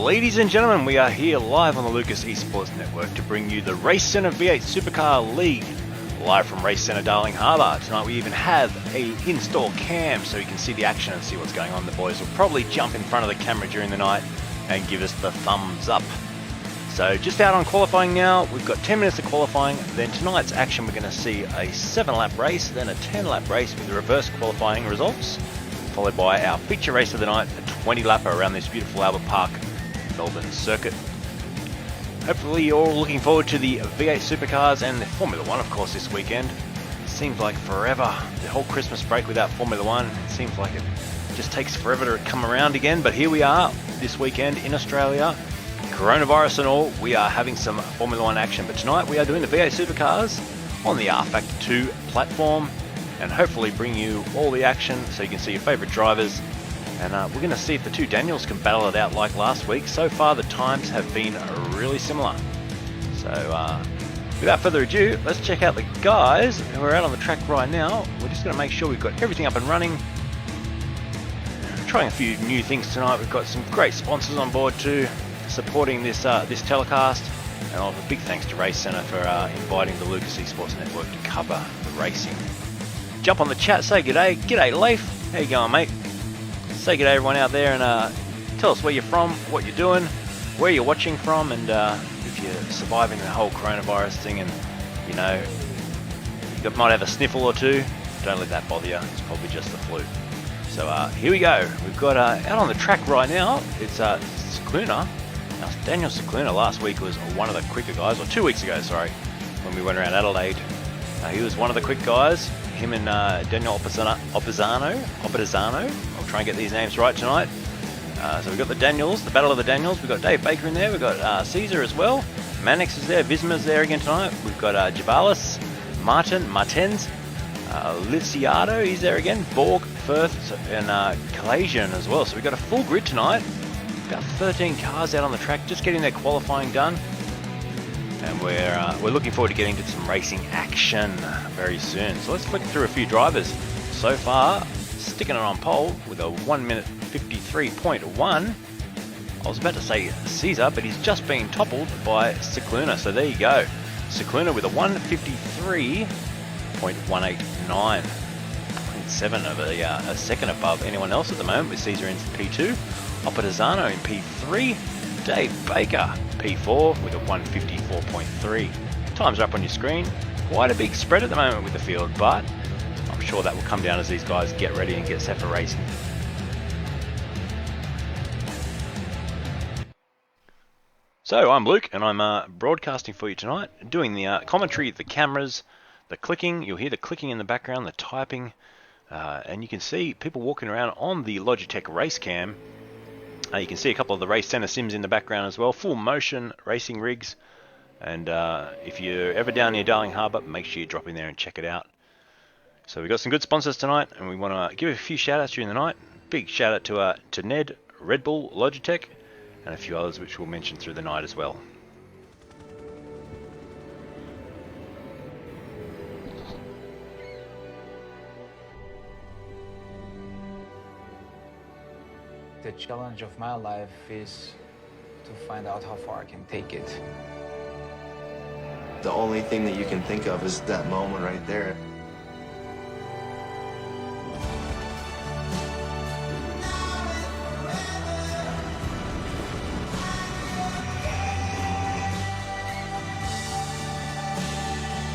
Ladies and gentlemen, we are here live on the Lukess eSPORTS network to bring you the Racecentre V8 Supercar League, live from Racecentre Darling Harbour. Tonight we even have a in-store cam so you can see the action and see what's going on. The boys will probably jump in front of the camera during the night and give us the thumbs up. So just out on qualifying now, we've got 10 minutes of qualifying. Then tonight's action, we're going to see a 7-lap race, then a 10-lap race with the reverse qualifying results, followed by our feature race of the night, a 20-lapper around this beautiful Albert Park Melbourne circuit. Hopefully you're all looking forward to the V8 Supercars and the Formula 1, of course, this weekend. It seems like forever, the whole Christmas break without Formula 1. It seems like it just takes forever to come around again, but here we are this weekend in Australia. Coronavirus and all, we are having some Formula 1 action, but tonight we are doing the V8 Supercars on the R Factor 2 platform and hopefully bring you all the action so you can see your favourite drivers. And we're going to see if the two Daniels can battle it out like last week. So far the times have been really similar. So without further ado, let's check out the guys who are out on the track right now. We're just going to make sure we've got everything up and running. Trying a few new things tonight. We've got some great sponsors on board too, supporting this this telecast. And I'll have a big thanks to Racecentre for inviting the Lukess eSPORTS network to cover the racing. Jump on the chat, say g'day. G'day Leif, how you going, mate? Say good day everyone out there and tell us where you're from, what you're doing, where you're watching from, and if you're surviving the whole coronavirus thing and, you know, you might have a sniffle or two, don't let that bother you. It's probably just the flu. So here we go. We've got out on the track right now, it's Lunar. Now, Daniel Cicluna last week was one of the quicker guys, or 2 weeks ago, sorry, when we went around Adelaide. He was one of the quick guys. Him and Daniel Opizano. I'll try and get these names right tonight. So we've got the Daniels, the Battle of the Daniels. We've got Dave Baker in there. We've got Caesar as well. Mannix is there. Visma's there again tonight. We've got Chevailers, Martens, Liciardo, he's there again. Borg, Firth, and Calasian as well. So we've got a full grid tonight. About 13 cars out on the track, just getting their qualifying done. And we're looking forward to getting to some racing action very soon. So let's flick through a few drivers. So far, sticking it on pole with a 1 minute 53.1. I was about to say Caesar, but he's just been toppled by Cicluna. So there you go. Cicluna with a 153.189. 0.7 of a second above anyone else at the moment, with Caesar in P2. Opizano in P3. Dave Baker P4 with a 154.3. Times are up on your screen. Quite a big spread at the moment with the field, but I'm sure that will come down as these guys get ready and get set for racing. So I'm Luke and I'm broadcasting for you tonight, doing the commentary, the cameras, the clicking. You'll hear the clicking in the background, the typing, and you can see people walking around on the Logitech race cam. You can see a couple of the Racecentre sims in the background as well, full motion racing rigs. And if you're ever down near Darling Harbour, make sure you drop in there and check it out. So we've got some good sponsors tonight, and we want to give a few shout outs during the night. Big shout out to NED, Redbull, Logitech, and a few others which we'll mention through the night as well. The challenge of my life is to find out how far I can take it. The only thing that you can think of is that moment right there.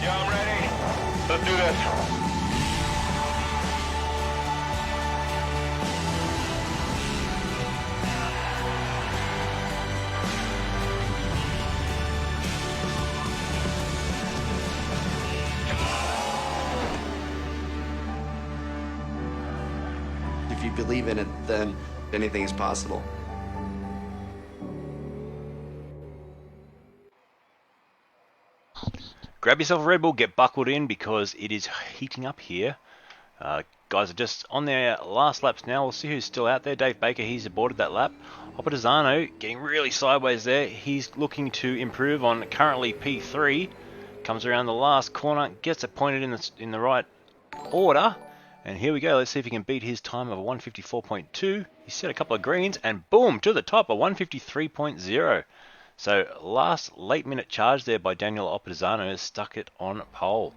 Yeah, I'm ready. Let's do this. If you believe in it, then anything is possible. Grab yourself a Red Bull, get buckled in because it is heating up here. Guys are just on their last laps now. We'll see who's still out there. Dave Baker, he's aborted that lap. Opizano getting really sideways there. He's looking to improve on currently P3. Comes around the last corner, gets it pointed in the right order, And here we go. Let's see if he can beat his time of 154.2. He set a couple of greens and boom, to the top of 153.0. So last late minute charge there by Daniel Opposano has stuck it on pole.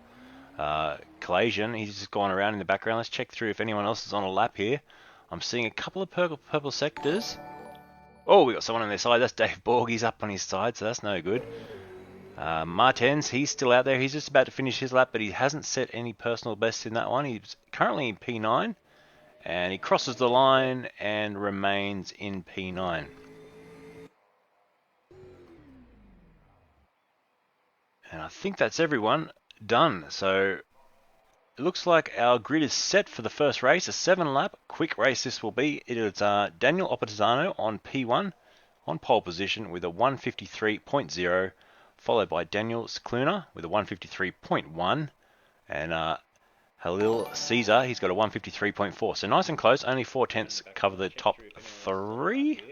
Collation, he's just gone around in the background. Let's check through if anyone else is on a lap here. I'm seeing a couple of purple sectors. Oh, we got someone on their side. That's Dave Borg. He's up on his side, so that's no good. Martens, he's still out there. He's just about to finish his lap, but he hasn't set any personal bests in that one. He's currently in P9, and he crosses the line and remains in P9. And I think that's everyone done. So it looks like our grid is set for the first race, a 7-lap quick race this will be. It is Daniel Opposano on P1 on pole position with a 153.0, followed by Daniel Scluna with a 153.1, and Halil Caesar, he's got a 153.4. So nice and close, only 4/10 cover the top 3.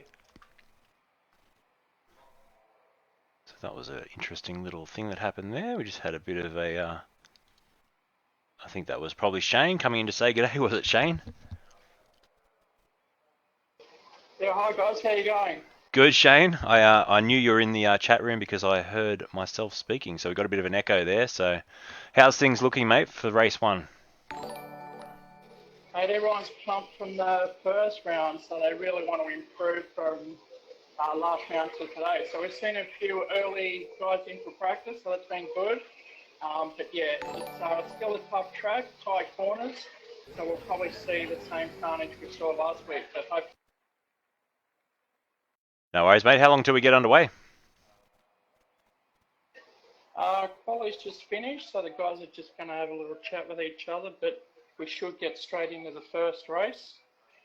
So that was an interesting little thing that happened there. We just had a bit of a... I think that was probably Shane coming in to say g'day. Was it Shane? Yeah, hi guys, how you going? Good, Shane. I knew you were in the chat room because I heard myself speaking, so we got a bit of an echo there. So, how's things looking, mate, for race 1? Mate, everyone's pumped from the first round, so they really want to improve from last round to today. So we've seen a few early guys in for practice, so that's been good. But yeah, it's still a tough track, tight corners, so we'll probably see the same carnage we saw last week. But hope. No worries, mate. How long till we get underway? Quali's just finished, so the guys are just going to have a little chat with each other, but we should get straight into the first race.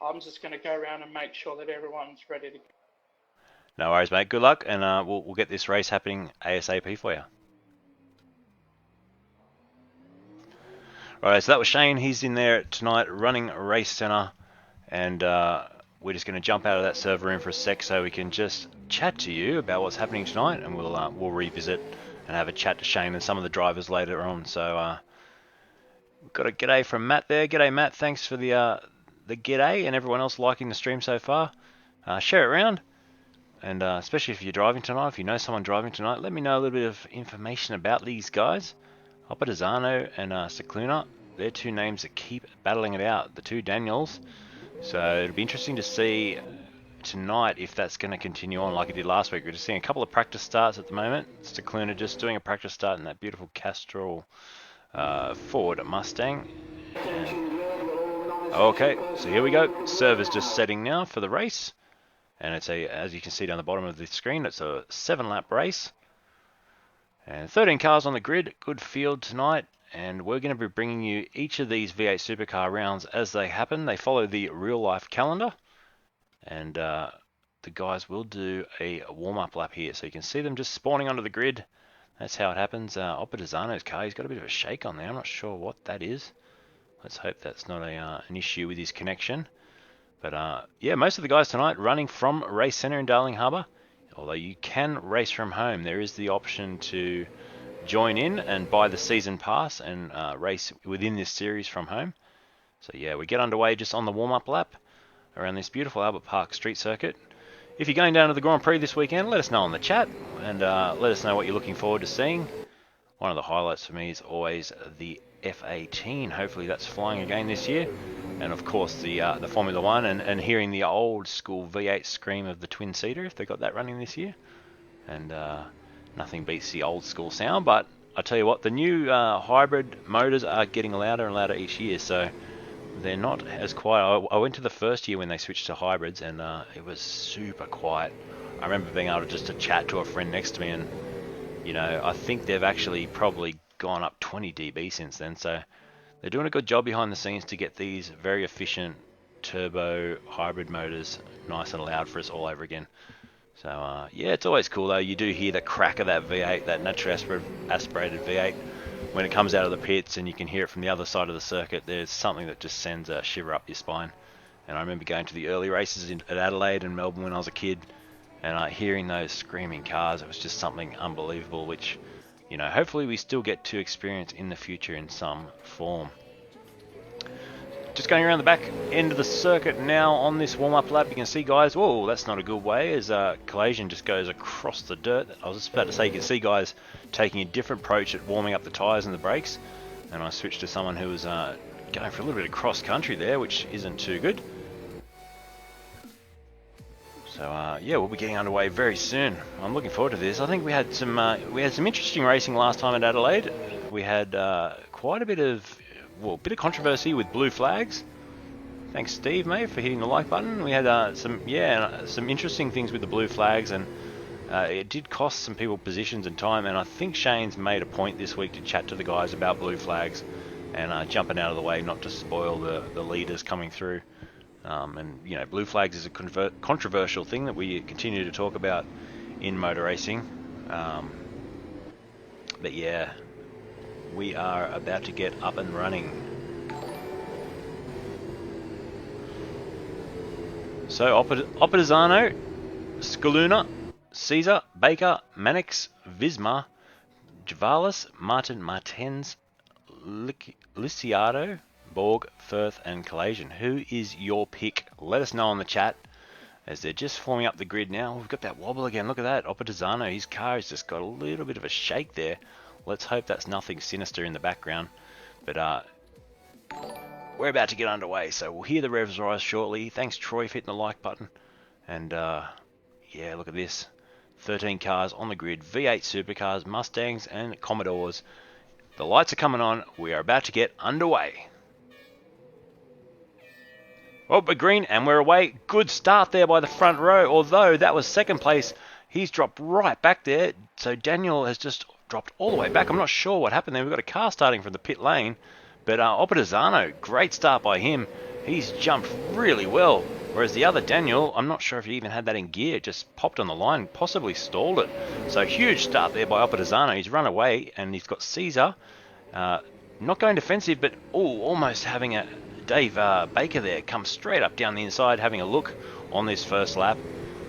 I'm just going to go around and make sure that everyone's ready to go. No worries, mate. Good luck, and we'll get this race happening ASAP for you. Right, so that was Shane. He's in there tonight running Racecentre, and we're just going to jump out of that server room for a sec so we can just chat to you about what's happening tonight, and we'll revisit and have a chat to Shane and some of the drivers later on. So we've got a g'day from Matt there. G'day, Matt. Thanks for the g'day, and everyone else liking the stream so far. Share it around, and especially if you're driving tonight, if you know someone driving tonight, let me know a little bit of information about these guys. Opposano and Scluna, they're two names that keep battling it out, the two Daniels. So it'll be interesting to see tonight if that's going to continue on like it did last week. We're just seeing a couple of practice starts at the moment. Scluna just doing a practice start in that beautiful Castrol Ford Mustang. Okay, so here we go. Server's just setting now for the race. And it's as you can see down the bottom of the screen, it's a 7-lap race. And 13 cars on the grid, good field tonight, and we're going to be bringing you each of these V8 Supercar rounds as they happen. They follow the real-life calendar, and the guys will do a warm-up lap here, so you can see them just spawning onto the grid. That's how it happens. Opposano's car, he's got a bit of a shake on there. I'm not sure what that is. Let's hope that's not an issue with his connection. But yeah, most of the guys tonight running from Racecentre in Darling Harbour. Although you can race from home, there is the option to join in and buy the season pass and race within this series from home. So yeah, we get underway just on the warm-up lap around this beautiful Albert Park street circuit. If you're going down to the Grand Prix this weekend, let us know in the chat and let us know what you're looking forward to seeing. One of the highlights for me is always the F18. Hopefully that's flying again this year. And of course the Formula 1 and hearing the old school V8 scream of the twin-seater if they got that running this year. And nothing beats the old school sound, but I tell you what, the new hybrid motors are getting louder and louder each year, so they're not as quiet. I went to the first year when they switched to hybrids and it was super quiet. I remember being able to chat to a friend next to me, and you know, I think they've actually probably gone up 20 dB since then, so they're doing a good job behind the scenes to get these very efficient turbo hybrid motors nice and loud for us all over again. So yeah, it's always cool though. You do hear the crack of that V8, that naturally aspirated V8, when it comes out of the pits, and you can hear it from the other side of the circuit. There's something that just sends a shiver up your spine. And I remember going to the early races at Adelaide and Melbourne when I was a kid, and hearing those screaming cars, it was just something unbelievable, which, you know, hopefully we still get to experience in the future in some form. just going around the back end of the circuit now on this warm-up lap. You can see, guys, whoa, that's not a good way, as collision just goes across the dirt. I was just about to say, you can see guys taking a different approach at warming up the tyres and the brakes, and I switched to someone who was going for a little bit of cross-country there, which isn't too good. So yeah, we'll be getting underway very soon. I'm looking forward to this. I think we had some interesting racing last time at Adelaide. We had quite a bit of controversy with blue flags. Thanks, Steve, mate, for hitting the like button. We had some interesting things with the blue flags, and it did cost some people positions and time. And I think Shane's made a point this week to chat to the guys about blue flags and jumping out of the way, not to spoil the leaders coming through. And you know, blue flags is a controversial thing that we continue to talk about in motor racing. But yeah, we are about to get up and running. So Opposano, Lunar, Caesar, Baker, Mannix, Visma, Chevailers, Martens, Lisiado, Borg, Firth and Collision. Who is your pick? Let us know on the chat, as they're just forming up the grid now. We've got that wobble again. Look at that. Opposano, his car has just got a little bit of a shake there. Let's hope that's nothing sinister in the background. But we're about to get underway, so we'll hear the revs rise shortly. Thanks, Troy, for hitting the like button. And yeah, look at this. 13 cars on the grid. V8 supercars, Mustangs and Commodores. The lights are coming on. We are about to get underway. Oh, but green, and we're away. Good start there by the front row, although that was second place. He's dropped right back there, so Daniel has just dropped all the way back. I'm not sure what happened there. We've got a car starting from the pit lane, but Opposano, great start by him. He's jumped really well, whereas the other Daniel, I'm not sure if he even had that in gear, just popped on the line, possibly stalled it. So huge start there by Opposano. He's run away, and he's got Caesar, not going defensive, but almost having a Dave Baker there come straight up down the inside, having a look on this first lap.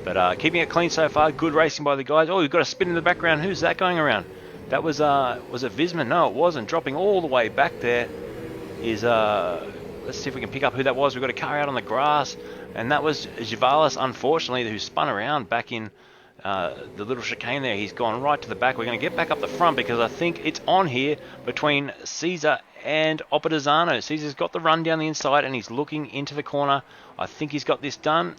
But keeping it clean so far. Good racing by the guys. Oh, we've got a spin in the background. Who's that going around? That was it Visma? No, it wasn't. Dropping all the way back there is, let's see if we can pick up who that was. We've got a car out on the grass, and that was Chevailers, unfortunately, who spun around back in the little chicane there. He's gone right to the back. We're going to get back up the front because I think it's on here between Caesar and Opposano. Caesar's got the run down the inside and he's looking into the corner. I think he's got this done.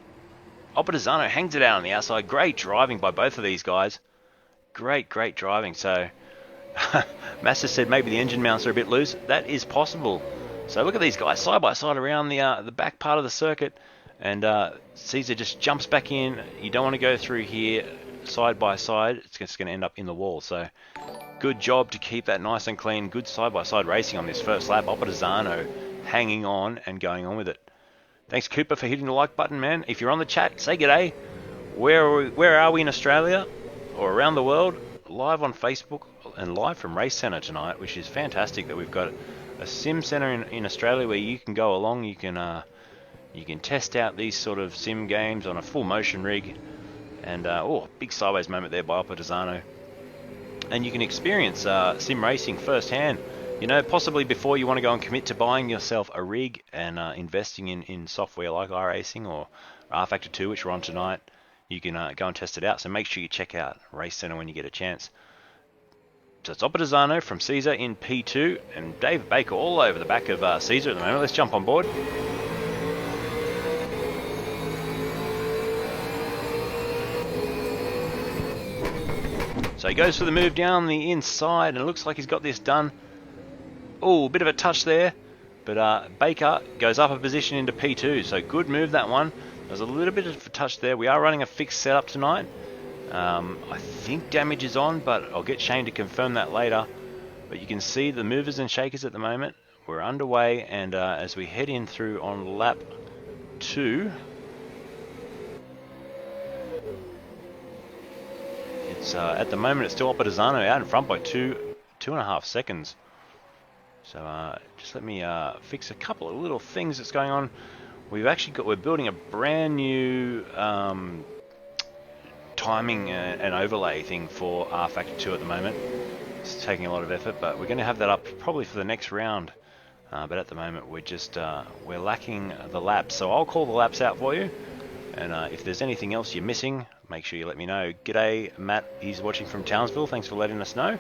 Opposano hangs it out on the outside. Great driving by both of these guys. Great driving. So Master said maybe the engine mounts are a bit loose. That is possible. So look at these guys side by side around the back part of the circuit, and Caesar just jumps back in. You don't want to go through here side by side. It's just going to end up in the wall. So good job to keep that nice and clean. Good side-by-side racing on this first lap. Opposano hanging on and going on with it. Thanks, Cooper, for hitting the like button, man. If you're on the chat, say g'day. Where are we in Australia or around the world? Live on Facebook and live from Racecentre tonight, which is fantastic that we've got a sim centre in Australia where you can go along. You can test out these sort of sim games on a full motion rig. And big sideways moment there by Opposano. And you can experience sim racing firsthand. You know, possibly before you want to go and commit to buying yourself a rig and investing in software like iRacing or R Factor 2, which we're on tonight, you can go and test it out. So make sure you check out Racecentre when you get a chance. So it's Opposano from Caesar in P2 and David Baker all over the back of Caesar at the moment. Let's jump on board. So he goes for the move down the inside, and it looks like he's got this done. Oh, a bit of a touch there, but Baker goes up a position into P2, so good move that one. There's a little bit of a touch there. We are running a fixed setup tonight. I think damage is on, but I'll get Shane to confirm that later. But you can see the movers and shakers at the moment. We're underway, and as we head in through on lap 2, it's at the moment it's still Opposano out in front by 2.5 seconds. So just let me fix a couple of little things that's going on. We're building a brand new timing and overlay thing for R Factor 2 at the moment. It's taking a lot of effort, but we're going to have that up probably for the next round. but at the moment we're just we're lacking the laps. So I'll call the laps out for you, and if there's anything else you're missing, make sure you let me know. G'day Matt, he's watching from Townsville, thanks for letting us know.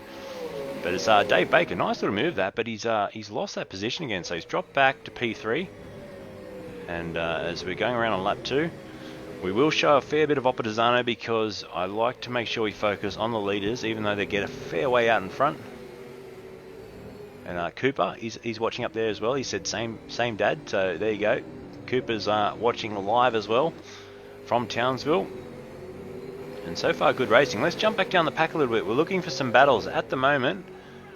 But it's Dave Baker, nice little move that, but he's lost that position again, so he's dropped back to P3. And as we're going around on lap 2, we will show a fair bit of Opposano because I like to make sure we focus on the leaders, even though they get a fair way out in front. And Cooper, he's watching up there as well. He said same dad, so there you go. Cooper's watching live as well from Townsville. And so far, good racing. Let's jump back down the pack a little bit. We're looking for some battles. At the moment,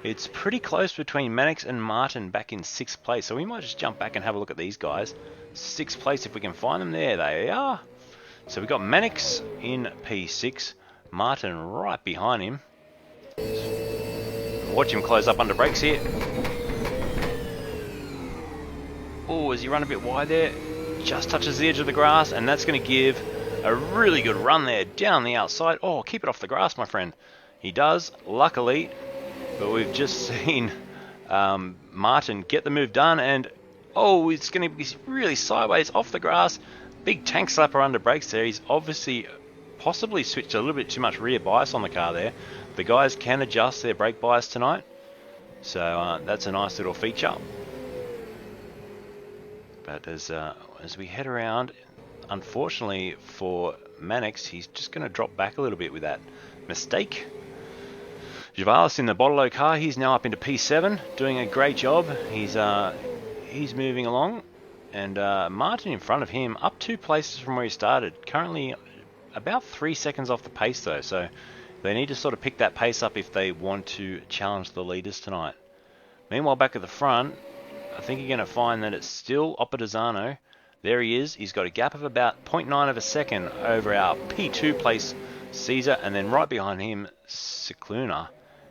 it's pretty close between Mannix and Martin back in 6th place. So we might just jump back and have a look at these guys. 6th place, if we can find them. There they are. So we've got Mannix in P6. Martin right behind him. Watch him close up under brakes here. Oh, as he run a bit wide there. Just touches the edge of the grass, and that's going to give a really good run there down the outside. Oh, keep it off the grass, my friend. He does, luckily. But we've just seen Martin get the move done, and oh, it's going to be really sideways off the grass. Big tank slapper under brakes there. He's obviously possibly switched a little bit too much rear bias on the car there. The guys can adjust their brake bias tonight, so that's a nice little feature. But as we head around, unfortunately for Mannix, he's just going to drop back a little bit with that mistake. Chevailers in the Borg car, he's now up into P7, doing a great job. He's moving along, and Martin in front of him, up 2 places from where he started. Currently about 3 seconds off the pace though, so they need to sort of pick that pace up if they want to challenge the leaders tonight. Meanwhile, back at the front, I think you're going to find that it's still Opposano. There he is. He's got a gap of about 0.9 of a second over our P2 place, Caesar, and then right behind him, Lunar.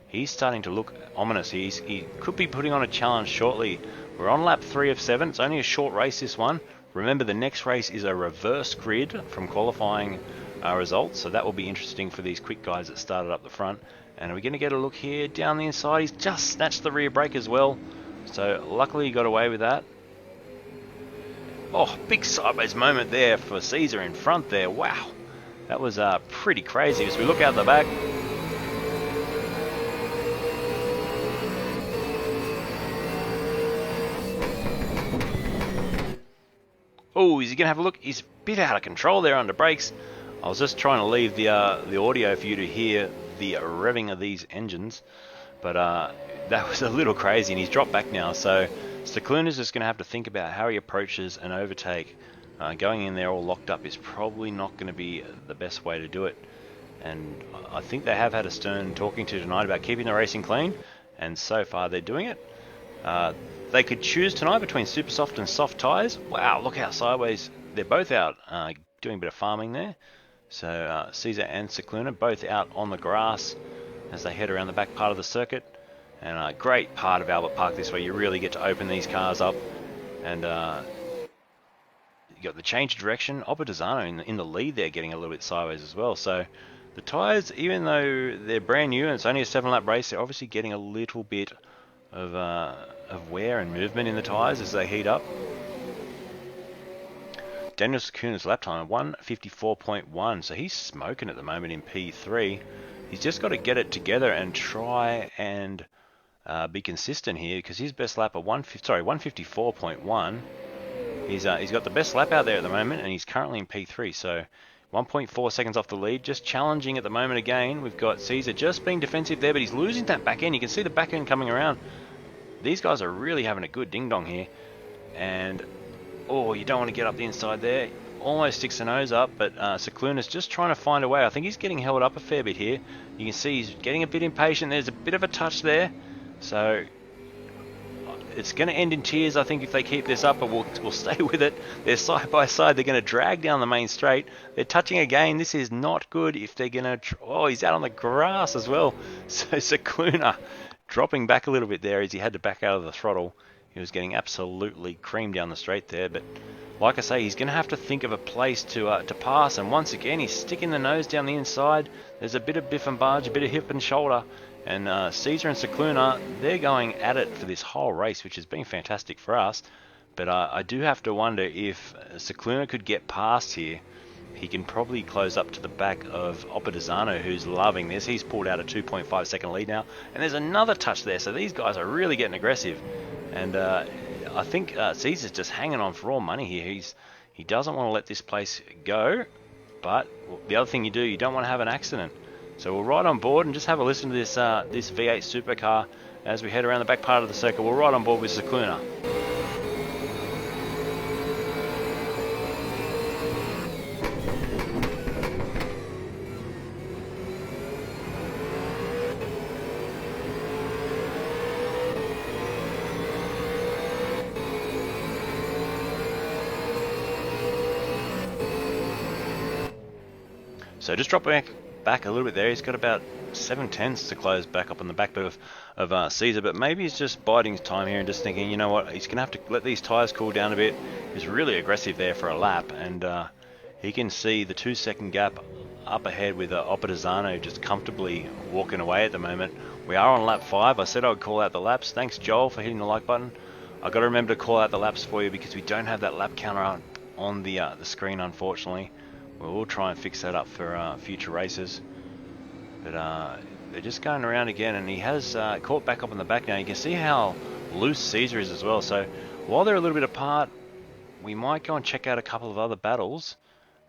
He's starting to look ominous. He could be putting on a challenge shortly. We're on lap 3 of 7. It's only a short race, this one. Remember, the next race is a reverse grid from qualifying results, so that will be interesting for these quick guys that started up the front. And we're going to get a look here down the inside. He's just snatched the rear brake as well, so luckily he got away with that. Oh, big sideways moment there for Caesar in front there. Wow, that was pretty crazy. As we look out the back, oh, is he going to have a look? He's a bit out of control there under brakes. I was just trying to leave the audio for you to hear the revving of these engines, but that was a little crazy, and he's dropped back now. So Lunar is just going to have to think about how he approaches an overtake. Going in there all locked up is probably not going to be the best way to do it. And I think they have had a stern talking to tonight about keeping the racing clean, and so far they're doing it. They could choose tonight between super soft and soft tyres. Wow, look how sideways they're both out, doing a bit of farming there. So Caesar and Lunar both out on the grass as they head around the back part of the circuit. And a great part of Albert Park this way. You really get to open these cars up, and you got the change of direction. Opposano in the lead there, getting a little bit sideways as well. So the tyres, even though they're brand new and it's only a 7-lap race, they're obviously getting a little bit of wear and movement in the tyres as they heat up. Daniel Sakuna's lap time, 1:54.1, so he's smoking at the moment in P3. He's just got to get it together and try and be consistent here, because his best lap of 1:54.1. He's got the best lap out there at the moment, and he's currently in P3, so 1.4 seconds off the lead. Just challenging at the moment again. We've got Caesar just being defensive there, but he's losing that back end. You can see the back end coming around. These guys are really having a good ding-dong here. And, oh, you don't want to get up the inside there. Almost sticks the nose up, but Lunar is just trying to find a way. I think he's getting held up a fair bit here. You can see he's getting a bit impatient. There's a bit of a touch there. So it's going to end in tears, I think, if they keep this up, but we'll stay with it. They're side by side. They're going to drag down the main straight. They're touching again. This is not good if they're going to... Oh, he's out on the grass as well. So Lunar dropping back a little bit there as he had to back out of the throttle. He was getting absolutely creamed down the straight there, but like I say, he's going to have to think of a place to pass, and once again he's sticking the nose down the inside. There's a bit of biff and barge, a bit of hip and shoulder, And Caesar and Cicluna, they're going at it for this whole race, which has been fantastic for us. But I do have to wonder if Cicluna could get past here. He can probably close up to the back of Oppadizano, who's loving this. He's pulled out a 2.5 second lead now. And there's another touch there, so these guys are really getting aggressive. And I think Caesar's just hanging on for all money here. He doesn't want to let this place go. But the other thing you do, you don't want to have an accident. So we'll ride on board and just have a listen to this this V8 supercar as we head around the back part of the circuit. We'll ride on board with Cicluna. So just dropping back a little bit there. He's got about 7/10 to close back up on the back of Caesar, but maybe he's just biding his time here and just thinking, you know what, he's going to have to let these tyres cool down a bit. He's really aggressive there for a lap, and he can see the 2-second gap up ahead with Oppadizano just comfortably walking away at the moment. We are on lap 5. I said I would call out the laps. Thanks, Joel, for hitting the like button. I've got to remember to call out the laps for you because we don't have that lap counter on the screen, unfortunately. We'll try and fix that up for future races. But they're just going around again, and he has caught back up on the back now. You can see how loose Caesar is as well. So while they're a little bit apart, we might go and check out a couple of other battles.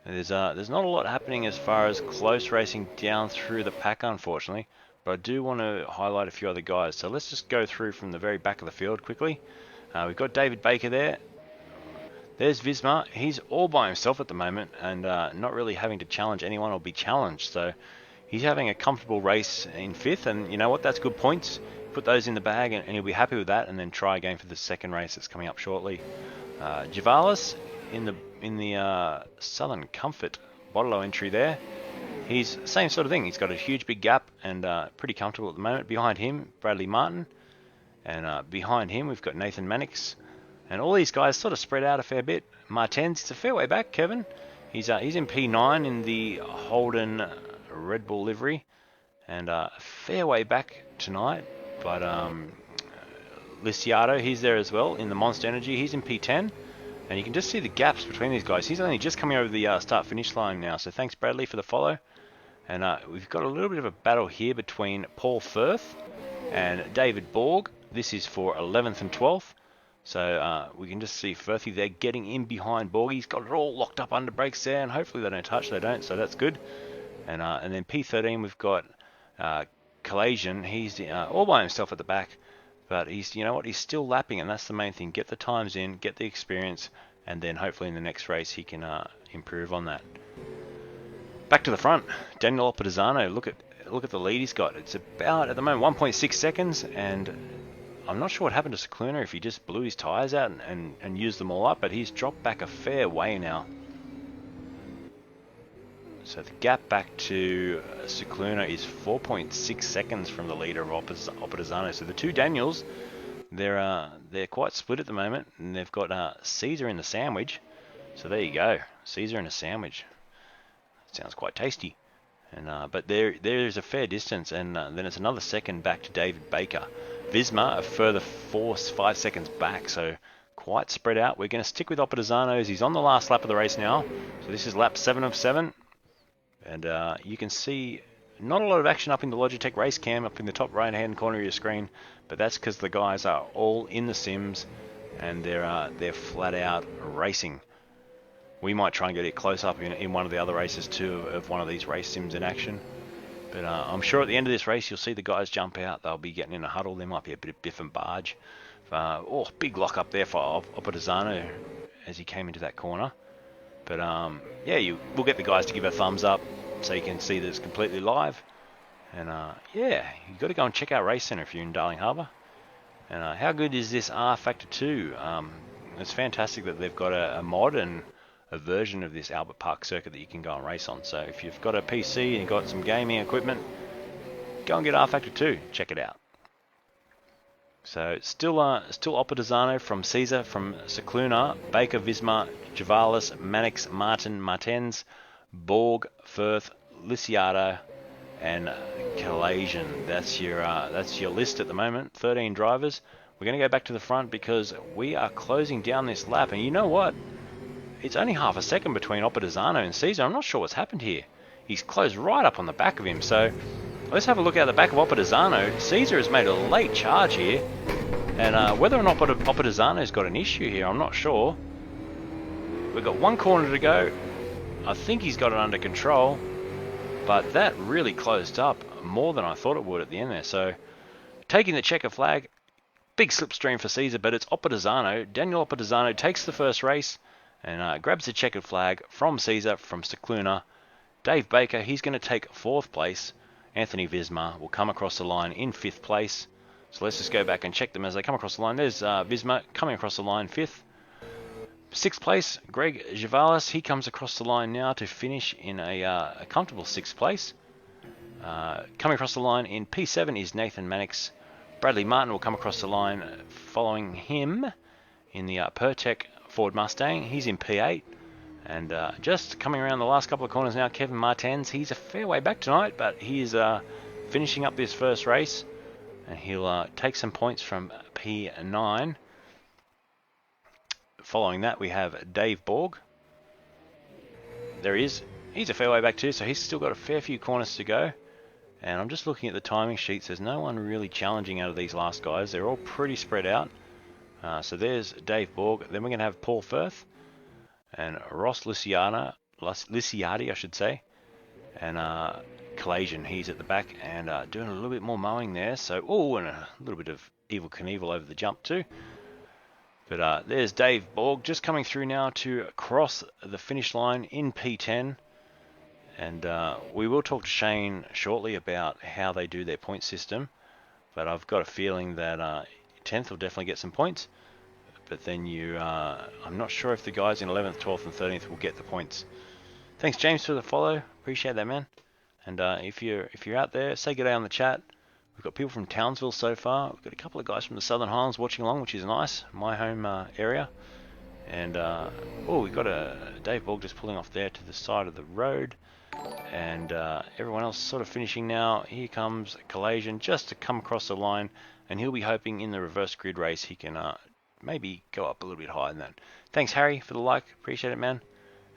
There's not a lot happening as far as close racing down through the pack, unfortunately. But I do want to highlight a few other guys. So let's just go through from the very back of the field quickly. We've got David Baker there. There's Visma. He's all by himself at the moment and not really having to challenge anyone or be challenged. So he's having a comfortable race in 5th, and you know what? That's good points. Put those in the bag and he'll be happy with that, and then try again for the second race that's coming up shortly. Chevailers in the Southern Comfort Bottle entry there. He's the same sort of thing. He's got a huge big gap and pretty comfortable at the moment. Behind him, Bradley Martin. And behind him, we've got Nathan Mannix. And all these guys sort of spread out a fair bit. Martens, it's a fair way back, Kevin. He's in P9 in the Holden Redbull livery. And a fair way back tonight. But Lisiato, he's there as well in the Monster Energy. He's in P10. And you can just see the gaps between these guys. He's only just coming over the start-finish line now. So thanks, Bradley, for the follow. And we've got a little bit of a battle here between Paul Firth and David Borg. This is for 11th and 12th. So we can just see Firthy there getting in behind Borg. He's got it all locked up under brakes there, and hopefully they don't touch. They don't, so that's good. And then P13, we've got Calasian. He's all by himself at the back, but he's, you know what, he's still lapping, and that's the main thing. Get the times in, get the experience, and then hopefully in the next race he can improve on that. Back to the front, Daniel Oppadizano. Look at the lead he's got. It's about, at the moment, 1.6 seconds, and I'm not sure what happened to Cicluna, if he just blew his tyres out and used them all up, but he's dropped back a fair way now. So the gap back to Cicluna is 4.6 seconds from the leader of Oppadizano. So the two Daniels, they're quite split at the moment, and they've got Caesar in the sandwich. So there you go, Caesar in a sandwich. Sounds quite tasty. And but there is a fair distance, and then it's another second back to David Baker. Visma a further 4-5 seconds back, so quite spread out. We're going to stick with Oppadizano as he's on the last lap of the race now. So this is lap 7 of 7, and you can see not a lot of action up in the Logitech race cam up in the top right hand corner of your screen, but that's because the guys are all in the sims and they're flat out racing. We might try and get it close up in one of the other races too, of one of these race sims in action. But I'm sure at the end of this race, you'll see the guys jump out. They'll be getting in a huddle. There might be a bit of biff and barge. Big lock up there for Oppadizano as he came into that corner. But yeah, we'll get the guys to give a thumbs up so you can see that it's completely live. And yeah, you've got to go and check out Racecentre if you're in Darling Harbour. And how good is this R Factor 2? It's fantastic that they've got a mod and a version of this Albert Park circuit that you can go and race on. So if you've got a PC and you've got some gaming equipment, go and get R Factor 2. Check it out. So still Oppadizano from Caesar, from Cicluna, Baker, Visma, Chevailers, Mannix, Martin, Martens, Borg, Firth, Lisiato, and Collation. That's your list at the moment. 13 drivers. We're going to go back to the front because we are closing down this lap. And you know what? It's only half a second between Oppadizano and Caesar. I'm not sure what's happened here. He's closed right up on the back of him. So let's have a look at the back of Oppadizano. Caesar has made a late charge here. And whether or not Oppadizano's got an issue here, I'm not sure. We've got one corner to go. I think he's got it under control. But that really closed up more than I thought it would at the end there. So taking the checker flag. Big slipstream for Caesar, but it's Oppadizano. Daniel Oppadizano takes the first race and grabs the checkered flag from Caesar, from Lunar. Dave Baker, he's going to take 4th place. Anthony Visma will come across the line in 5th place. So let's just go back and check them as they come across the line. There's Visma coming across the line 5th. 6th place, Greg Chevailers. He comes across the line now to finish in a comfortable 6th place. Coming across the line in P7 is Nathan Mannix. Bradley Martin will come across the line following him in the Pertec Ford Mustang. He's in P8. And just coming around the last couple of corners now, Kevin Martens. He's a fair way back tonight, but he is finishing up this first race. And he'll take some points from P9. Following that, we have Dave Borg. There he is. He's a fair way back too, so he's still got a fair few corners to go. And I'm just looking at the timing sheets. There's no one really challenging out of these last guys. They're all pretty spread out. So there's Dave Borg. Then we're going to have Paul Firth and Ross Lisiardi, I should say. And Collation, he's at the back and doing a little bit more mowing there. So, and a little bit of Evel Knievel over the jump too. But there's Dave Borg just coming through now to cross the finish line in P10. And we will talk to Shane shortly about how they do their point system. But I've got a feeling that 10th will definitely get some points. But then I'm not sure if the guys in 11th, 12th and 13th will get the points. Thanks, James, for the follow. Appreciate that, man. And if you're out there, say good day on the chat. We've got people from Townsville so far. We've got a couple of guys from the Southern Highlands watching along, which is nice. My home area. And, we've got Dave Borg just pulling off there to the side of the road. And everyone else sort of finishing now. Here comes Collation just to come across the line. And he'll be hoping in the reverse grid race he can maybe go up a little bit higher than that. Thanks, Harry, for the like. Appreciate it, man.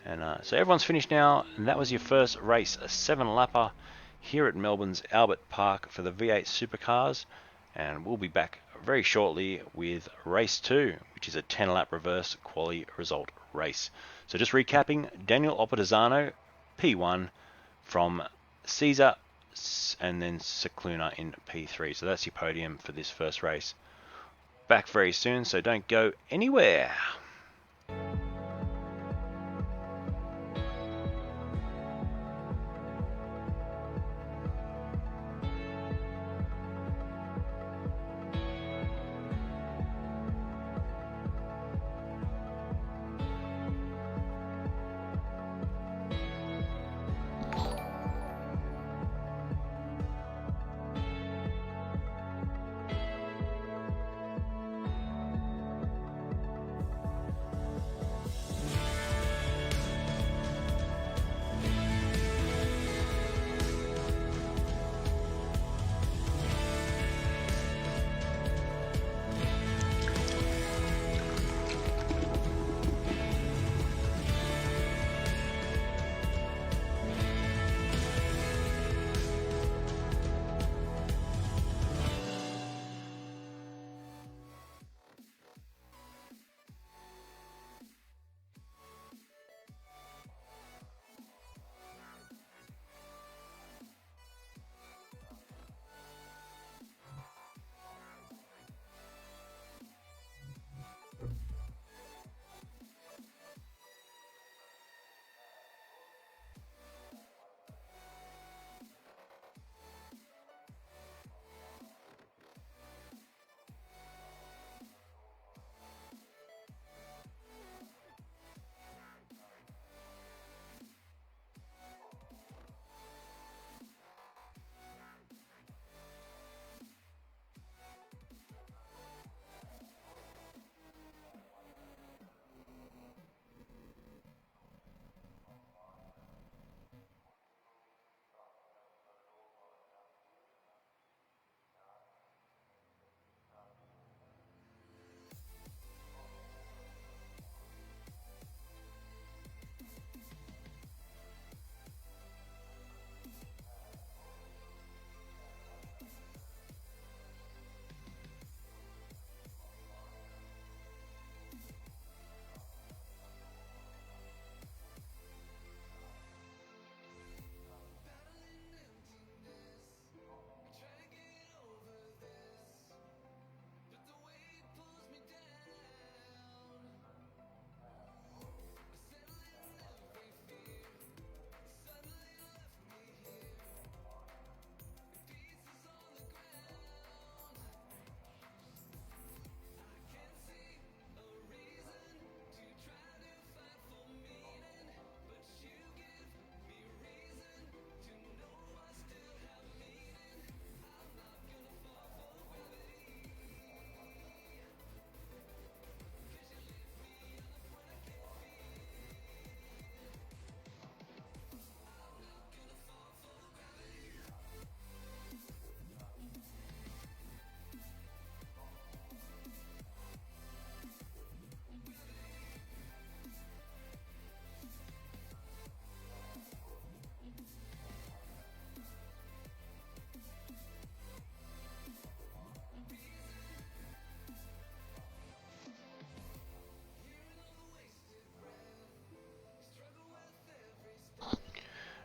And so everyone's finished now. And that was your first race, a 7-lapper here at Melbourne's Albert Park for the V8 Supercars. And we'll be back very shortly with race 2, which is a 10-lap reverse quali result race. So just recapping, Daniel Oppadizano, P1 from Caesar, and then Lunar in P3. So that's your podium for this first race. Back very soon, so don't go anywhere.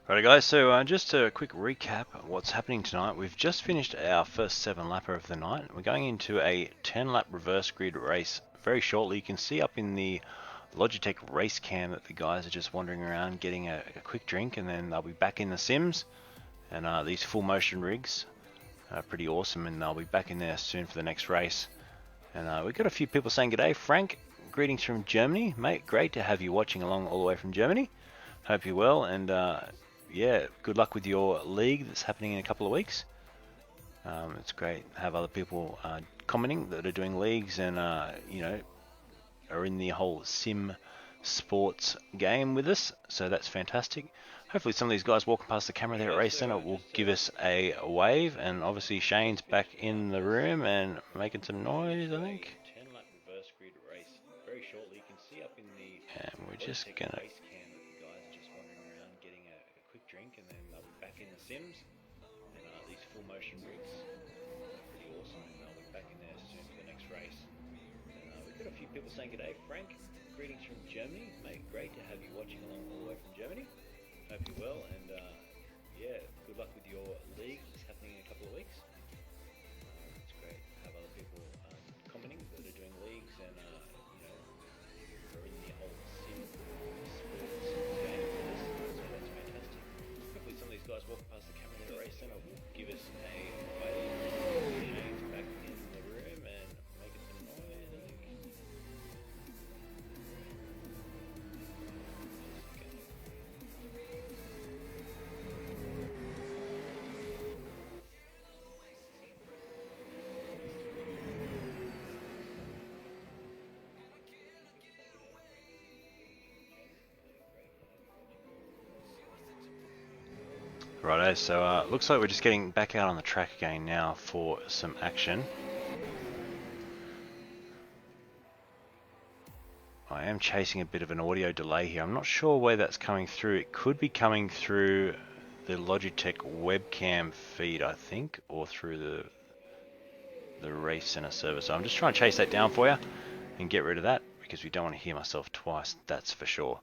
Right guys, so just a quick recap of what's happening tonight. We've just finished our first 7-lapper of the night. We're going into a 10-lap reverse grid race very shortly. You can see up in the Logitech race cam that the guys are just wandering around getting a quick drink, and then they'll be back in the sims. And these full motion rigs are pretty awesome, and they'll be back in there soon for the next race. And we've got a few people saying g'day. Frank, greetings from Germany. Mate, great to have you watching along all the way from Germany. Hope you're well, and yeah, good luck with your league that's happening in a couple of weeks. It's great to have other people commenting that are doing leagues and you know, are in the whole sim sports game with us, so that's fantastic. Hopefully some of these guys walking past the camera there at Racecentre will give us a wave, and obviously Shane's back in the room and making some noise, I think. 10-lap reverse grid race very shortly. You can see up in the and we're just gonna drink, and then they'll be back in the sims. And these full motion rigs are pretty awesome, and they'll be back in there soon for the next race. And we've got a few people saying g'day. Frank, greetings from Germany. Mate, great to have you watching along all the way from Germany. Hope you're well, and yeah, good luck with your league that's happening in a couple of weeks. It's great to have other people commenting that are doing leagues and you know, are in the whole sim sports game with us, so that's fantastic. Hopefully some of these guys walking past the camera at the Racecentre will give us a wave. Shane's back in the room and making some noise, I think. Righto, so looks like we're just getting back out on the track again now for some action. I am chasing a bit of an audio delay here. I'm not sure where that's coming through. It could be coming through the Logitech webcam feed, I think, or through the Racecentre server. So I'm just trying to chase that down for you and get rid of that, because we don't want to hear myself twice, that's for sure.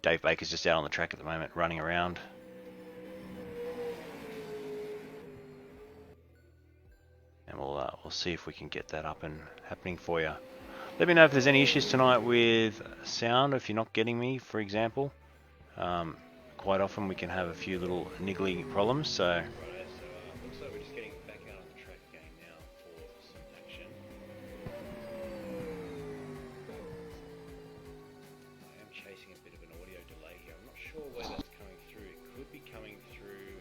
Dave Baker's just out on the track at the moment, running around. And we'll see if we can get that up and happening for you. Let me know if there's any issues tonight with sound, if you're not getting me, for example. Quite often we can have a few little niggly problems, so... looks like we're just getting back out on the track again now for some action. I am chasing a bit of an audio delay here. I'm not sure where that's coming through. It could be coming through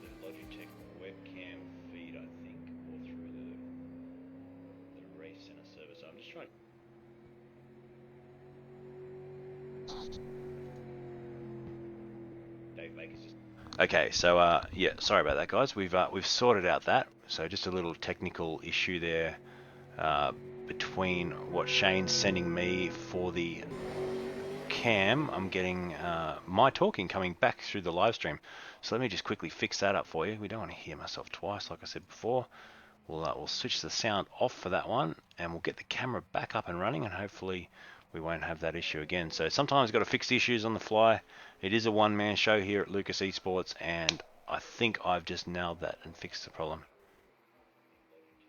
the Logitech webcam feed, I think, or through the Racecentre server. So I'm just trying. Dave Baker's just. Okay, so yeah, sorry about that, guys. We've sorted out that. So just a little technical issue there between what Shane's sending me for the cam. I'm getting my talking coming back through the live stream. So let me just quickly fix that up for you. We don't want to hear myself twice, like I said before. We'll switch the sound off for that one, and we'll get the camera back up and running, and hopefully we won't have that issue again. So sometimes you've got to fix the issues on the fly. It is a one-man show here at Lukess eSports, and I think I've just nailed that and fixed the problem.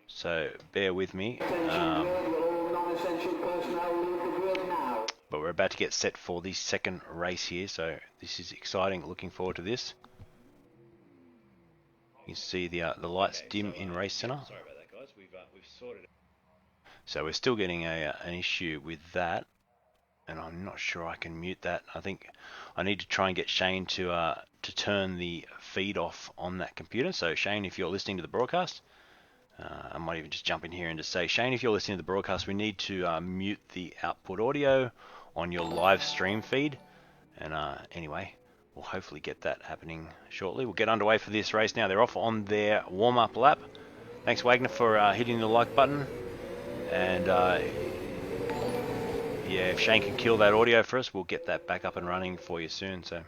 So bear with me. But we're about to get set for the second race here, so this is exciting. Looking forward to this. You can see the lights dim in Racecentre. Sorry about that, guys. We've sorted it. So we're still getting an issue with that, and I'm not sure I can mute that. I think I need to try and get Shane to turn the feed off on that computer. So Shane, if you're listening to the broadcast, I might even just jump in here and just say, Shane, if you're listening to the broadcast, we need to mute the output audio on your live stream feed. And anyway, we'll hopefully get that happening shortly. We'll get underway for this race now. They're off on their warm-up lap. Thanks, Wagner, for hitting the like button. And yeah, if Shane can kill that audio for us, we'll get that back up and running for you soon. So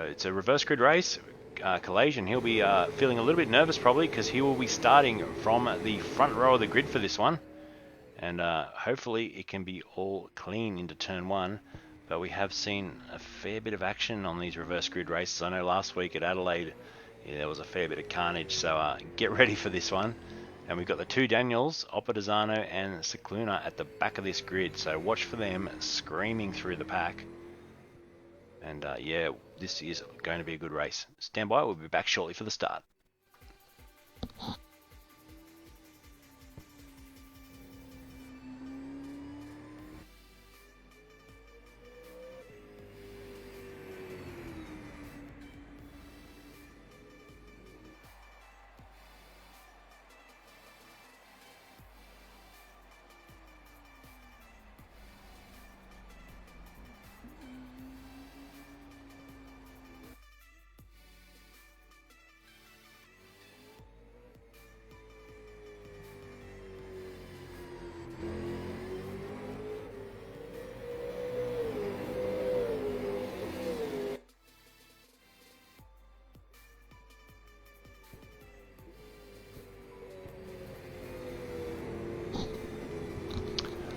it's a reverse grid race. Collation, he'll be feeling a little bit nervous probably, because he will be starting from the front row of the grid for this one. And hopefully it can be all clean into turn one. but we have seen a fair bit of action on these reverse grid races. I know last week at Adelaide, yeah, there was a fair bit of carnage, so get ready for this one. And we've got the two Daniels, Oppadesano and Cicluna, at the back of this grid, so watch for them screaming through the pack. And yeah, this is going to be a good race. Stand by, we'll be back shortly for the start.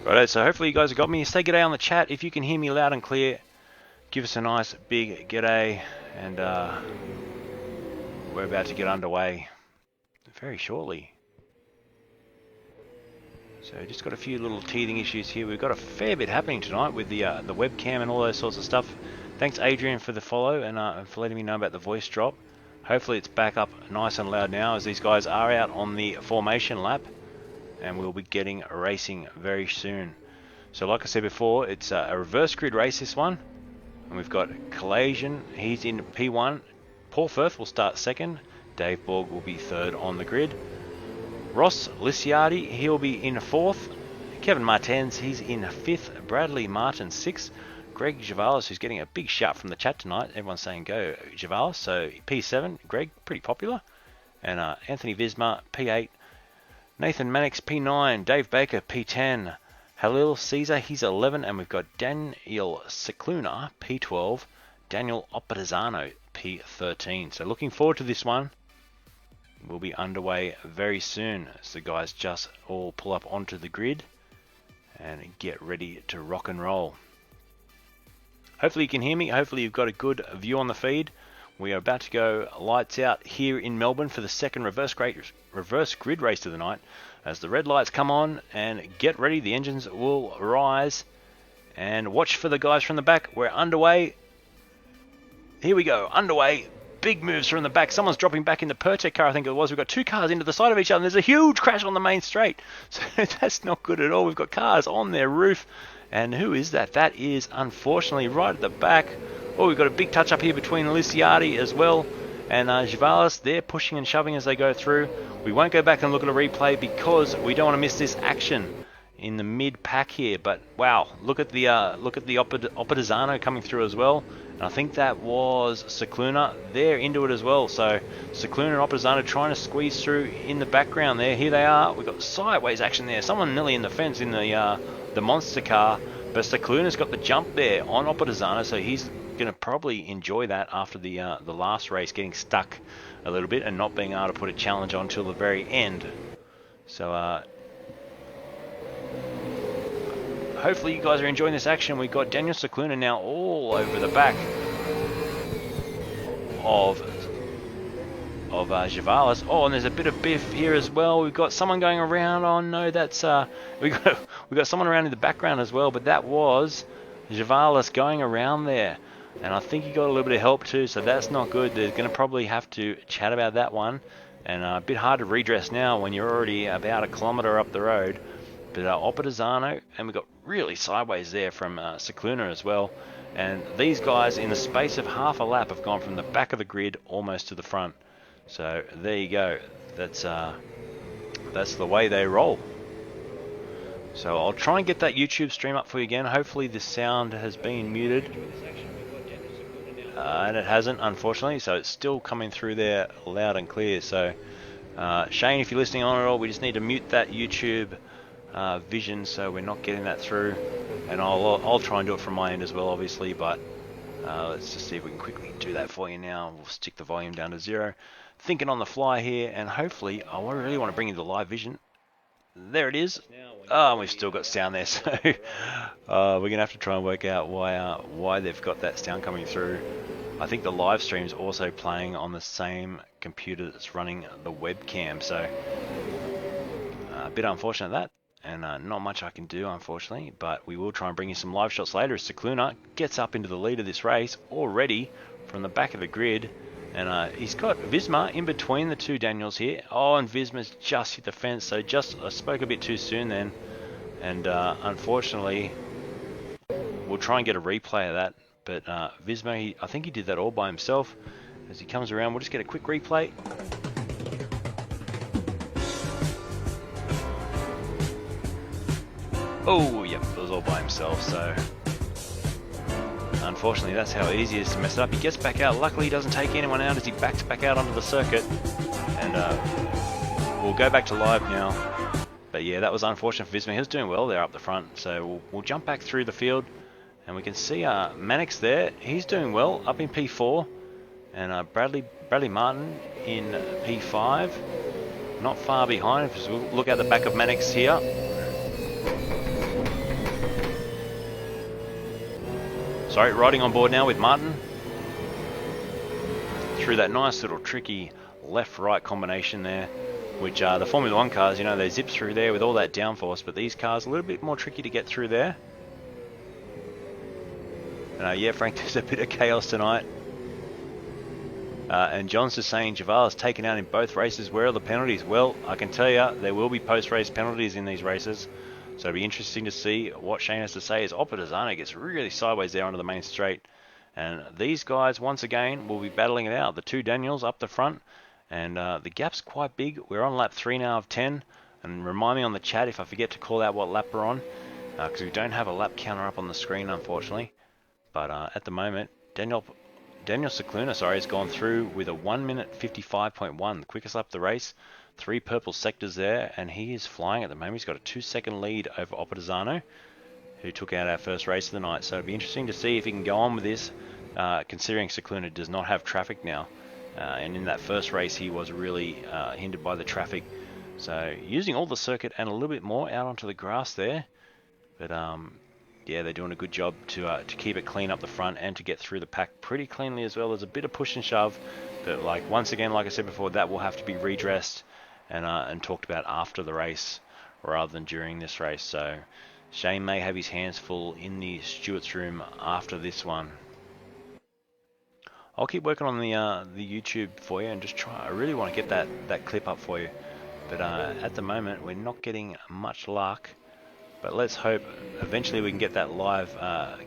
Righto, so hopefully you guys have got me. Say g'day on the chat. If you can hear me loud and clear, give us a nice big g'day. And we're about to get underway very shortly. So just got a few little teething issues here. We've got a fair bit happening tonight with the webcam and all those sorts of stuff. Thanks Adrian for the follow and for letting me know about the voice drop. Hopefully it's back up nice and loud now, as these guys are out on the formation lap. And we'll be getting racing very soon. So like I said before, it's a reverse grid race, this one. And we've got Collation, he's in P1. Paul Firth will start second. Dave Borg will be third on the grid. Ross Liciardi, he'll be in fourth. Kevin Martens, he's in fifth. Bradley Martin, sixth. Greg Chevailers, who's getting a big shout from the chat tonight. Everyone's saying go Chevailers. So P7, Greg, pretty popular. And Anthony Visma, P8. Nathan Mannix, P9. Dave Baker, P10. Halil Caesar, he's 11. And we've got Daniel Cicluna, P12. Daniel Oppadesano, P13. So looking forward to this one. We'll be underway very soon as the guys just all pull up onto the grid and get ready to rock and roll. Hopefully you can hear me. Hopefully you've got a good view on the feed. We are about to go lights out here in Melbourne for the second reverse grid race of the night. As the red lights come on, and get ready, the engines will rise. And watch for the guys from the back. We're underway. Here we go, underway. Big moves from the back. Someone's dropping back in the Pertec car, I think it was. We've got two cars into the side of each other, and there's a huge crash on the main straight. So that's not good at all. We've got cars on their roof. And who is that? That is, unfortunately, right at the back. Oh, we've got a big touch up here between Liciardi as well and Chevailers. They're pushing and shoving as they go through. We won't go back and look at a replay because we don't want to miss this action in the mid pack here. But wow, look at the Oppadesano coming through as well. And I think that was Cicluna. They're into it as well. So Cicluna and Oppadesano trying to squeeze through in the background there. Here they are. We've got sideways action there. Someone nearly in the fence in the monster car. But Cicluna's got the jump there on Oppadesano, so he's going to probably enjoy that after the last race, getting stuck a little bit and not being able to put a challenge on till the very end. So hopefully you guys are enjoying this action. We've got Daniel Cicluna now all over the back of Chevailers. Oh, and there's a bit of biff here as well. We've got someone going around. Oh no, that's we got someone around in the background as well. But that was Chevailers going around there, and I think he got a little bit of help too. So that's not good. They're going to probably have to chat about that one, and a bit hard to redress now when you're already about a kilometre up the road. But Oppadesano, and we got really sideways there from Cicluna as well. And these guys, in the space of half a lap, have gone from the back of the grid almost to the front. So there you go. That's the way they roll. So I'll try and get that YouTube stream up for you again. Hopefully the sound has been muted. And it hasn't, unfortunately. So it's still coming through there loud and clear. So Shane, if you're listening on at all, we just need to mute that YouTube vision so we're not getting that through. And I'll try and do it from my end as well, obviously. But let's just see if we can quickly do that for you now. We'll stick the volume down to 0. Thinking on the fly here, and hopefully I really want to bring you the live vision. There it is. Oh, and we've still got sound there, so we're gonna have to try and work out why they've got that sound coming through. I think the live stream's also playing on the same computer that's running the webcam, so a bit unfortunate that, and not much I can do, unfortunately, but we will try and bring you some live shots later as Lunar gets up into the lead of this race already from the back of the grid. And he's got Visma in between the two Daniels here. Oh, and Visma's just hit the fence, so I spoke a bit too soon then. And unfortunately, we'll try and get a replay of that. But Visma, I think he did that all by himself. As he comes around, we'll just get a quick replay. Oh, yep, it was all by himself, so... Unfortunately, that's how easy it is to mess it up. He gets back out. Luckily, he doesn't take anyone out as he backs back out onto the circuit. And we'll go back to live now. But yeah, that was unfortunate for Visma. He was doing well there up the front. So we'll jump back through the field. And we can see Mannix there. He's doing well up in P4. And Bradley Martin in P5. Not far behind. If we look at the back of Mannix here. Sorry, riding on board now with Martin. Through that nice little tricky left-right combination there, which the Formula 1 cars, you know, they zip through there with all that downforce, but these cars a little bit more tricky to get through there. And yeah, Frank, there's a bit of chaos tonight. And John's just saying Chevailers taken out in both races. Where are the penalties? Well, I can tell you, there will be post-race penalties in these races. So it'll be interesting to see what Shane has to say as Opposano gets really sideways there onto the main straight. And these guys, once again, will be battling it out. The two Daniels up the front. And the gap's quite big. We're on lap 3 now of 10. And remind me on the chat if I forget to call out what lap we're on. Because we don't have a lap counter up on the screen, unfortunately. But at the moment, Daniel Cicluna, has gone through with a 1 minute 55.1. The quickest lap of the race. 3 purple sectors there, and he is flying at the moment. He's got a 2-second lead over Opposano, who took out our first race of the night. So it'll be interesting to see if he can go on with this, considering Cicluna does not have traffic now. And in that first race, he was really hindered by the traffic. So using all the circuit and a little bit more out onto the grass there. But yeah, they're doing a good job to keep it clean up the front and to get through the pack pretty cleanly as well. There's a bit of push and shove, but once again, like I said before, that will have to be redressed and talked about after the race rather than during this race. So Shane may have his hands full in the stewards room after this one. I'll keep working on the YouTube for you and just try. I really want to get that clip up for you, but at the moment we're not getting much luck. But let's hope eventually we can get that live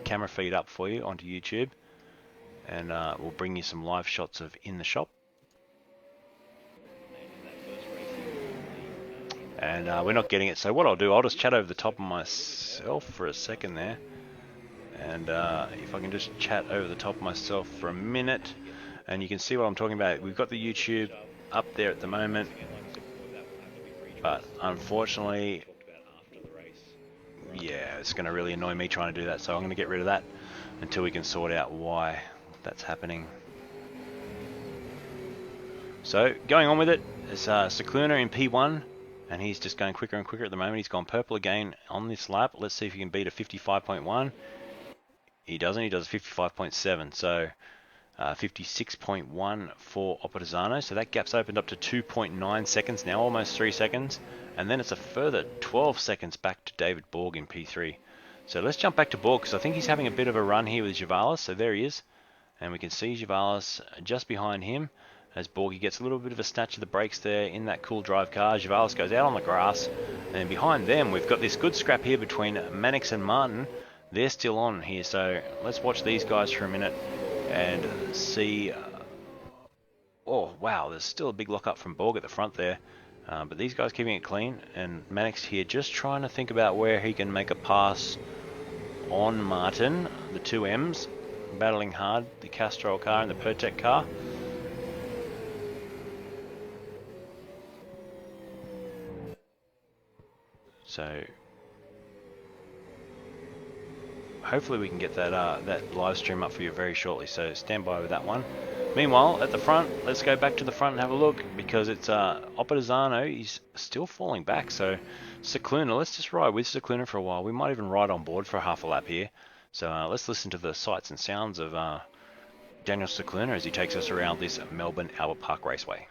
camera feed up for you onto YouTube, and we'll bring you some live shots of in the shop. And we're not getting it, so what I'll do, I'll just chat over the top of myself for a second there. And if I can just chat over the top of myself for a minute, and you can see what I'm talking about. We've got the YouTube up there at the moment, but unfortunately, yeah, it's going to really annoy me trying to do that, so I'm going to get rid of that until we can sort out why that's happening. So, going on with it, it's Cicluna in P1, and he's just going quicker and quicker at the moment. He's gone purple again on this lap. Let's see if he can beat a 55.1. He doesn't. He does a 55.7. So 56.1 for Opposano. So that gap's opened up to 2.9 seconds now, almost 3 seconds. And then it's a further 12 seconds back to David Borg in P3. So let's jump back to Borg, because I think he's having a bit of a run here with Chevailers. So there he is. And we can see Chevailers just behind him. As Borg gets a little bit of a snatch of the brakes there in that cool drive car. Chevailers goes out on the grass. And then behind them, we've got this good scrap here between Mannix and Martin. They're still on here. So let's watch these guys for a minute and see. Oh, wow. There's still a big lock-up from Borg at the front there. But these guys keeping it clean. And Mannix here just trying to think about where he can make a pass on Martin. The two M's battling hard. The Castrol car and the Pertec car. So hopefully we can get that live stream up for you very shortly, so stand by with that one. Meanwhile, at the front, let's go back to the front and have a look, because it's Opposano. He's still falling back, so Cicluna, let's just ride with Cicluna for a while. We might even ride on board for half a lap here. So let's listen to the sights and sounds of Daniel Cicluna as he takes us around this Melbourne Albert Park Raceway.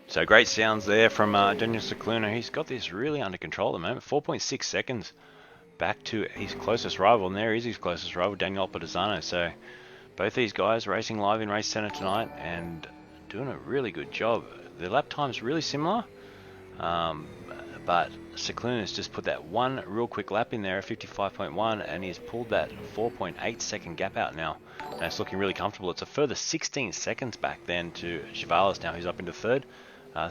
So great sounds there from Daniel Cicluna. He's got this really under control at the moment. 4.6 seconds back to his closest rival, and there is his closest rival, Daniel Opposano. So both these guys racing live in Racecentre tonight and doing a really good job. The lap time's really similar, but Cicluna's just put that one real quick lap in there, 55.1, and he's pulled that 4.8 second gap out now. And it's looking really comfortable. It's a further 16 seconds back then to Chevailers now, who's up into third.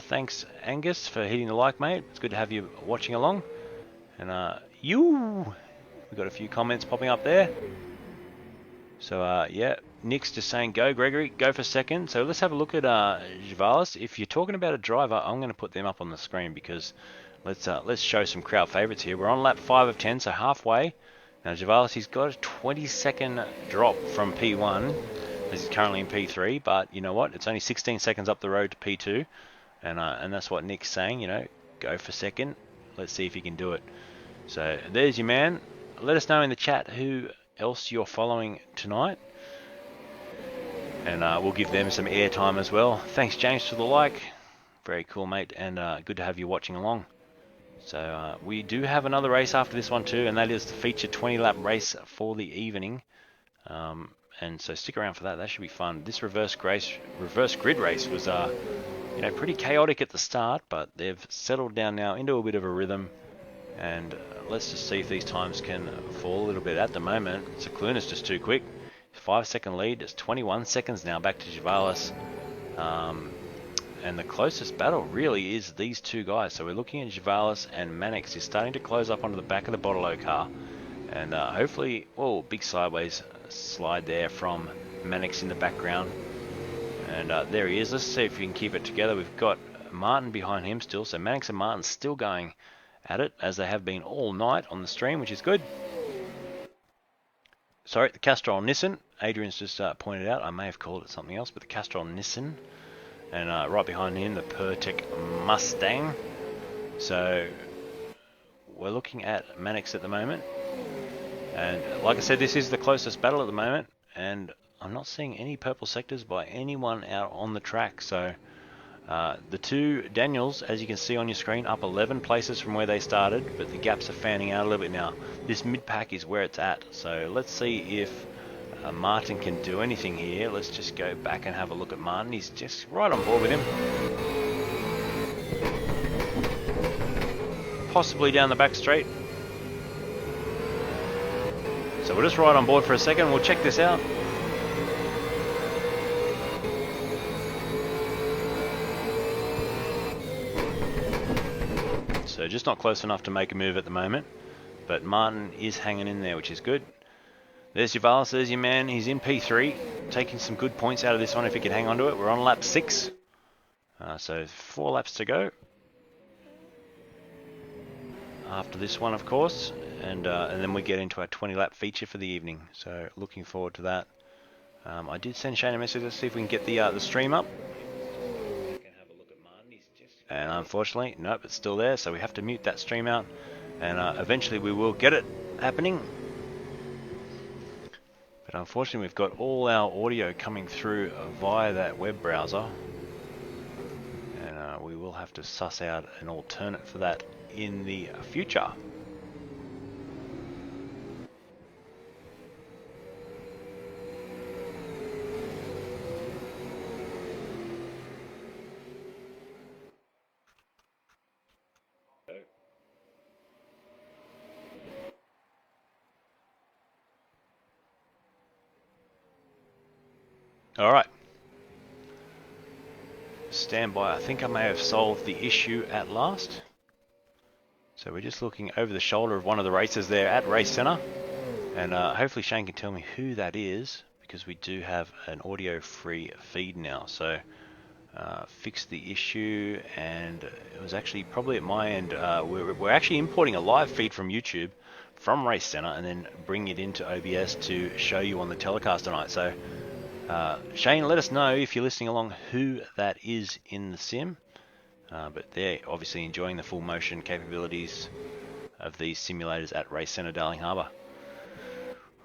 Thanks, Angus, for hitting the like, mate. It's good to have you watching along. And we've got a few comments popping up there. So, yeah, Nick's just saying, go, Gregory, go for second. So let's have a look at Chevailers. If you're talking about a driver, I'm going to put them up on the screen, because let's show some crowd favourites here. We're on lap 5 of 10, so halfway. Now, Chevailers, he's got a 20-second drop from P1, as he's currently in P3, but you know what? It's only 16 seconds up the road to P2. And that's what Nick's saying, you know, go for second. Let's see if he can do it. So there's your man. Let us know in the chat who else you're following tonight, and we'll give them some airtime as well. Thanks, James, for the like. Very cool, mate, and good to have you watching along. So we do have another race after this one too, and that is the feature 20-lap race for the evening. And so stick around for that. That should be fun. This reverse grid race was you know, pretty chaotic at the start, but they've settled down now into a bit of a rhythm, and let's just see if these times can fall a little bit. At the moment, Cicluna's just too quick. 5-second lead. It's 21 seconds now back to Chevailers. And the closest battle really is these two guys. So we're looking at Chevailers, and Mannix is starting to close up onto the back of the Bottle-O car, and hopefully, oh, big sideways slide there from Mannix in the background. And there he is. Let's see if we can keep it together. We've got Martin behind him still. So Mannix and Martin still going at it, as they have been all night on the stream, which is good. Sorry, the Castrol Nissan. Adrian's just pointed out. I may have called it something else, but the Castrol Nissan. And right behind him, the Pertec Mustang. So we're looking at Mannix at the moment. And like I said, this is the closest battle at the moment. And I'm not seeing any purple sectors by anyone out on the track. So the two Daniels, as you can see on your screen, up 11 places from where they started, but the gaps are fanning out a little bit now. This mid-pack is where it's at. So let's see if Martin can do anything here. Let's just go back and have a look at Martin. He's just right on board with him. Possibly down the back straight. So we'll just ride on board for a second. We'll check this out. So just not close enough to make a move at the moment, but Martin is hanging in there, which is good. There's your Chevailers, there's your man. He's in P3, taking some good points out of this one if he can hang on to it. We're on lap 6, so 4 laps to go after this one, of course, and then we get into our 20-lap feature for the evening. So looking forward to that. I did send Shane a message to see if we can get the stream up. And unfortunately, nope, it's still there, so we have to mute that stream out, and eventually we will get it happening. But unfortunately, we've got all our audio coming through via that web browser, and we will have to suss out an alternate for that in the future. Alright. Stand by. I think I may have solved the issue at last. So we're just looking over the shoulder of one of the racers there at Racecentre. And hopefully Shane can tell me who that is, because we do have an audio-free feed now. So fixed the issue, and it was actually probably at my end. We're actually importing a live feed from YouTube from Racecentre and then bring it into OBS to show you on the telecast tonight. So Shane, let us know if you're listening along who that is in the sim. But they're obviously enjoying the full motion capabilities of these simulators at Racecentre Darling Harbour.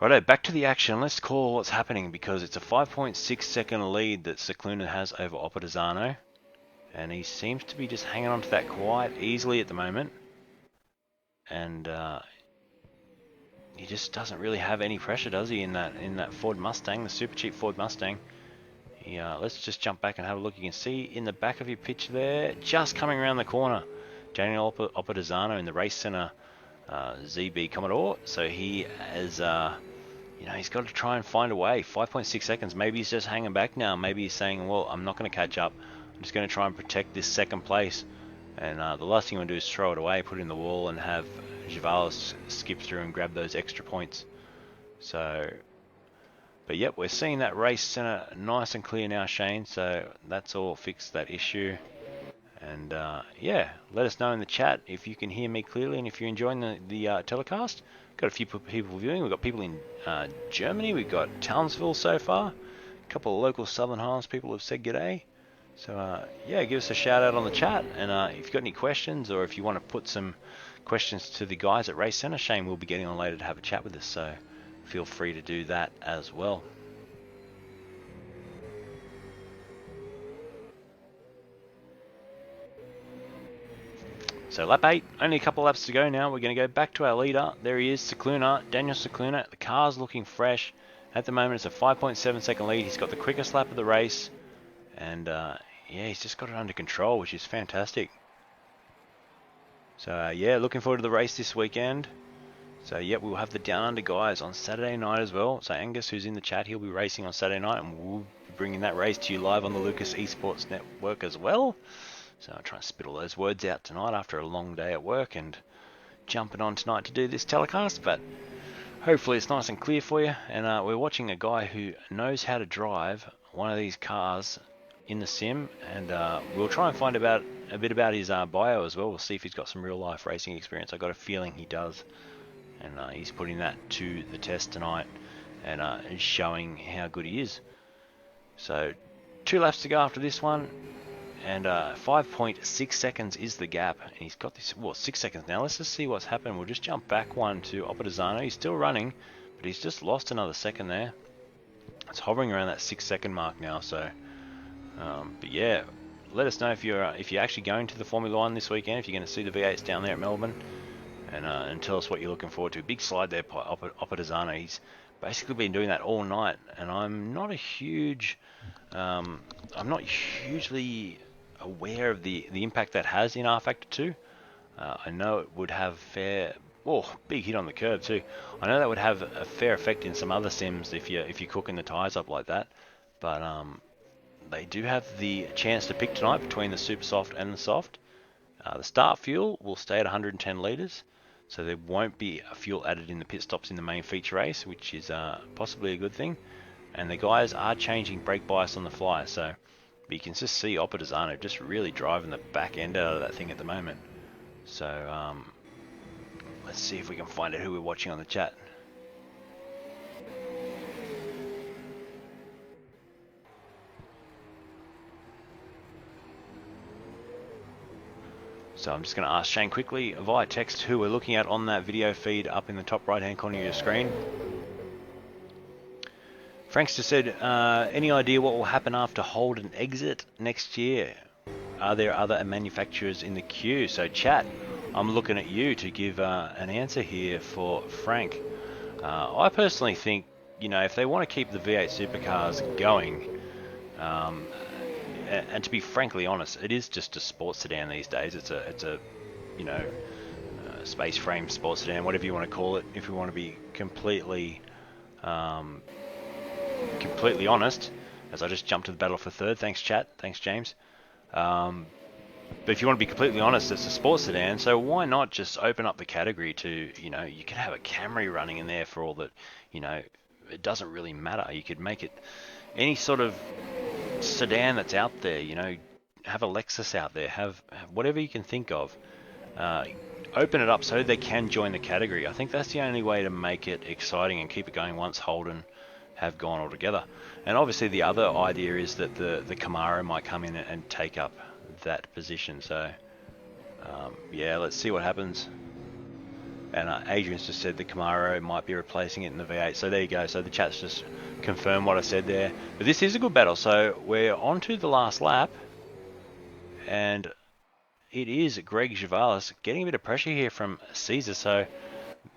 Righto, back to the action. Let's call what's happening, because it's a 5.6 second lead that Lunar has over Opitazano, and he seems to be just hanging on to that quite easily at the moment, and he just doesn't really have any pressure, does he, in that Ford Mustang, the super cheap Ford Mustang. Let's just jump back and have a look. You can see in the back of your picture there, just coming around the corner, Daniel Opitazano in the Racecentre ZB Commodore. So he has, he's got to try and find a way. 5.6 seconds. Maybe he's just hanging back now. Maybe he's saying, well, I'm not going to catch up. I'm just going to try and protect this second place. And the last thing you want to do is throw it away, put it in the wall, and have Chevailers skip through and grab those extra points. So, but yep, we're seeing that Racecentre nice and clear now, Shane. So that's all fixed, that issue. And yeah, let us know in the chat if you can hear me clearly and if you're enjoying the telecast. Got a few people viewing. We've got people in Germany. We've got Townsville so far. A couple of local Southern Highlands people have said g'day. So yeah, give us a shout out on the chat. And if you've got any questions, or if you want to put some questions to the guys at Racecentre, Shane will be getting on later to have a chat with us. So feel free to do that as well. So lap 8, only a couple of laps to go now. We're going to go back to our leader. There he is, Lunar, Daniel Lunar. The car's looking fresh. At the moment, it's a 5.7 second lead. He's got the quickest lap of the race. And yeah, he's just got it under control, which is fantastic. So yeah, looking forward to the race this weekend. So yeah, we'll have the Down Under guys on Saturday night as well. So Angus, who's in the chat, he'll be racing on Saturday night, and we'll be bringing that race to you live on the Lukess eSPORTS network as well. So I'll try and spit all those words out tonight after a long day at work and jumping on tonight to do this telecast. But hopefully it's nice and clear for you. And we're watching a guy who knows how to drive one of these cars in the sim. And we'll try and find a bit about his bio as well. We'll see if he's got some real life racing experience. I've got a feeling he does. And he's putting that to the test tonight and showing how good he is. So 2 laps to go after this one. And 5.6 seconds is the gap. And he's got this, 6 seconds now. Let's just see what's happened. We'll just jump back one to Opitazano. He's still running, but he's just lost another second there. It's hovering around that 6 second mark now. So, but yeah, let us know if you're actually going to the Formula One this weekend, if you're going to see the V8s down there at Melbourne, and tell us what you're looking forward to. Big slide there, Opitazano. He's basically been doing that all night, and I'm not hugely aware of the impact that has in R Factor 2. I know it would have big hit on the curb too. I know that would have a fair effect in some other sims if you're cooking the tyres up like that. But they do have the chance to pick tonight between the super soft and the soft. The start fuel will stay at 110 litres, so there won't be a fuel added in the pit stops in the main feature race, which is possibly a good thing. And the guys are changing brake bias on the fly, so but you can just see Opitazano just really driving the back end out of that thing at the moment. So let's see if we can find out who we're watching on the chat. So I'm just going to ask Shane quickly via text who we're looking at on that video feed up in the top right hand corner of your screen. Frank's just said, any idea what will happen after Holden exit next year? Are there other manufacturers in the queue? So chat, I'm looking at you to give an answer here for Frank. I personally think, if they want to keep the V8 supercars going, and to be frankly honest, it is just a sports sedan these days. It's a space frame sports sedan, whatever you want to call it. If we want to be completely honest, as I just jumped to the battle for third. Thanks, chat. Thanks, James. But if you want to be completely honest, it's a sports sedan, so why not just open up the category to, you know, you could have a Camry running in there for all that, you know, it doesn't really matter. You could make it any sort of sedan that's out there, you know, have a Lexus out there, have whatever you can think of. Open it up so they can join the category. I think that's the only way to make it exciting and keep it going once Holden have gone altogether. And obviously the other idea is that the Camaro might come in and take up that position. So yeah, let's see what happens. And Adrian's just said the Camaro might be replacing it in the V8. So there you go. So the chat's just confirmed what I said there. But this is a good battle. So we're on to the last lap. And it is Greg Chevailers getting a bit of pressure here from Caesar. So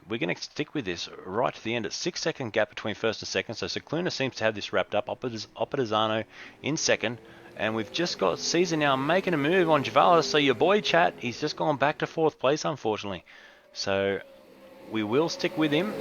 we're going to stick with this right to the end. It's 6-second gap between first and second. So Cicluna seems to have this wrapped up. Opitazano in second. And we've just got Caesar now making a move on Chevailers. So your boy, chat, he's just gone back to fourth place, unfortunately. So we will stick with him.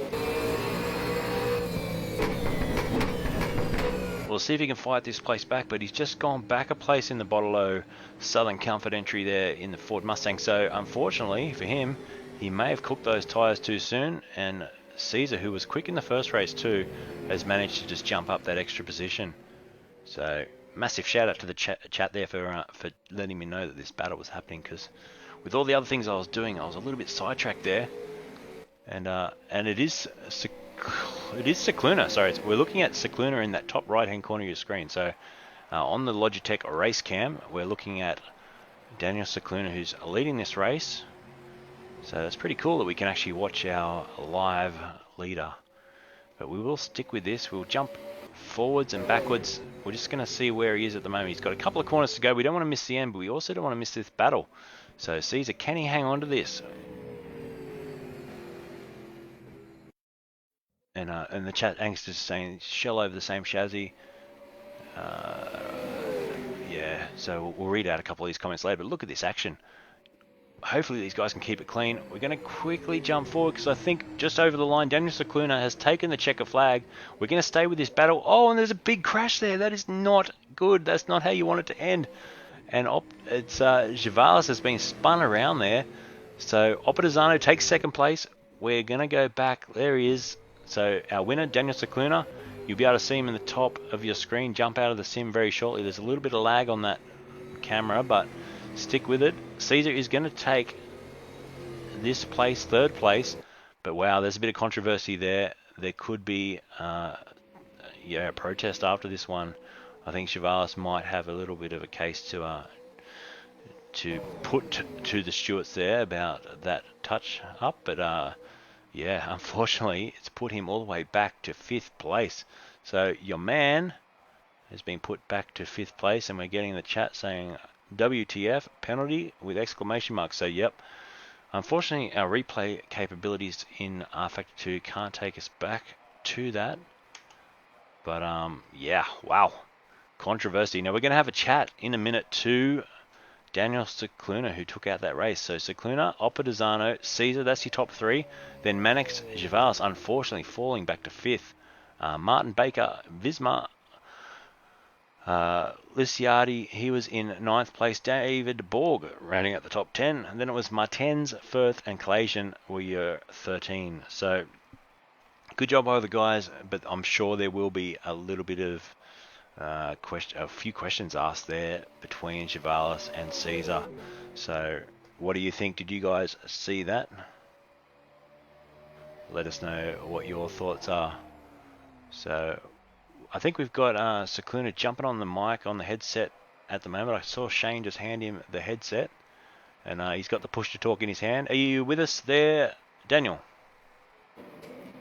We'll see if he can fight this place back, but he's just gone back a place in the Bottle Southern Comfort entry there in the Ford Mustang. So unfortunately for him, he may have cooked those tyres too soon, and Caesar, who was quick in the first race too, has managed to just jump up that extra position. So massive shout out to the chat there for letting me know that this battle was happening, because with all the other things I was doing, I was a little bit sidetracked there. And it is Cicluna. Sorry, we're looking at Cicluna in that top right-hand corner of your screen. So on the Logitech race cam, we're looking at Daniel Cicluna, who's leading this race. So that's pretty cool that we can actually watch our live leader. But we will stick with this. We'll jump forwards and backwards. We're just going to see where he is at the moment. He's got a couple of corners to go. We don't want to miss the end, but we also don't want to miss this battle. So Caesar, can he hang on to this? And the chat angst is saying shell over the same chassis. Yeah, so we'll read out a couple of these comments later. But look at this action. Hopefully these guys can keep it clean. We're going to quickly jump forward because I think just over the line, Daniel Cicluna has taken the checker flag. We're going to stay with this battle. Oh, and there's a big crash there. That is not good. That's not how you want it to end. And it's Chevailers has been spun around there. So Opitazano takes second place. We're going to go back. There he is. So our winner, Daniel Cicluna, you'll be able to see him in the top of your screen. Jump out of the sim very shortly. There's a little bit of lag on that camera, but stick with it. Caesar is going to take this place, third place. But wow, there's a bit of controversy there. There could be a protest after this one. I think Chevailers might have a little bit of a case to put to the stewards there about that touch up, but yeah, unfortunately, it's put him all the way back to 5th place. So your man has been put back to 5th place, and we're getting in the chat saying WTF penalty with exclamation marks. So yep, unfortunately, our replay capabilities in R Factor 2 can't take us back to that. But yeah, wow. Controversy. Now we're going to have a chat in a minute to Daniel Cicluna, who took out that race. So Cicluna, Opitazano, Caesar, that's your top three. Then Mannix, Chevailers, unfortunately falling back to 5th. Martin Baker, Visma, Liciardi, he was in 9th place. David Borg rounding out the top 10. And then it was Martens, Firth, and Calasian were your 13. So good job by the guys, but I'm sure there will be a little bit of a few questions asked there between Chevailers and Caesar. So what do you think? Did you guys see that? Let us know what your thoughts are. So I think we've got Cicluna jumping on the mic on the headset at the moment. I saw Shane just hand him the headset, and he's got the push to talk in his hand. Are you with us there, Daniel?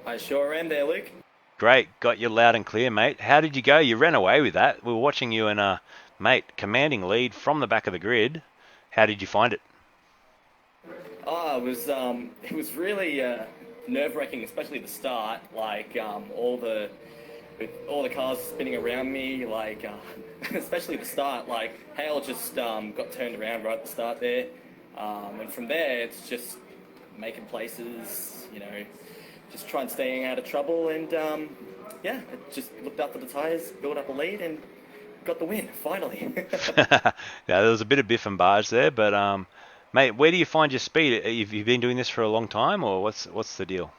I sure am there, Luke. Great, got you loud and clear, mate. How did you go? You ran away with that. We were watching you and, mate, commanding lead from the back of the grid. How did you find it? Oh, it was really nerve-wracking, especially the start. Like with all the cars spinning around me, like especially the start. Like Hale just got turned around right at the start there, and from there it's just making places, you know. Just trying staying out of trouble, and yeah, just looked after the tyres, built up a lead, and got the win finally. Yeah, there was a bit of biff and barge there, but mate, where do you find your speed? Have you been doing this for a long time, or what's the deal?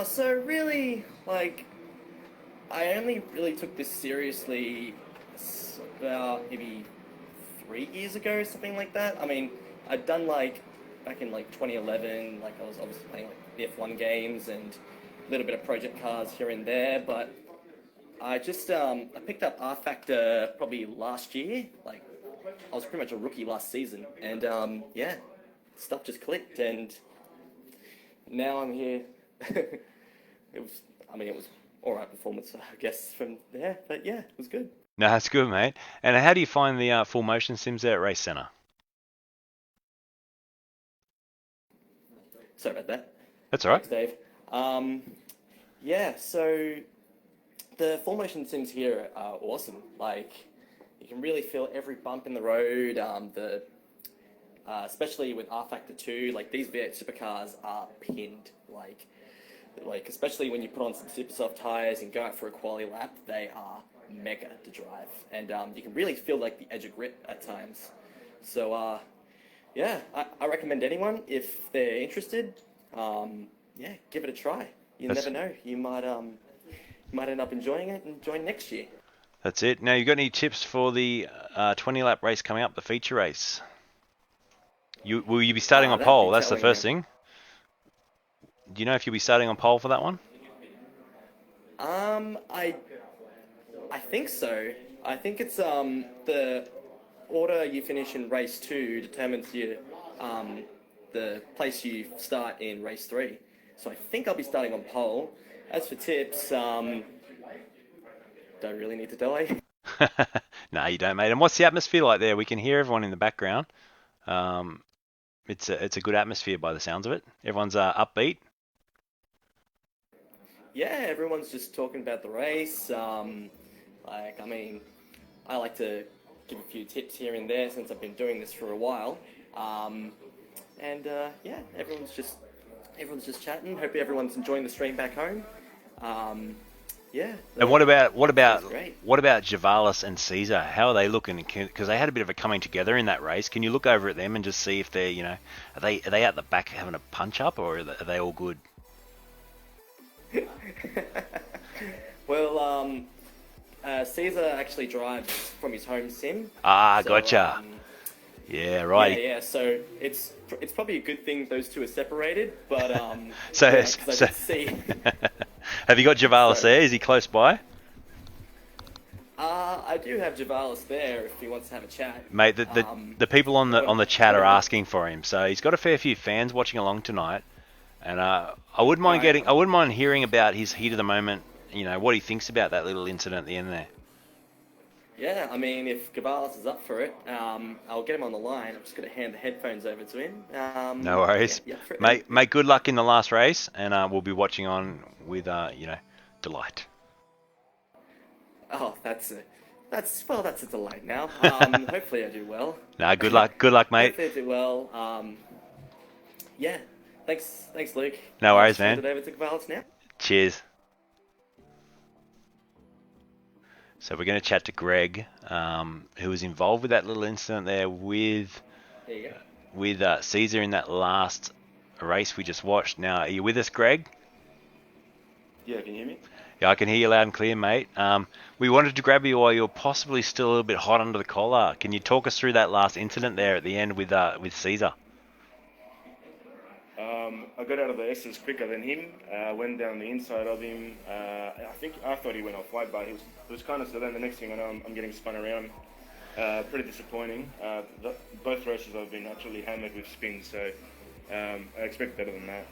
So really, like, I only really took this seriously about maybe 3 years ago, something like that. I mean, I'd done like back in like 2011, like I was obviously playing like the F1 games and a little bit of project cars here and there, but I just I picked up R Factor probably last year. Like I was pretty much a rookie last season, and yeah, stuff just clicked, and now I'm here. It was all right performance, I guess, from there, but yeah, it was good. No, that's good, mate. And how do you find the full motion sims there at Racecentre? Sorry about that. That's all right. Thanks, Dave. Yeah, so the full motion sims here are awesome. Like, you can really feel every bump in the road. Especially with R Factor 2, like these V8 supercars are pinned. Like especially when you put on some super soft tires and go out for a quali lap, they are mega to drive, and you can really feel like the edge of grip at times. So yeah, I recommend anyone if they're interested. Yeah, give it a try. You never know. You might end up enjoying it and join next year. That's it. Now, you got any tips for the 20-lap race coming up, the feature race? Will you be starting on pole? That's the first thing. Do you know if you'll be starting on pole for that one? I think so. I think it's the order you finish in race 2 determines the place you start in race 3. So I think I'll be starting on pole. As for tips, don't really need to delay. No, you don't, mate. And what's the atmosphere like there? We can hear everyone in the background. It's a good atmosphere by the sounds of it. Everyone's upbeat. Yeah, everyone's just talking about the race. I mean, I like to give a few tips here and there since I've been doing this for a while. Yeah, everyone's just chatting. Hope everyone's enjoying the stream back home. Yeah. And what about Chevailers and Caesar? How are they looking? Because they had a bit of a coming together in that race. Can you look over at them and just see if they're, are they out the back having a punch up, or are they all good? Well, Caesar actually drives from his home sim. Ah, so, gotcha. Yeah, right. Yeah. So it's probably a good thing those two are separated. But so I could see. Have you got Chevailers there? Is he close by? I do have Chevailers there if he wants to have a chat. Mate, the people on the chat are asking for him, so he's got a fair few fans watching along tonight, and I wouldn't mind hearing about his heat of the moment. What he thinks about that little incident at the end there. Yeah, I mean, if Chevailers is up for it, I'll get him on the line. I'm just going to hand the headphones over to him. No worries. Yeah, mate, good luck in the last race, and we'll be watching on with, delight. Oh, that's a delight now. Hopefully I do well. No, good luck, mate. Hopefully I do well. Yeah, thanks, Luke. No worries, man. Hand it over to Chevailers now. Cheers. So we're going to chat to Greg, who was involved with that little incident there with Caesar in that last race we just watched. Now, are you with us, Greg? Yeah, can you hear me? Yeah, I can hear you loud and clear, mate. We wanted to grab you while you're possibly still a little bit hot under the collar. Can you talk us through that last incident there at the end with Caesar? I got out of the S's quicker than him. Went down the inside of him. I thought he went off wide, but it was kind of. So then the next thing I know, I'm getting spun around. Pretty disappointing. Both races I've been actually hammered with spins, so I expect better than that.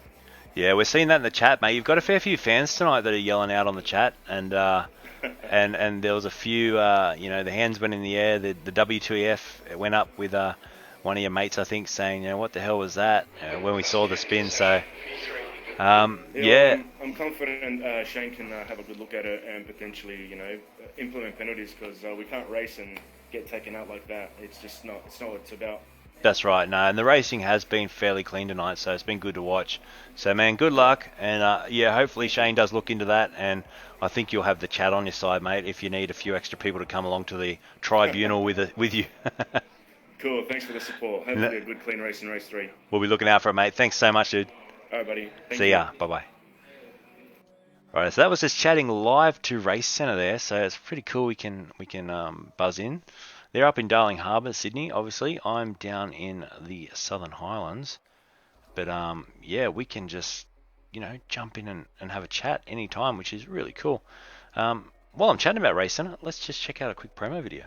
Yeah, we're seeing that in the chat, mate. You've got a fair few fans tonight that are yelling out on the chat, and and there was a few, the hands went in the air. The W2EF went up with one of your mates, I think, saying, what the hell was that? When we saw the spin, so yeah. I'm confident Shane can have a good look at it and potentially, implement penalties, because we can't race and get taken out like that. It's just not. It's not what it's about. That's right. No, and the racing has been fairly clean tonight, so it's been good to watch. So, man, good luck. And, yeah, hopefully Shane does look into that. And I think you'll have the chat on your side, mate, if you need a few extra people to come along to the tribunal with you. Cool. Thanks for the support. Hopefully a good, clean race in race 3. We'll be looking out for it, mate. Thanks so much, dude. All right, buddy. See ya. Bye-bye. Right, so that was just chatting live to Racecentre there. So it's pretty cool. We can buzz in. They're up in Darling Harbour, Sydney, obviously. I'm down in the Southern Highlands. But, yeah, we can just, jump in and have a chat anytime, which is really cool. While I'm chatting about Racecentre, let's just check out a quick promo video.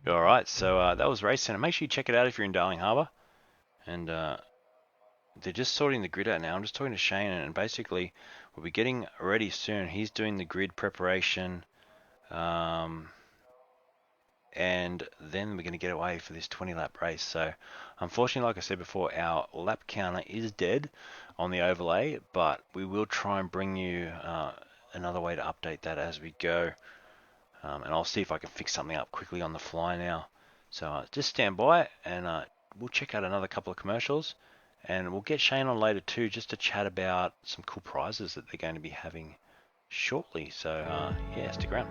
Alright, so that was Racecentre. Make sure you check it out if you're in Darling Harbour. And they're just sorting the grid out now. I'm just talking to Shane, and basically we'll be getting ready soon. He's doing the grid preparation. And then we're going to get away for this 20-lap race. So, unfortunately, like I said before, our lap counter is dead on the overlay. But we will try and bring you another way to update that as we go. And I'll see if I can fix something up quickly on the fly now. So just stand by, and we'll check out another couple of commercials, and we'll get Shane on later too, just to chat about some cool prizes that they're going to be having shortly. So yeah, stick around.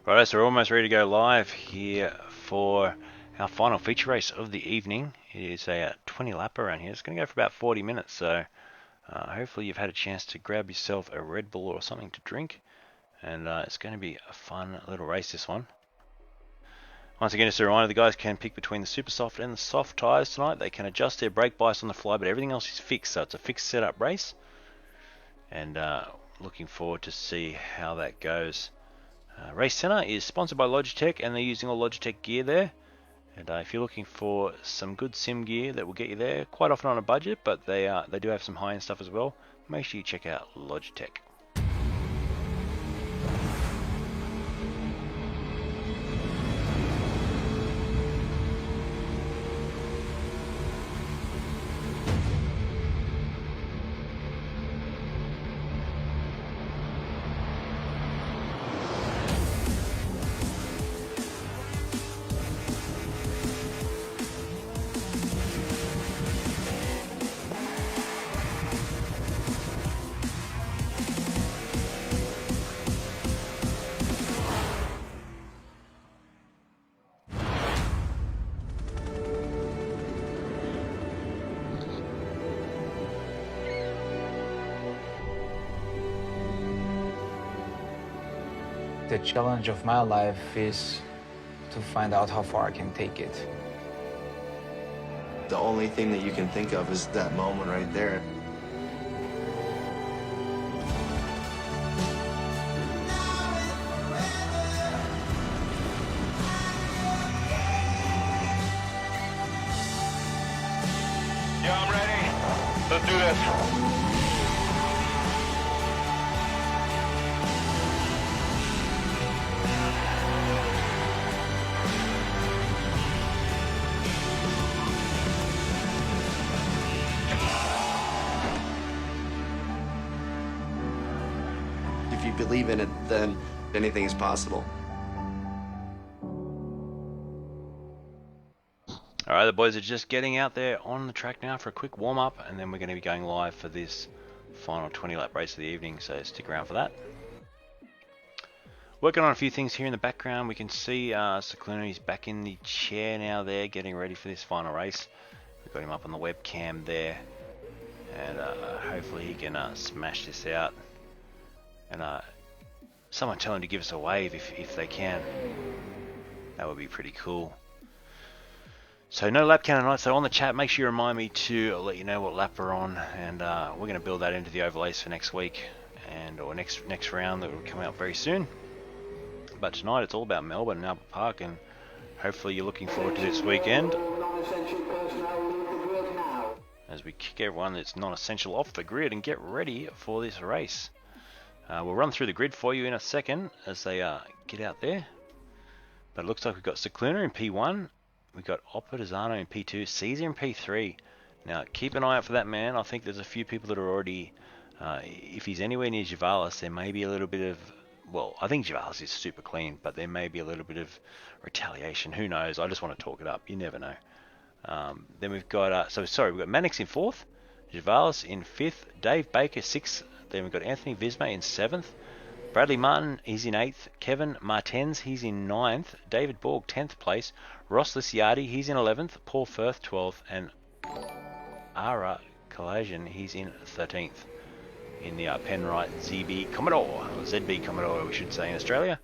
Right, so we're almost ready to go live here for our final feature race of the evening. It is a 20-lap around here. It's going to go for about 40 minutes, so hopefully you've had a chance to grab yourself a Redbull or something to drink, and it's going to be a fun little race, this one. Once again, just a reminder, the guys can pick between the super soft and the soft tyres tonight. They can adjust their brake bias on the fly, but everything else is fixed, so it's a fixed setup race, and looking forward to see how that goes. Racecentre is sponsored by Logitech, and they're using all Logitech gear there. And if you're looking for some good sim gear that will get you there, quite often on a budget, but they do have some high-end stuff as well, make sure you check out Logitech. The challenge of my life is to find out how far I can take it. The only thing that you can think of is that moment right there. Yeah, I'm ready. Let's do this. believe in it, then anything is possible. Alright, the boys are just getting out there on the track now for a quick warm-up, and then we're going to be going live for this final 20-lap race of the evening, so stick around for that. Working on a few things here in the background. We can see Scicluna, he's back in the chair now there, getting ready for this final race. We've got him up on the webcam there, and hopefully he can smash this out. And someone tell him to give us a wave if they can. That would be pretty cool. So no lap count tonight, so on the chat make sure you remind me to let you know what lap we're on, and we're going to build that into the overlays for next week, or next round that will come out very soon. But tonight it's all about Melbourne and Albert Park, and hopefully you're looking forward to this weekend as we kick everyone that's non-essential off the grid and get ready for this race. We'll run through the grid for you in a second as they get out there. But it looks like we've got Scicluna in P1, we've got Oppadizano in P2, Caesar in P3. Now keep an eye out for that man. I think there's a few people that are already, if he's anywhere near Chevailers, there may be a little bit of, well, I think Chevailers is super clean, but there may be a little bit of retaliation. Who knows? I just want to talk it up. You never know. Then we've got, we've got Mannix in 4th, Chevailers in 5th, Dave Baker 6th, then we've got Anthony Visma in 7th, Bradley Martin, he's in 8th, Kevin Martens, he's in 9th, David Borg 10th place, Ross Liciardi, he's in 11th, Paul Firth 12th, and Ara Kalajian, he's in 13th. In the Penrite ZB Commodore, or ZB Commodore we should say in Australia.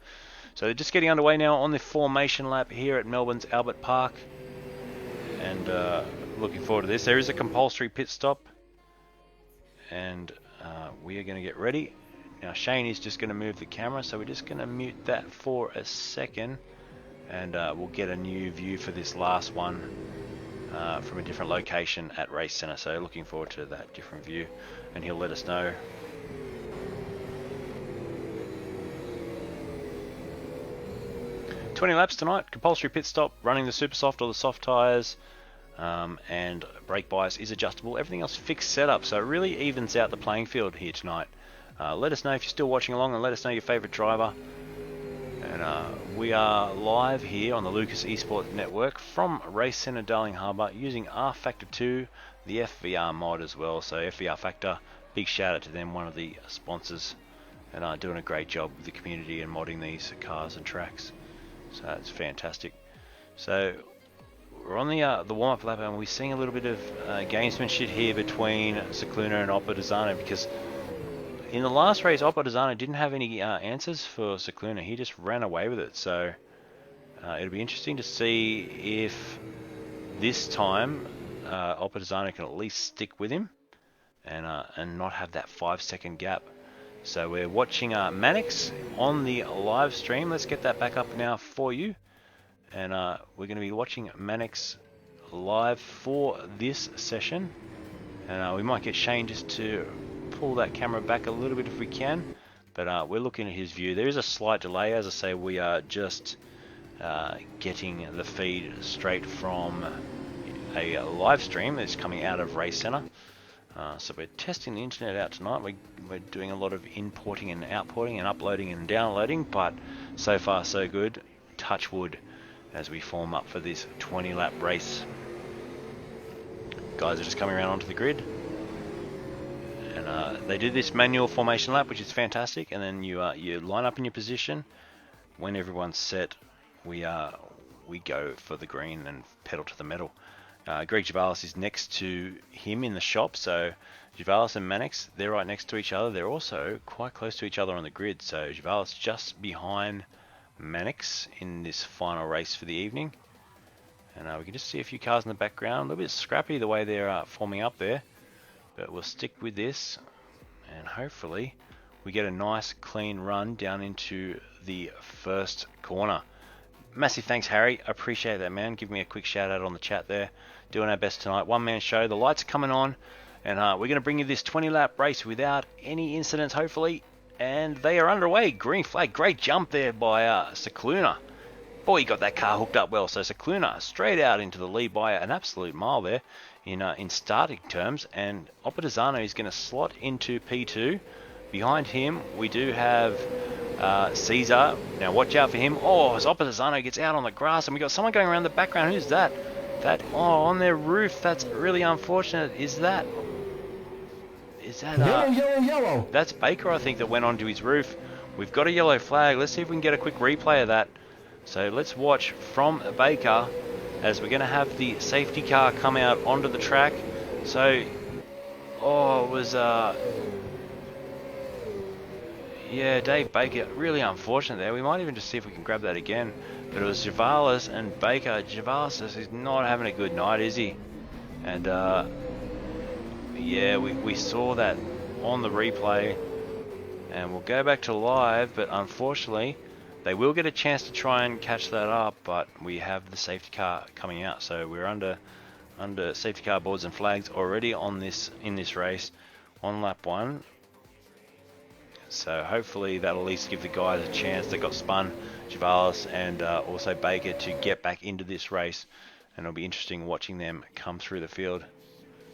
So just getting underway now on the formation lap here at Melbourne's Albert Park, and looking forward to this. There is a compulsory pit stop, and we are going to get ready. Now Shane is just going to move the camera, so we're just going to mute that for a second, and we'll get a new view for this last one from a different location at Racecentre. So looking forward to that different view, and he'll let us know. $20 laps tonight, compulsory pit stop, running the super soft or the soft tyres, and brake bias is adjustable. Everything else fixed setup, so it really evens out the playing field here tonight. Let us know if you're still watching along, and let us know your favourite driver. And we are live here on the Lukess eSports network from Racecentre Darling Harbour using R Factor 2, the FVR mod as well. So FVR Factor, big shout out to them, one of the sponsors, and doing a great job with the community and modding these cars and tracks. So it's fantastic. So we're on the warm-up lap, and we're seeing a little bit of gamesmanship here between Scicluna and Oppadizano, because in the last race, Oppadizano didn't have any answers for Scicluna. He just ran away with it. So it'll be interesting to see if this time Oppadizano can at least stick with him and not have that 5-second gap. So we're watching Mannix on the live stream. Let's get that back up now for you. And we're going to be watching Mannix live for this session. And we might get Shane just to pull that camera back a little bit if we can, but we're looking at his view. There is a slight delay. As I say, we are just getting the feed straight from a live stream that's coming out of Racecentre. So we're testing the internet out tonight. We're doing a lot of importing and outporting and uploading and downloading, but so far so good. Touch wood as we form up for this 20-lap race. Guys are just coming around onto the grid. And they did this manual formation lap, which is fantastic, and then you line up in your position. When everyone's set, we go for the green and pedal to the metal. Greg Chevailers is next to him in the shop, so Chevailers and Mannix, they're right next to each other. They're also quite close to each other on the grid, so Chevailers just behind Mannix in this final race for the evening. And we can just see a few cars in the background, a little bit scrappy the way they're forming up there. But we'll stick with this, and hopefully we get a nice clean run down into the first corner. Massive thanks, Harry. I appreciate that, man. Give me a quick shout out on the chat there. Doing our best tonight. One-man show. The lights are coming on, and we're going to bring you this 20-lap race without any incidents, hopefully. And they are underway. Green flag. Great jump there by Scicluna. Boy, he got that car hooked up well. So Scicluna straight out into the lead by an absolute mile there in starting terms, and Oppadizano is going to slot into P2. behind him we do have Caesar. Now watch out for him. Oh, as Opposano gets out on the grass, and we got someone going around the background. Who's that? On their roof. That's really unfortunate. Is that Yellow. that's Baker, I think, that went onto his roof. We've got a yellow flag. Let's see if we can get a quick replay of that. So let's watch from Baker as we're going to have the safety car come out onto the track. So, it was Dave Baker. Really unfortunate there. We might even just see if we can grab that again. But it was Chevailers and Baker. Chevailers is not having a good night, is he? And we saw that on the replay, and we'll go back to live, but unfortunately they will get a chance to try and catch that up, but we have the safety car coming out, so we're under safety car boards and flags already in this race on lap 1. So hopefully that'll at least give the guys a chance that got spun, Chevailers and also Baker, to get back into this race, and it'll be interesting watching them come through the field.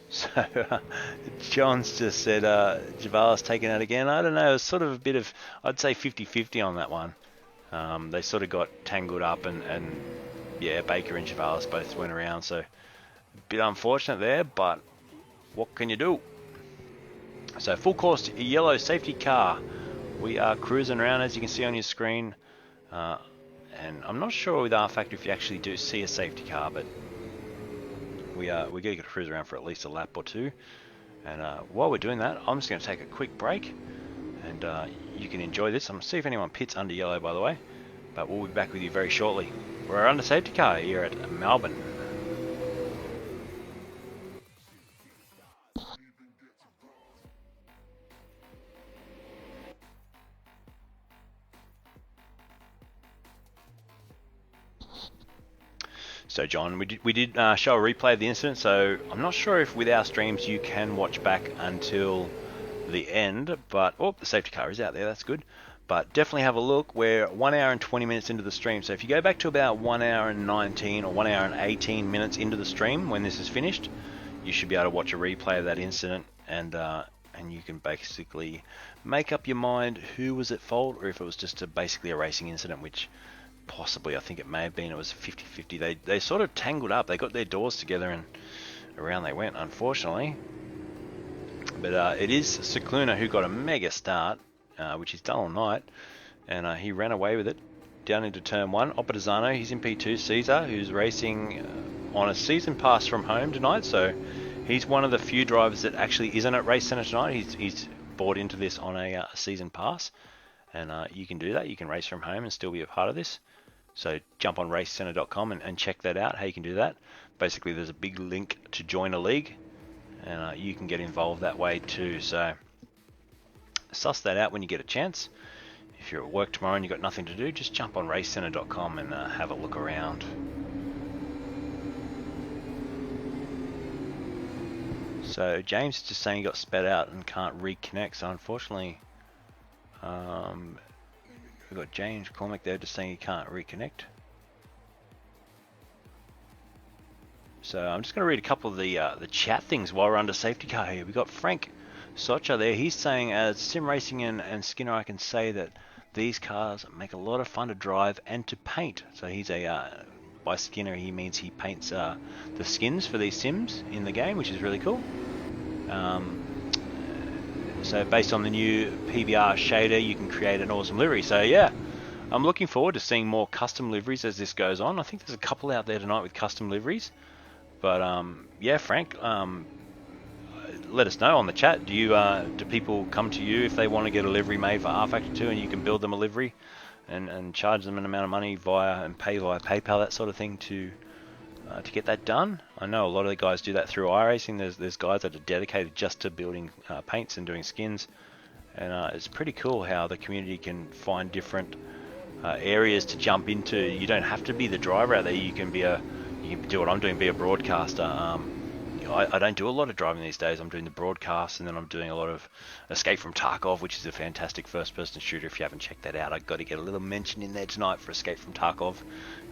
So John's just said Chevailers taken out again. I don't know, it's sort of a bit of, I'd say 50-50 on that one. They sort of got tangled up, and Baker and Chevailers both went around, so a bit unfortunate there, but what can you do? So full course yellow safety car. We are cruising around, as you can see on your screen, and I'm not sure with R Factor if you actually do see a safety car, but we're going to cruise around for at least a lap or two. And while we're doing that, I'm just going to take a quick break, and you can enjoy this. I'm going to see if anyone pits under yellow, by the way, but we'll be back with you very shortly. We're under safety car here at Melbourne. So John, we did show a replay of the incident, so I'm not sure if with our streams you can watch back until the end, but the safety car is out there, that's good. But definitely have a look. We're 1 hour and 20 minutes into the stream, so if you go back to about 1 hour and 19 or 1 hour and 18 minutes into the stream when this is finished, you should be able to watch a replay of that incident, and you can basically make up your mind who was at fault, or if it was just basically a racing incident, which possibly I think it may have been. It was 50-50. They sort of tangled up. They got their doors together and around they went, unfortunately. But it is Cicluna who got a mega start, which he's done all night, and he ran away with it down into turn 1. Opposano, he's in P2. Caesar, who's racing on a season pass from home tonight, so he's one of the few drivers that actually isn't at Racecentre tonight. He's bought into this on a season pass, and you can do that. You can race from home and still be a part of this. So jump on racecentre.com and check that out, how you can do that. Basically, there's a big link to join a league, and you can get involved that way too. So suss that out when you get a chance. If you're at work tomorrow and you've got nothing to do, just jump on racecentre.com and have a look around. So James is just saying he got spat out and can't reconnect, so unfortunately we've got James Cormack there just saying he can't reconnect. So I'm just going to read a couple of the chat things while we're under safety car here. We've got Frank Socha there. He's saying, as sim racing and Skinner, I can say that these cars make a lot of fun to drive and to paint. So he's by Skinner he means he paints the skins for these sims in the game, which is really cool. So based on the new PBR shader, you can create an awesome livery. So yeah, I'm looking forward to seeing more custom liveries as this goes on. I think there's a couple out there tonight with custom liveries. But yeah, Frank, let us know on the chat. Do people come to you if they want to get a livery made for R Factor 2, and you can build them a livery and charge them an amount of money and pay via PayPal, that sort of thing, to get that done? I know a lot of the guys do that through iRacing. There's guys that are dedicated just to building paints and doing skins, and it's pretty cool how the community can find different areas to jump into. You don't have to be the driver out there. You can do what I'm doing, be a broadcaster. I don't do a lot of driving these days. I'm doing the broadcast, and then I'm doing a lot of Escape from Tarkov, which is a fantastic first-person shooter. If you haven't checked that out, I've got to get a little mention in there tonight for Escape from Tarkov.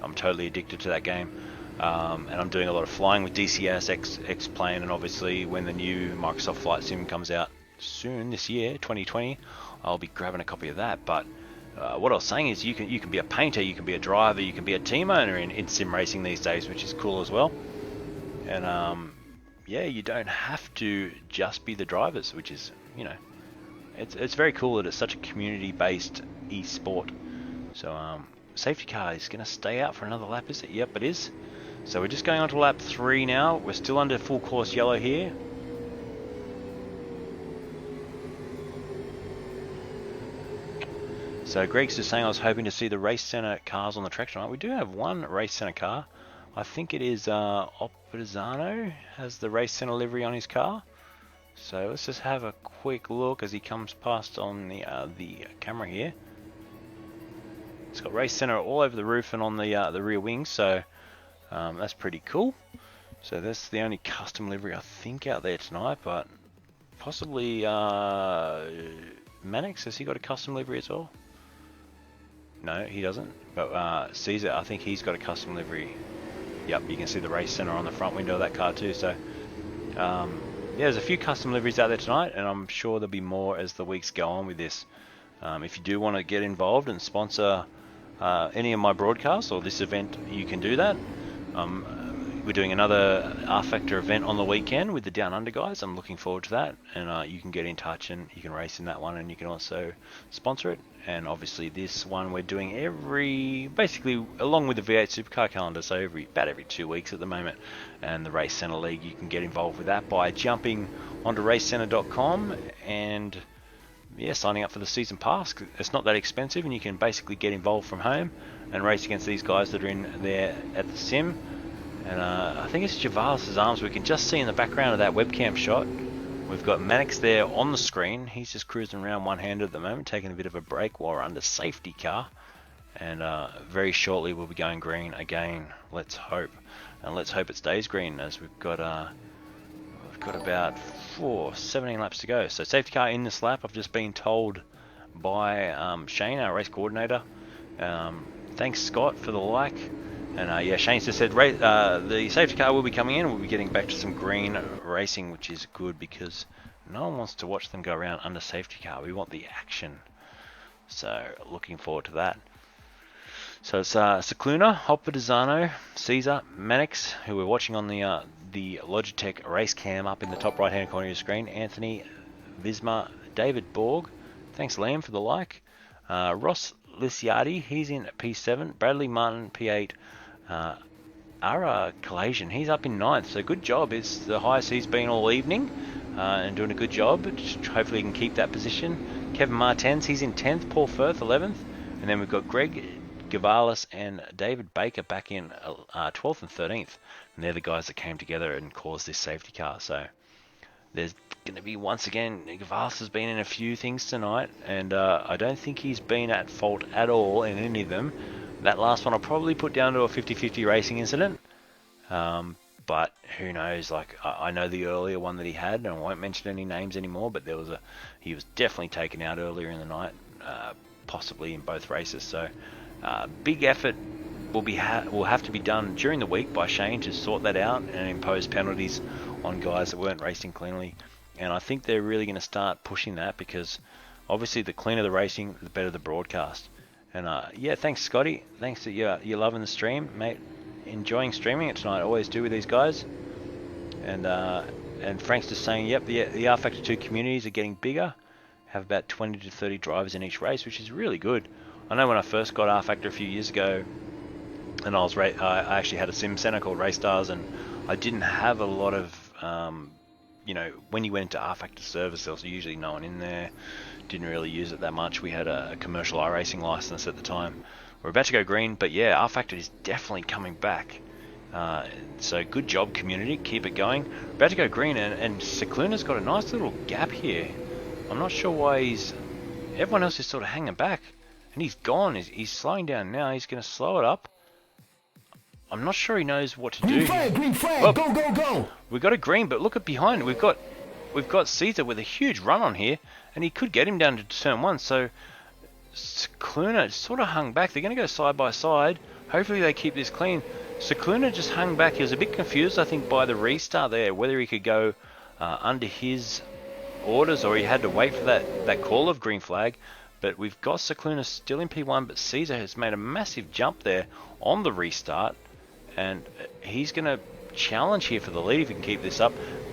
I'm totally addicted to that game. And I'm doing a lot of flying with DCS X-Plane, and obviously when the new Microsoft Flight Sim comes out soon this year, 2020, I'll be grabbing a copy of that. But what I was saying is you can be a painter, you can be a driver, you can be a team owner in sim racing these days, which is cool as well. And yeah, you don't have to just be the drivers, which is, you know, it's very cool that it's such a community-based e-sport. So safety car is going to stay out for another lap, is it? Yep, it is. So we're just going on to lap 3 now. We're still under full course yellow here. So Greg's just saying I was hoping to see the Racecentre cars on the track tonight. We do have one Racecentre car. I think it is Opposano has the Racecentre livery on his car. So let's just have a quick look as he comes past on the camera here. It's got Racecentre all over the roof and on the rear wings, so that's pretty cool. So that's the only custom livery I think out there tonight, but possibly Mannix, has he got a custom livery as well? No, he doesn't. But Caesar, I think he's got a custom livery. Yep, you can see the Racecentre on the front window of that car too. So yeah, there's a few custom liveries out there tonight, and I'm sure there'll be more as the weeks go on with this. If you do want to get involved and sponsor any of my broadcasts or this event, you can do that. We're doing another R Factor event on the weekend with the Down Under guys. I'm looking forward to that, and you can get in touch and you can race in that one, and you can also sponsor it. And obviously this one we're doing basically along with the V8 Supercar calendar, so about every 2 weeks at the moment. And the Racecentre League, you can get involved with that by jumping onto racecentre.com and yeah, signing up for the season pass. It's not that expensive, and you can basically get involved from home and race against these guys that are in there at the sim. And I think it's Chevailers' arms we can just see in the background of that webcam shot. We've got Mannix there on the screen. He's just cruising around one-handed at the moment, taking a bit of a break while we're under safety car. And very shortly we'll be going green again, let's hope. And let's hope it stays green, as we've got about 17 laps to go. So safety car in this lap, I've just been told by Shane, our race coordinator. Thanks Scott for the like. And yeah, Shane just said the safety car will be coming in. We'll be getting back to some green racing, which is good because no one wants to watch them go around under safety car. We want the action. So looking forward to that. So it's Cicluna, Opposano, Caesar, Mannix, who we're watching on the Logitech race cam up in the top right-hand corner of your screen. Anthony, Visma, David Borg. Thanks Liam for the like. Ross Lisiardi, he's in P7. Bradley Martin, P8. Ara Calasian, he's up in 9th, so good job. It's the highest he's been all evening and doing a good job. Hopefully he can keep that position. Kevin Martens, he's in 10th. Paul Firth, 11th. And then we've got Greg Gavalis and David Baker back in 12th and 13th. And they're the guys that came together and caused this safety car. So there's going to be, once again, Gavalis has been in a few things tonight, and I don't think he's been at fault at all in any of them. That last one I'll probably put down to a 50-50 racing incident. But who knows, like I know the earlier one that he had, and I won't mention any names anymore, but he was definitely taken out earlier in the night, possibly in both races. So big effort will have to be done during the week by Shane to sort that out and impose penalties on guys that weren't racing cleanly. And I think they're really going to start pushing that, because obviously the cleaner the racing, the better the broadcast. And yeah, thanks Scotty. Thanks that you're loving the stream, mate. Enjoying streaming it tonight. I always do with these guys. And Frank's just saying, yep, the R Factor 2 communities are getting bigger. Have about 20 to 30 drivers in each race, which is really good. I know when I first got R Factor a few years ago, and I actually had a sim center called Race Stars, and I didn't have a lot of, when you went into R Factor service, there was usually no one in there. Didn't really use it that much. We had a commercial iRacing license at the time. We're about to go green, but yeah, R Factor is definitely coming back. So good job, community. Keep it going. We're about to go green, and Cicluna's got a nice little gap here. I'm not sure why everyone else is sort of hanging back, and he's gone. He's slowing down now. He's going to slow it up. I'm not sure he knows what to do. Green flag, go, go, go! We got a green, but look at behind. We've got Caesar with a huge run on here, and he could get him down to turn 1. So Cicluna sort of hung back. They're going to go side by side. Hopefully they keep this clean. Cicluna just hung back. He was a bit confused, I think, by the restart there, whether he could go under his orders, or he had to wait for that call of green flag. But we've got Scicluna still in P1, but Caesar has made a massive jump there on the restart, and he's going to challenge here for the lead if he can keep this up.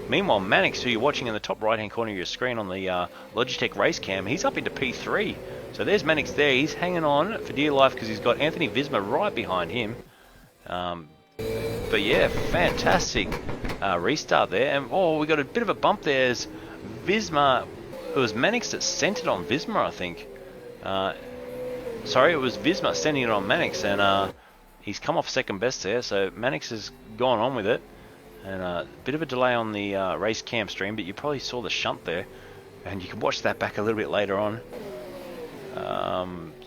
Meanwhile, Mannix, who you're watching in the top right-hand corner of your screen on the Logitech race cam, he's up into P3. So there's Mannix there. He's hanging on for dear life because he's got Anthony Visma right behind him. But yeah, fantastic restart there. And oh, we got a bit of a bump there as Visma, it was Mannix that sent it on Visma, I think. Sorry, it was Visma sending it on Mannix, and he's come off second best there, so Mannix has gone on with it. And a bit of a delay on the race cam stream, but you probably saw the shunt there, and you can watch that back a little bit later on.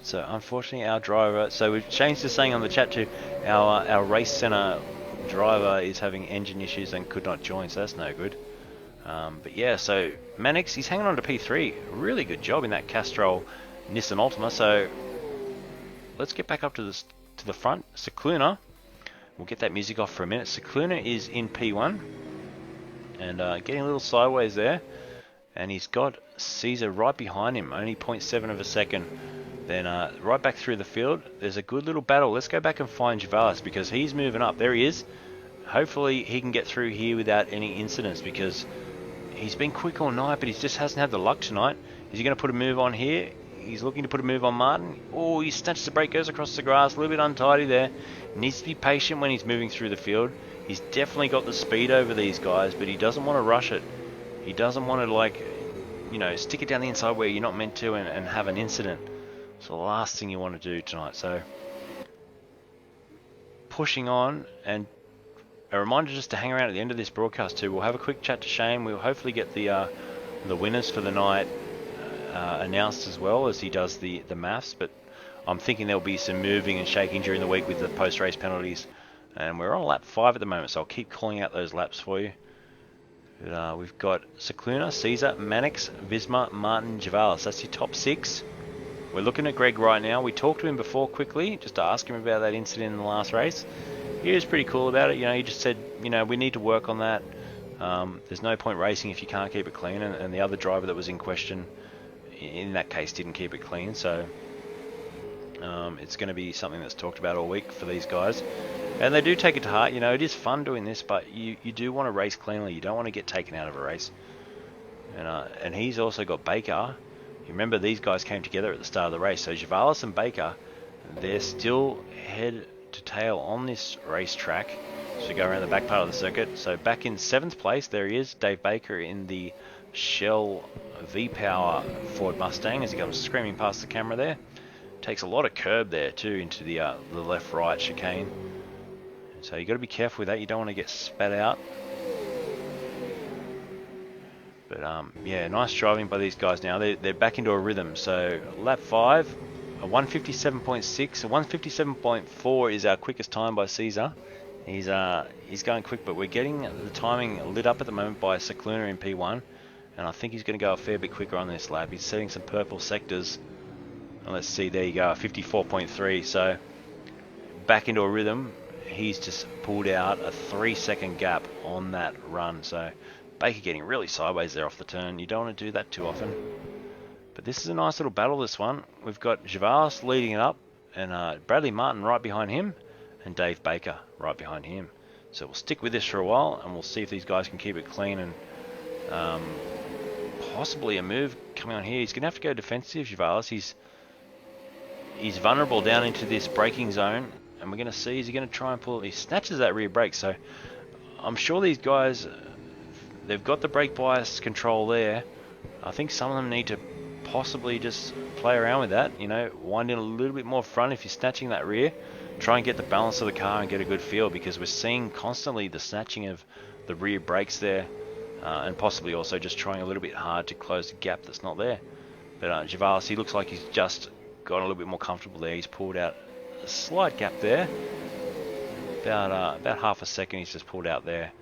So unfortunately our driver, so we've changed the saying on the chat to our Racecentre driver is having engine issues and could not join, so that's no good. But yeah, so Mannix, he's hanging on to P3. Really good job in that Castrol Nissan Altima. So let's get back up to the front. Scicluna, we'll get that music off for a minute. Scicluna is in P1 and getting a little sideways there, and he's got Caesar right behind him, only 0.7 of a second. Then right back through the field, there's a good little battle. Let's go back and find Chevailers because he's moving up. There he is. Hopefully he can get through here without any incidents because he's been quick all night, but he just hasn't had the luck tonight. Is he going to put a move on here? He's looking to put a move on Martin. Oh, he snatches the brake, goes across the grass, a little bit untidy there. Needs to be patient when he's moving through the field. He's definitely got the speed over these guys, but he doesn't want to rush it. He doesn't want to, like, you know, stick it down the inside where you're not meant to and have an incident. It's the last thing you want to do tonight. So pushing on, and a reminder just to hang around at the end of this broadcast too. We'll have a quick chat to Shane. We'll hopefully get the winners for the night announced as well as he does the maths, but I'm thinking there'll be some moving and shaking during the week with the post-race penalties, and we're on lap 5 at the moment, so I'll keep calling out those laps for you. But, we've got Scicluna, Caesar, Mannix, Visma, Martin, Chevailers. That's your top 6. We're looking at Greg right now. We talked to him before quickly just to ask him about that incident in the last race. He was pretty cool about it. You know, he just said, you know, we need to work on that. There's no point racing if you can't keep it clean, and the other driver that was in question in that case didn't keep it clean, so it's going to be something that's talked about all week for these guys, and they do take it to heart. You know, it is fun doing this, but you do want to race cleanly. You don't want to get taken out of a race. And he's also got Baker. You remember these guys came together at the start of the race, so Chevailers and Baker, they're still head to tail on this racetrack. So we go around the back part of the circuit. So back in 7th place, there he is, Dave Baker in the Shell V-Power Ford Mustang as he comes screaming past the camera there. Takes a lot of curb there too into the left-right chicane. So you got to be careful with that. You don't want to get spat out. But yeah, nice driving by these guys now. They're back into a rhythm. So lap 5, a 157.6, a 157.4 is our quickest time by Caesar. He's going quick, but we're getting the timing lit up at the moment by Scicluna in P1. And I think he's going to go a fair bit quicker on this lap. He's setting some purple sectors. And let's see, there you go, 54.3. So back into a rhythm. He's just pulled out a 3-second gap on that run. So Baker getting really sideways there off the turn. You don't want to do that too often. But this is a nice little battle, this one. We've got Chevailers leading it up, and Bradley Martin right behind him, and Dave Baker right behind him. So we'll stick with this for a while, and we'll see if these guys can keep it clean, and possibly a move coming on here. He's going to have to go defensive, Chevailers. He's vulnerable down into this braking zone, and we're going to see, is he going to try and pull? He snatches that rear brake, so I'm sure these guys, they've got the brake bias control there. I think some of them need to possibly just play around with that, you know, wind in a little bit more front if you're snatching that rear. Try and get the balance of the car and get a good feel, because we're seeing constantly the snatching of the rear brakes there, and possibly also just trying a little bit hard to close the gap that's not there. But Chevailers, he looks like he's just got a little bit more comfortable there. He's pulled out a slight gap there, about half a second he's just pulled out there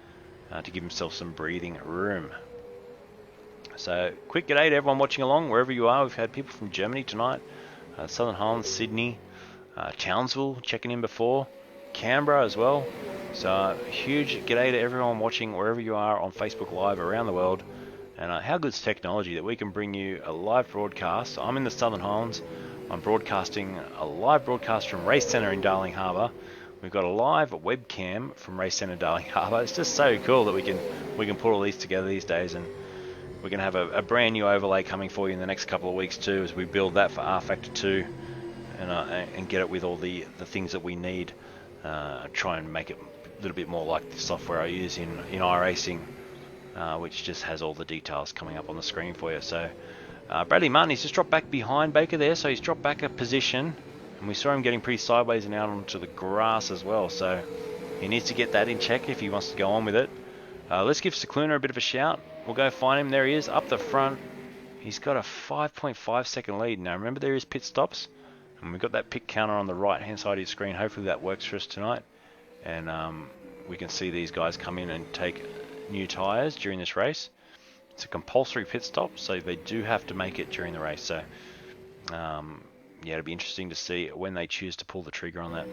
to give himself some breathing room. So quick g'day to everyone watching along wherever you are. We've had people from Germany tonight, Southern Highlands, Sydney, Townsville checking in before, Canberra as well. So huge g'day to everyone watching wherever you are on Facebook Live around the world. And how good's technology that we can bring you a live broadcast. I'm in the Southern Highlands. I'm broadcasting a live broadcast from Racecentre in Darling Harbour. We've got a live webcam from Racecentre Darling Harbour. It's just so cool that we can put all these together these days, and we're going to have a brand new overlay coming for you in the next couple of weeks too, as we build that for R Factor 2 and get it with all the things that we need. Try and make it a little bit more like the software I use in iRacing, which just has all the details coming up on the screen for you. So Bradley Martin, he's just dropped back behind Baker there, so he's dropped back a position, and we saw him getting pretty sideways and out onto the grass as well, so he needs to get that in check if he wants to go on with it. Let's give Lunar a bit of a shout. We'll go find him. There he is, up the front. He's got a 5.5 second lead. Now remember, there is pit stops, and we've got that pit counter on the right hand side of your screen. Hopefully that works for us tonight, and we can see these guys come in and take new tyres during this race. It's a compulsory pit stop, so they do have to make it during the race. So yeah, it'll be interesting to see when they choose to pull the trigger on that.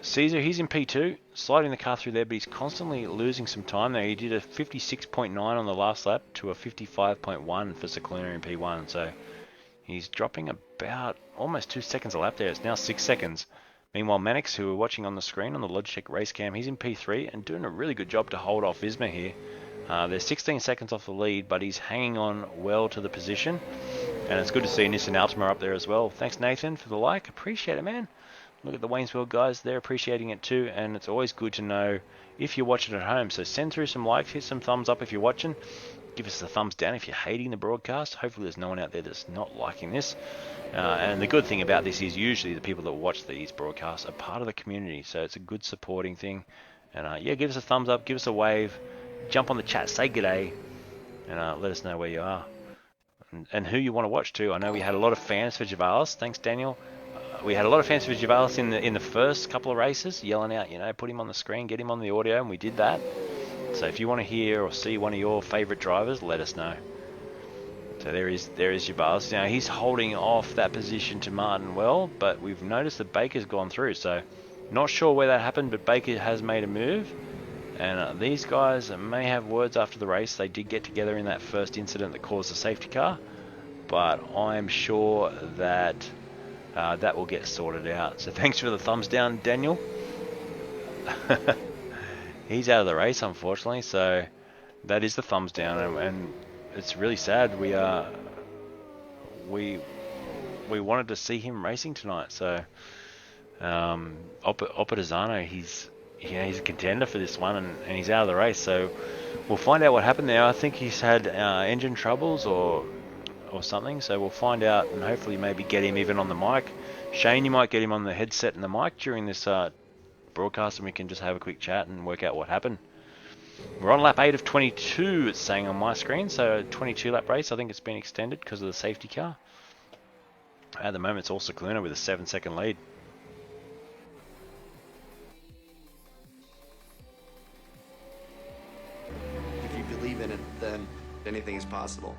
Caesar, he's in P2, sliding the car through there, but he's constantly losing some time there. He did a 56.9 on the last lap to a 55.1 for Lunar in P1, so he's dropping about almost 2 seconds a lap there. It's now 6 seconds. Meanwhile, Mannix, who we're watching on the screen on the Logitech race cam, he's in P3 and doing a really good job to hold off Visma here. They're 16 seconds off the lead, but he's hanging on well to the position. And it's good to see Nissan Altima up there as well. Thanks, Nathan, for the like. Appreciate it, man. Look at the Waynesville guys. They're appreciating it too. And it's always good to know if you're watching at home. So send through some likes. Hit some thumbs up if you're watching. Give us a thumbs down if you're hating the broadcast. Hopefully there's no one out there that's not liking this. And the good thing about this is usually the people that watch these broadcasts are part of the community. So it's a good supporting thing. And yeah, give us a thumbs up. Give us a wave. Jump on the chat. Say g'day. And let us know where you are. And who you want to watch too. I know we had a lot of fans for Chevailers. Thanks, Daniel. We had a lot of fans for Chevailers in the first couple of races, yelling out, put him on the screen, get him on the audio, and we did that. So if you want to hear or see one of your favourite drivers, let us know. So there is Chevailers. Now he's holding off that position to Martin well, but we've noticed that Baker's gone through. So not sure where that happened, but Baker has made a move. And these guys may have words after the race. They did get together in that first incident that caused the safety car, but I'm sure that that will get sorted out. So thanks for the thumbs down, Daniel. He's out of the race, unfortunately. So that is the thumbs down, and it's really sad. We wanted to see him racing tonight. So Oppadizano, he's a contender for this one, and he's out of the race. So we'll find out what happened there. I think he's had engine troubles or something. So we'll find out, and hopefully maybe get him even on the mic. Shane, you might get him on the headset and the mic during this broadcast, and we can just have a quick chat and work out what happened. We're on lap 8 of 22, it's saying on my screen. So 22 lap race. I think it's been extended because of the safety car. At the moment, it's also Lunar with a 7-second lead. If you believe in it, then anything is possible.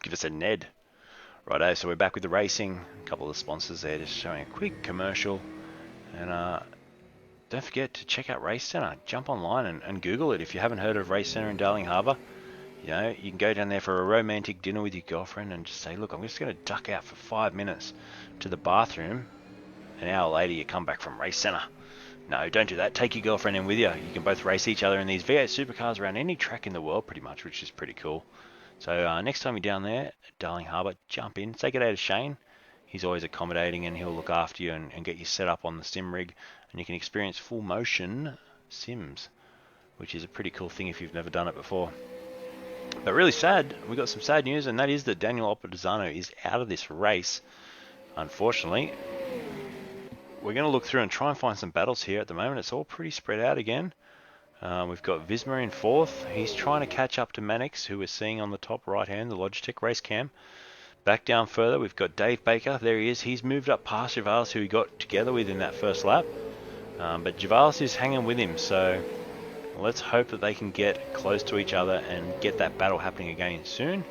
Give us a NED. Righto, so we're back with the racing. A couple of the sponsors there just showing a quick commercial. And don't forget to check out Racecentre. Jump online and Google it if you haven't heard of Racecentre in Darling Harbour. You can go down there for a romantic dinner with your girlfriend and just say, look, I'm just going to duck out for 5 minutes to the bathroom. An hour later, you come back from Racecentre. No, don't do that. Take your girlfriend in with you. You can both race each other in these V8 supercars around any track in the world pretty much, which is pretty cool. So next time you're down there at Darling Harbour, jump in. Say good day to Shane. He's always accommodating and he'll look after you and get you set up on the sim rig. And you can experience full motion sims, which is a pretty cool thing if you've never done it before. But really sad, we got some sad news, and that is that Daniel Oppadizano is out of this race, unfortunately. We're going to look through and try and find some battles here at the moment. It's all pretty spread out again. We've got Visma in fourth. He's trying to catch up to Mannix, who we're seeing on the top right hand, the Logitech race cam. Back down further, we've got Dave Baker. There he is. He's moved up past Chevailers, who he got together with in that first lap. But Chevailers is hanging with him, so let's hope that they can get close to each other and get that battle happening again soon.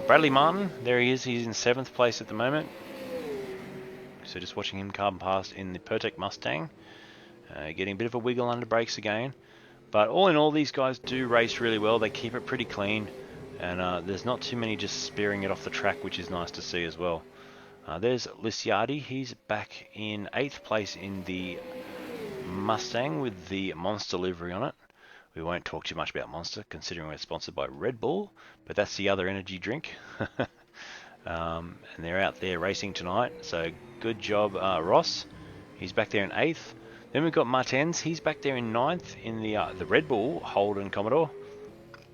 Bradley Martin, there he is. He's in 7th place at the moment. So just watching him come past in the Pertec Mustang. Getting a bit of a wiggle under brakes again. But all in all, these guys do race really well. They keep it pretty clean. And there's not too many just spearing it off the track, which is nice to see as well. There's Liciardi. He's back in 8th place in the Mustang with the Monster livery on it. We won't talk too much about Monster, considering we're sponsored by Redbull, but that's the other energy drink. And they're out there racing tonight, so good job, Ross. He's back there in 8th. Then we've got Martens. He's back there in 9th in the Redbull Holden Commodore.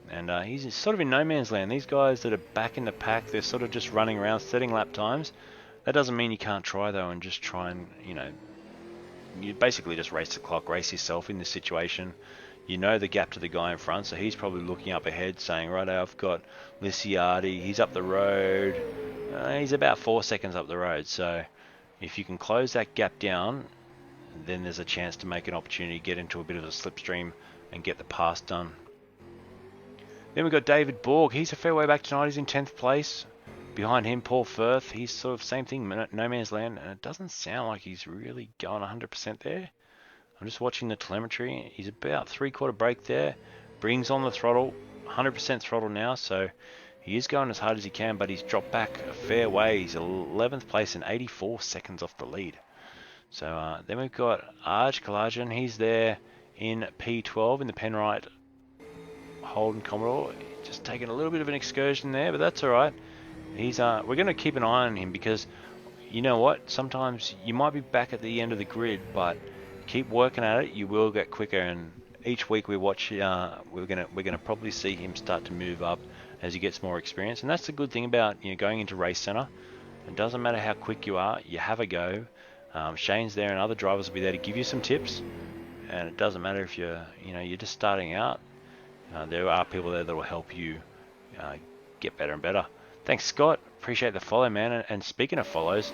And he's sort of in no man's land. These guys that are back in the pack, they're sort of just running around, setting lap times. That doesn't mean you can't try, though, and just try and, you basically just race the clock, race yourself in this situation. You know the gap to the guy in front, so he's probably looking up ahead saying, right, I've got Liciardi, he's up the road. He's about 4 seconds up the road, so if you can close that gap down, then there's a chance to make an opportunity, get into a bit of a slipstream and get the pass done. Then we've got David Borg. He's a fair way back tonight. He's in 10th place. Behind him, Paul Firth. He's sort of same thing, no man's land, and it doesn't sound like he's really going 100% there. I'm just watching the telemetry. He's about 3/4 brake there. Brings on the throttle, 100% throttle now, so he is going as hard as he can, but he's dropped back a fair way. He's 11th place and 84 seconds off the lead. So then we've got Arj Kalajan. He's there in P12 in the Penrite Holden Commodore. Just taking a little bit of an excursion there, but that's all right. He's we're going to keep an eye on him because you know what? Sometimes you might be back at the end of the grid, but keep working at it. You will get quicker, and each week we watch. We're gonna probably see him start to move up as he gets more experience, and that's the good thing about going into Racecentre. It doesn't matter how quick you are. You have a go. Shane's there, and other drivers will be there to give you some tips. And it doesn't matter if you're just starting out. There are people there that will help you get better and better. Thanks, Scott. Appreciate the follow, man. And speaking of follows,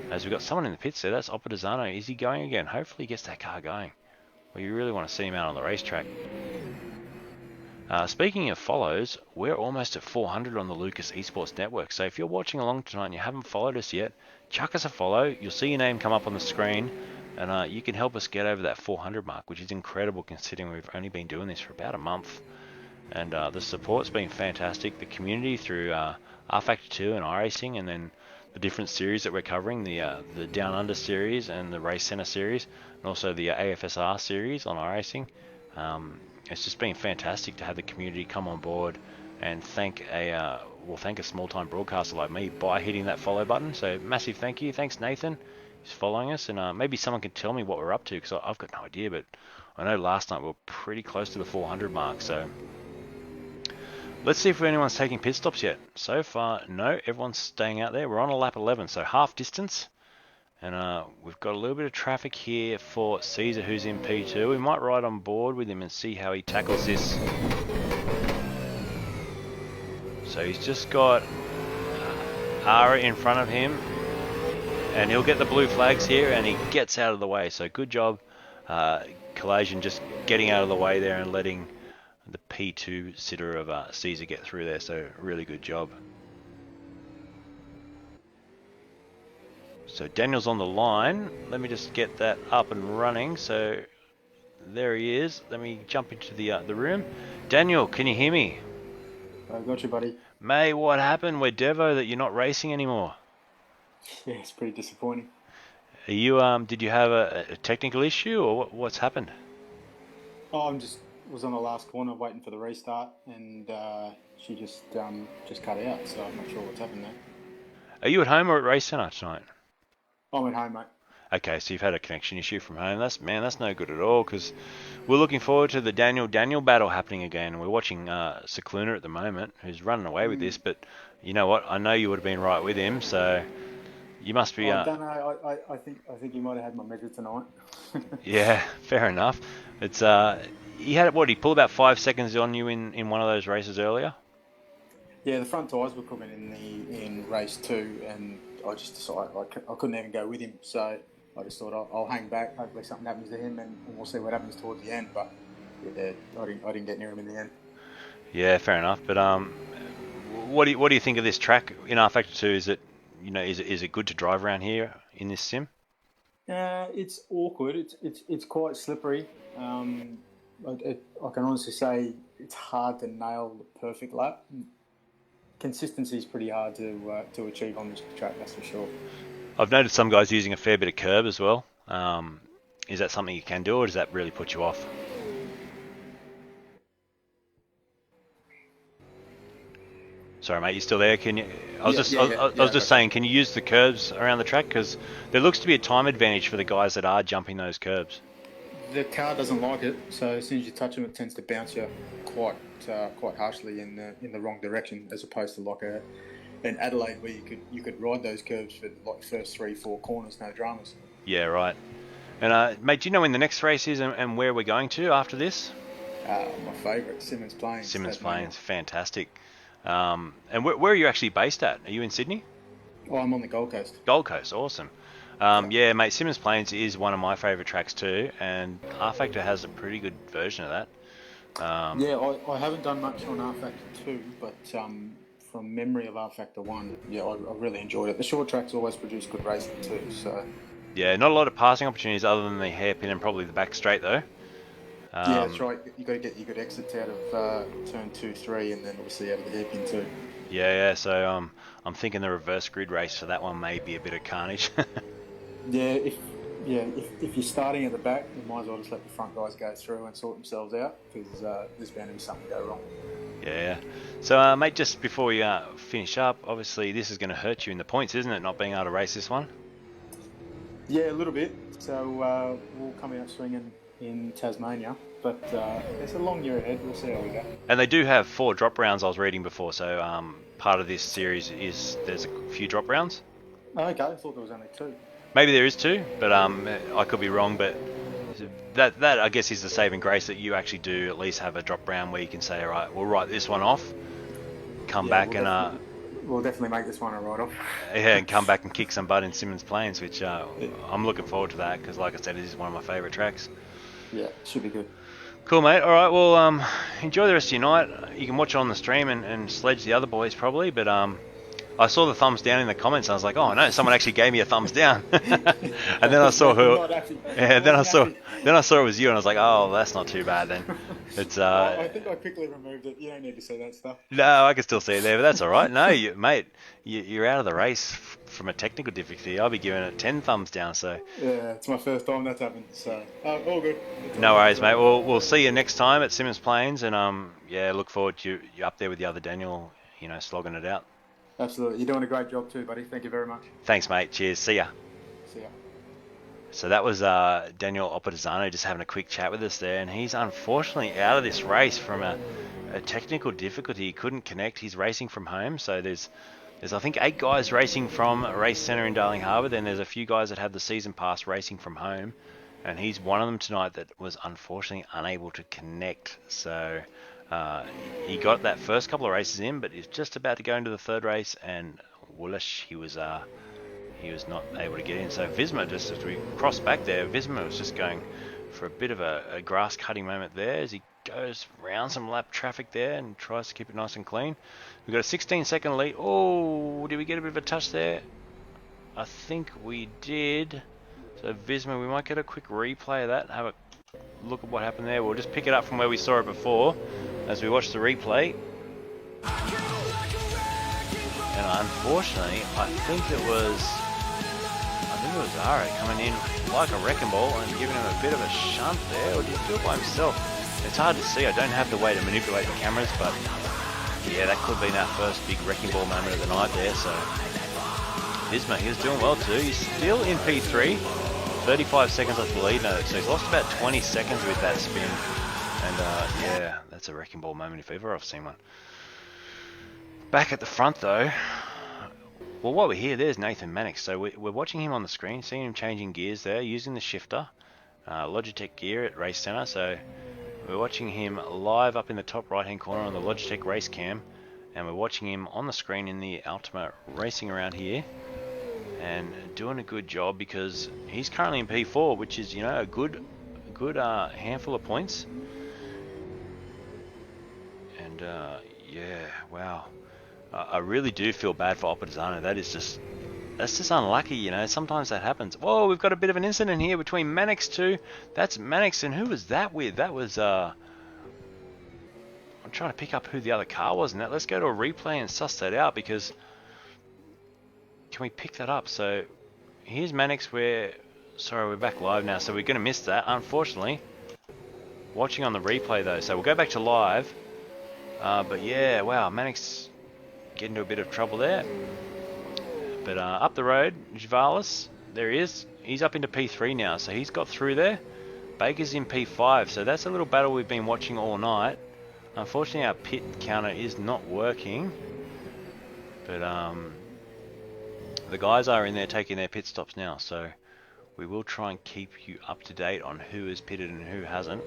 as we've got someone in the pits there, that's Oppadizano. Is he going again? Hopefully he gets that car going. Well, you really want to see him out on the racetrack. Speaking of follows, we're almost at 400 on the Lukess eSports network. So if you're watching along tonight and you haven't followed us yet, chuck us a follow. You'll see your name come up on the screen, and you can help us get over that 400 mark, which is incredible considering we've only been doing this for about a month. And the support's been fantastic. The community through R Factor 2 and iRacing, and then the different series that we're covering, the Down Under series and the Racecentre series, and also the AFSR series on iRacing. It's just been fantastic to have the community come on board and thank a small-time broadcaster like me by hitting that follow button. So massive thank you. Thanks, Nathan. He's following us, and maybe someone can tell me what we're up to, because I've got no idea, but I know last night we were pretty close to the 400 mark, so let's see if anyone's taking pit stops yet. So far, no, everyone's staying out there. We're on a lap 11, so half distance. And we've got a little bit of traffic here for Caesar, who's in P2. We might ride on board with him and see how he tackles this. So he's just got Ara in front of him. And he'll get the blue flags here, and he gets out of the way. So good job, Collation, just getting out of the way there and letting the P2 sitter of Caesar get through there. So really good job. So Daniel's on the line. Let me just get that up and running. So there he is. Let me jump into the room. Daniel, can you hear me? I got you, buddy. Mate, what happened? We're Devo that you're not racing anymore. Yeah, it's pretty disappointing. Are you did you have a technical issue, or what's happened? Oh, was on the last corner waiting for the restart, and she just cut out. So I'm not sure what's happened there. Are you at home or at Racecentre tonight? I'm at home, mate. Okay, so you've had a connection issue from home. That's no good at all, because we're looking forward to the Daniel battle happening again. We're watching Lunar at the moment, who's running away with this, but you know what? I know you would have been right with him, so you must be. I don't know. I think you might have had my measure tonight. Yeah, fair enough. It's he had he pulled about 5 seconds on you in one of those races earlier. Yeah, the front tyres were cooking in race 2, and I just decided I couldn't even go with him, so I just thought I'll hang back. Hopefully something happens to him, and we'll see what happens towards the end. But yeah, I didn't get near him in the end. Yeah, fair enough. But what do you think of this track in R Factor 2? Is it is it good to drive around here in this sim? It's awkward. It's quite slippery. I can honestly say it's hard to nail the perfect lap. Consistency is pretty hard to achieve on this track, that's for sure. I've noticed some guys using a fair bit of curb as well. Is that something you can do, or does that really put you off? Sorry, mate, you still there? Can you? I was just saying, can you use the curbs around the track? Because there looks to be a time advantage for the guys that are jumping those curbs. The car doesn't like it, so as soon as you touch them, it tends to bounce you quite harshly in the wrong direction, as opposed to like an Adelaide where you could ride those curbs for like the first 3-4 corners, no dramas. Yeah, right. And mate, do you know when the next race is and where we're going to after this? My favourite, Symmons Plains. Symmons Plains, fantastic. And where are you actually based at? Are you in Sydney? Oh, I'm on the Gold Coast. Gold Coast, awesome. Yeah, mate, Symmons Plains is one of my favourite tracks too, and R Factor has a pretty good version of that. Yeah, I haven't done much on R Factor 2, but from memory of R Factor 1, yeah, I really enjoyed it. The short tracks always produce good racing too, so... Yeah, not a lot of passing opportunities other than the hairpin and probably the back straight though. Yeah, that's right. You got to get your good exits out of turn 2, 3, and then obviously out of the hairpin too. Yeah. So I'm thinking the reverse grid race for that one may be a bit of carnage. Yeah, if you're starting at the back, you might as well just let the front guys go through and sort themselves out, because there's bound to be something go wrong. Yeah. So, mate, just before we finish up, obviously this is going to hurt you in the points, isn't it? Not being able to race this one. Yeah, a little bit. So we'll come out swinging in Tasmania, but it's a long year ahead. We'll see how we go. And they do have 4 drop rounds I was reading before, so part of this series is there's a few drop rounds. Oh, okay, I thought there was only 2. Maybe there is 2, but I could be wrong. But that I guess is the saving grace, that you actually do at least have a drop round where you can say, all right, we'll write this one off, come back and we'll definitely make this one a write-off. Yeah, and come back and kick some butt in Symmons Plains, which I'm looking forward to that, because like I said, it is one of my favourite tracks. Yeah, should be good. Cool, mate. All right, well, enjoy the rest of your night. You can watch it on the stream and sledge the other boys probably, but I saw the thumbs down in the comments. And I was like, oh no, someone actually gave me a thumbs down. And then I saw who. Yeah, then I saw it was you, and I was like, oh, that's not too bad then. It's I think I quickly removed it. You don't need to see that stuff. No, I can still see it there, but that's all right. No, mate, you're out of the race from a technical difficulty. I'll be giving it 10 thumbs down. So yeah, it's my first time that's happened. So all good. No worries, mate. We'll see you next time at Symmons Plains, and yeah, look forward to you up there with the other Daniel, slogging it out. Absolutely. You're doing a great job too, buddy. Thank you very much. Thanks, mate. Cheers. See ya. See ya. So that was Daniel Opposano just having a quick chat with us there, and he's unfortunately out of this race from a technical difficulty. He couldn't connect. He's racing from home, so there's I think 8 guys racing from Racecentre in Darling Harbour. Then there's a few guys that have the season pass racing from home, and he's one of them tonight that was unfortunately unable to connect. So he got that first couple of races in, but he's just about to go into the third race, and woolish, he was not able to get in. So Visma, just as we crossed back there, Visma was just going for a bit of a grass cutting moment there as he goes round some lap traffic there and tries to keep it nice and clean. We've got a 16-second lead. Oh, did we get a bit of a touch there? I think we did. So Visma, we might get a quick replay of that, have a look at what happened there. We'll just pick it up from where we saw it before as we watch the replay. And unfortunately, I think it was Zara coming in like a wrecking ball and giving him a bit of a shunt there, or did he do it by himself? It's hard to see. I don't have the way to manipulate the cameras, but yeah, that could have been our first big wrecking ball moment of the night there. So Visma, he was doing well too. He's still in P3, 35 seconds off the lead now, so he's lost about 20 seconds with that spin. And yeah, that's a wrecking ball moment if ever I've seen one. Back at the front though, well, while we're here, there's Nathan Mannix. So we're watching him on the screen, seeing him changing gears there, using the shifter, Logitech gear at Racecentre. So we're watching him live up in the top right-hand corner on the Logitech race cam, and we're watching him on the screen in the Ultima racing around here, and doing a good job because he's currently in P4, which is a good handful of points. yeah, wow. I really do feel bad for Opposano. That's just unlucky, you know. Sometimes that happens. Whoa, we've got a bit of an incident here between Mannix too. That's Mannix, and who was that with? That was I'm trying to pick up who the other car was in that. Let's go to a replay and suss that out, because can we pick that up? So here's Mannix. We're back live now, so we're going to miss that, unfortunately. Watching on the replay though, so we'll go back to live. But yeah, wow, Mannix getting into a bit of trouble there. But up the road, Chevailers, there he is. He's up into P3 now, so he's got through there. Baker's in P5, so that's a little battle we've been watching all night. Unfortunately, our pit counter is not working. But the guys are in there taking their pit stops now, so we will try and keep you up to date on who is pitted and who hasn't.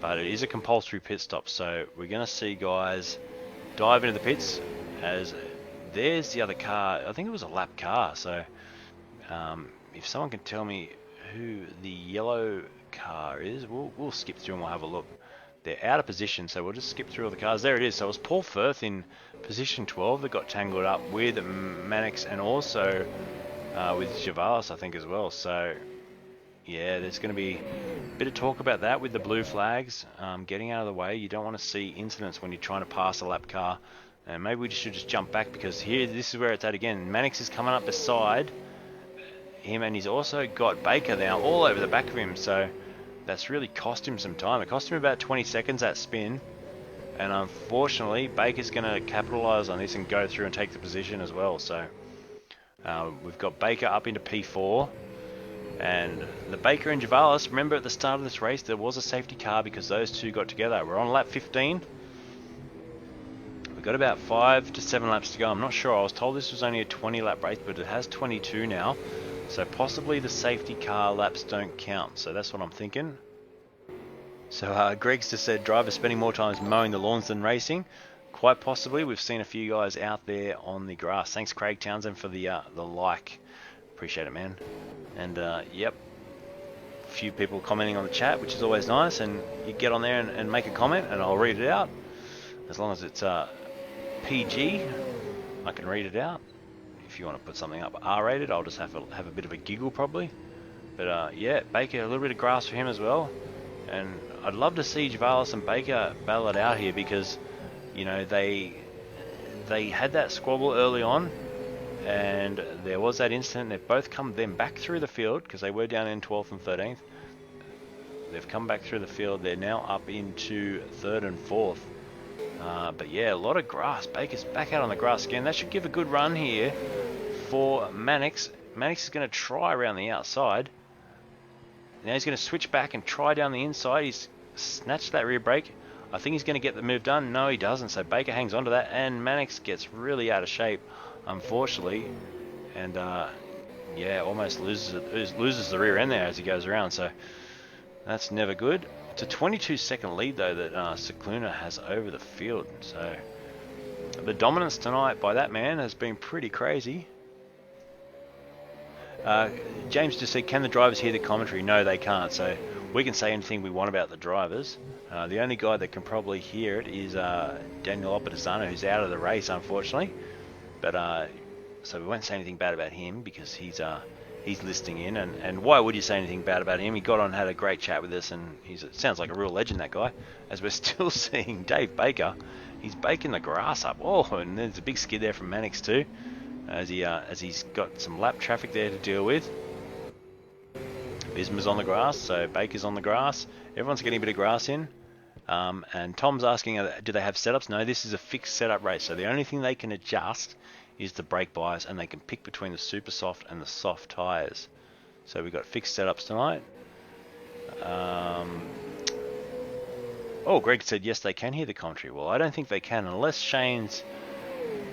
But it is a compulsory pit stop, so we're going to see guys dive into the pits. As there's the other car. I think it was a lap car, so if someone can tell me who the yellow car is, we'll skip through and we'll have a look. They're out of position, so we'll just skip through all the cars. There it is. So it was Paul Firth in position 12 that got tangled up with Mannix, and also with Chevailers, I think, as well. So yeah, there's going to be a bit of talk about that with the blue flags getting out of the way. You don't want to see incidents when you're trying to pass a lap car. And maybe we should just jump back, because here, this is where it's at again. Mannix is coming up beside him, and he's also got Baker now all over the back of him. So that's really cost him some time. It cost him about 20 seconds, that spin. And unfortunately, Baker's going to capitalise on this and go through and take the position as well. So we've got Baker up into P4. And the Baker and Chevailers, remember at the start of this race, there was a safety car because those two got together. We're on lap 15. We've got about 5 to 7 laps to go. I'm not sure. I was told this was only a 20 lap race, but it has 22 now. So possibly the safety car laps don't count. So that's what I'm thinking. So Greg's just said drivers spending more time mowing the lawns than racing. Quite possibly. We've seen a few guys out there on the grass. Thanks, Craig Townsend, for the like. Appreciate it, man. And yep, a few people commenting on the chat, which is always nice. And you get on there and make a comment, and I'll read it out. As long as it's PG, I can read it out. If you want to put something up R-rated, I'll just have a bit of a giggle probably. But yeah, Baker, a little bit of grass for him as well. And I'd love to see Chevailers and Baker battle it out here, because you know they had that squabble early on, and there was that incident. They've both come then back through the field, because they were down in 12th and 13th. They've come back through the field. They're now up into 3rd and 4th. But yeah, a lot of grass. Baker's back out on the grass again. That should give a good run here for Mannix. Mannix is going to try around the outside. Now he's going to switch back and try down the inside. He's snatched that rear brake. I think he's going to get the move done. No, he doesn't. So Baker hangs on to that, and Mannix gets really out of shape, unfortunately. And yeah, almost loses the rear end there as he goes around. So that's never good. It's a 22-second lead, though, that Lunar has over the field. So the dominance tonight by that man has been pretty crazy. James just said, can the drivers hear the commentary? No, they can't. So we can say anything we want about the drivers. The only guy that can probably hear it is Daniel Opposano, who's out of the race, unfortunately. But so we won't say anything bad about him, because he's listening in, and why would you say anything bad about him? He got on, had a great chat with us, and sounds like a real legend, that guy. As we're still seeing Dave Baker, he's baking the grass up. Oh, and there's a big skid there from Mannix too, as he's got some lap traffic there to deal with. Bisma's on the grass, so Baker's on the grass. Everyone's getting a bit of grass in. And Tom's asking, do they have setups? No, this is a fixed setup race, so the only thing they can adjust is the brake bias, and they can pick between the super soft and the soft tyres. So we've got fixed setups tonight. Oh, Greg said yes, they can hear the commentary. Well, I don't think they can, unless Shane's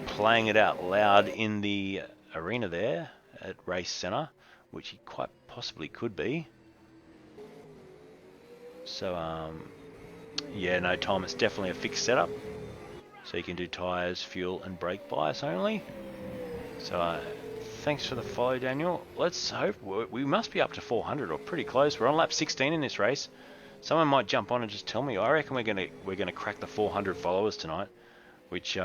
playing it out loud in the arena there at Racecentre, which he quite possibly could be. So yeah, no, Tom, it's definitely a fixed setup. So you can do tyres, fuel and brake bias only. So thanks for the follow, Daniel. Let's hope we must be up to 400 or pretty close. We're on lap 16 in this race. Someone might jump on and just tell me. I reckon we're gonna crack the 400 followers tonight, which,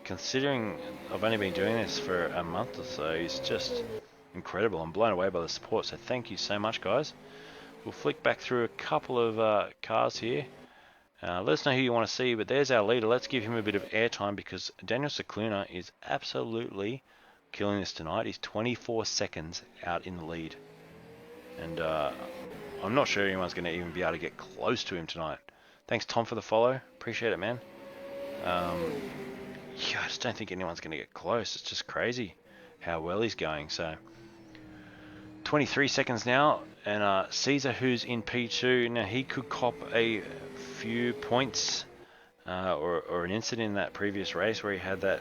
considering I've only been doing this for a month or so, is just incredible. I'm blown away by the support. So thank you so much, guys. We'll flick back through a couple of cars here. Let us know who you want to see. But there's our leader. Let's give him a bit of airtime because Daniel Cicluna is absolutely killing this tonight. He's 24 seconds out in the lead, and I'm not sure anyone's going to even be able to get close to him tonight. Thanks, Tom, for the follow. Appreciate it, man. Yeah, I just don't think anyone's going to get close. It's just crazy how well he's going. So 23 seconds now, and Caesar, who's in P2, now he could cop a few points or an incident in that previous race where he had that,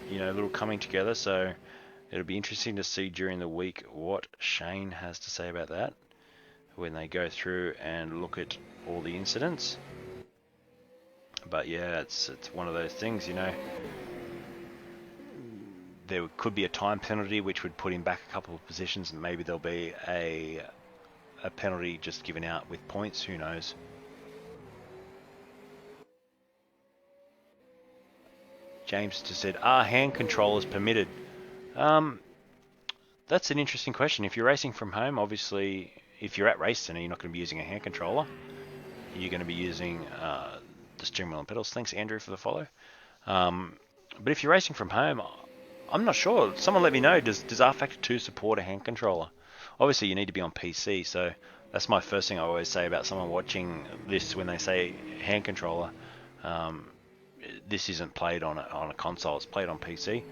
you know, little coming together. So it'll be interesting to see during the week what Shane has to say about that when they go through and look at all the incidents. But yeah, it's one of those things, you know. There could be a time penalty which would put him back a couple of positions, and maybe there'll be a penalty just given out with points. Who knows? James just said, are hand controllers permitted? That's an interesting question. If you're racing from home, obviously, if you're at Racecentre, you're not going to be using a hand controller. You're going to be using the steering wheel and pedals. Thanks, Andrew, for the follow. But if you're racing from home, I'm not sure. Someone let me know. Does R Factor 2 support a hand controller? Obviously, you need to be on PC, so that's my first thing I always say about someone watching this when they say hand controller. This isn't played on a console. It's played on PC.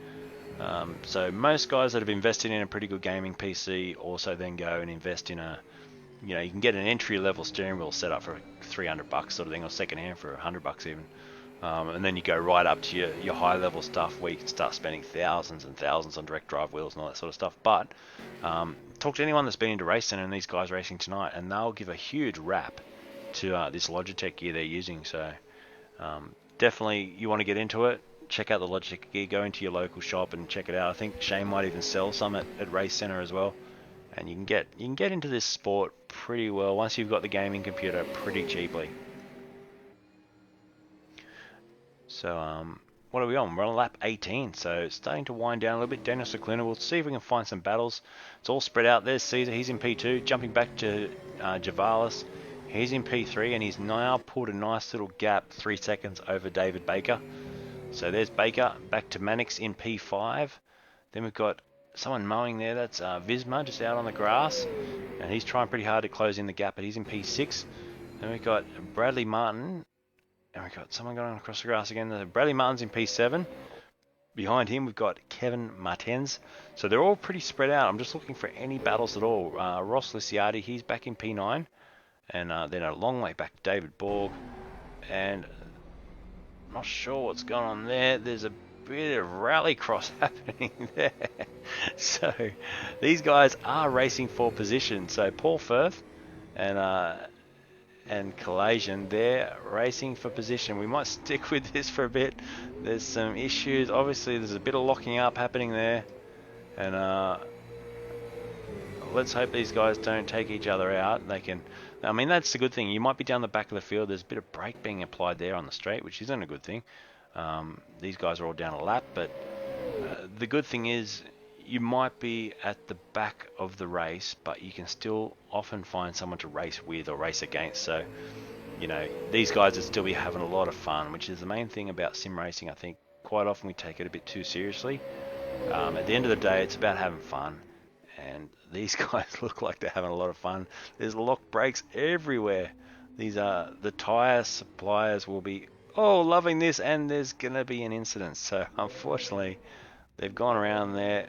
So most guys that have invested in a pretty good gaming PC also then go and invest in a, you know, you can get an entry-level steering wheel set up for $300 sort of thing, or second-hand for $100 even. And then you go right up to your high-level stuff where you can start spending thousands and thousands on direct drive wheels and all that sort of stuff. But talk to anyone that's been into Racecentre and these guys racing tonight, and they'll give a huge rap to this Logitech gear they're using. So definitely, you want to get into it, check out the Logitech gear, go into your local shop and check it out. I think Shane might even sell some at Racecentre as well. And you can get into this sport pretty well once you've got the gaming computer pretty cheaply. So what are we on? We're on lap 18, so it's starting to wind down a little bit. Daniel Cicluna, we'll see if we can find some battles. It's all spread out. There's Caesar, he's in P2, jumping back to Chevailers. He's in P3, and he's now pulled a nice little gap, 3 seconds over David Baker. So there's Baker, back to Mannix in P5. Then we've got someone mowing there, that's Visma, just out on the grass. And he's trying pretty hard to close in the gap, but he's in P6. Then we've got Bradley Martin. And we've got someone going across the grass again. Bradley Martin's in P7. Behind him, we've got Kevin Martens. So they're all pretty spread out. I'm just looking for any battles at all. Ross Liciardi, he's back in P9. And then a long way back, David Borg. And I'm not sure what's going on there. There's a bit of rallycross happening there. So these guys are racing for position. So Paul Firth and Collation, they're racing for position. We might stick with this for a bit. There's some issues. Obviously, there's a bit of locking up happening there. And let's hope these guys don't take each other out. They can... I mean, that's the good thing. You might be down the back of the field. There's a bit of brake being applied there on the straight, which isn't a good thing. These guys are all down a lap, but the good thing is you might be at the back of the race, but you can still often find someone to race with or race against. So, you know, these guys would still be having a lot of fun, which is the main thing about sim racing. I think quite often we take it a bit too seriously. At the end of the day, it's about having fun. And these guys look like they're having a lot of fun. There's lock brakes everywhere. These are the tyre suppliers will be loving this, and there's gonna be an incident. So unfortunately, they've gone around there.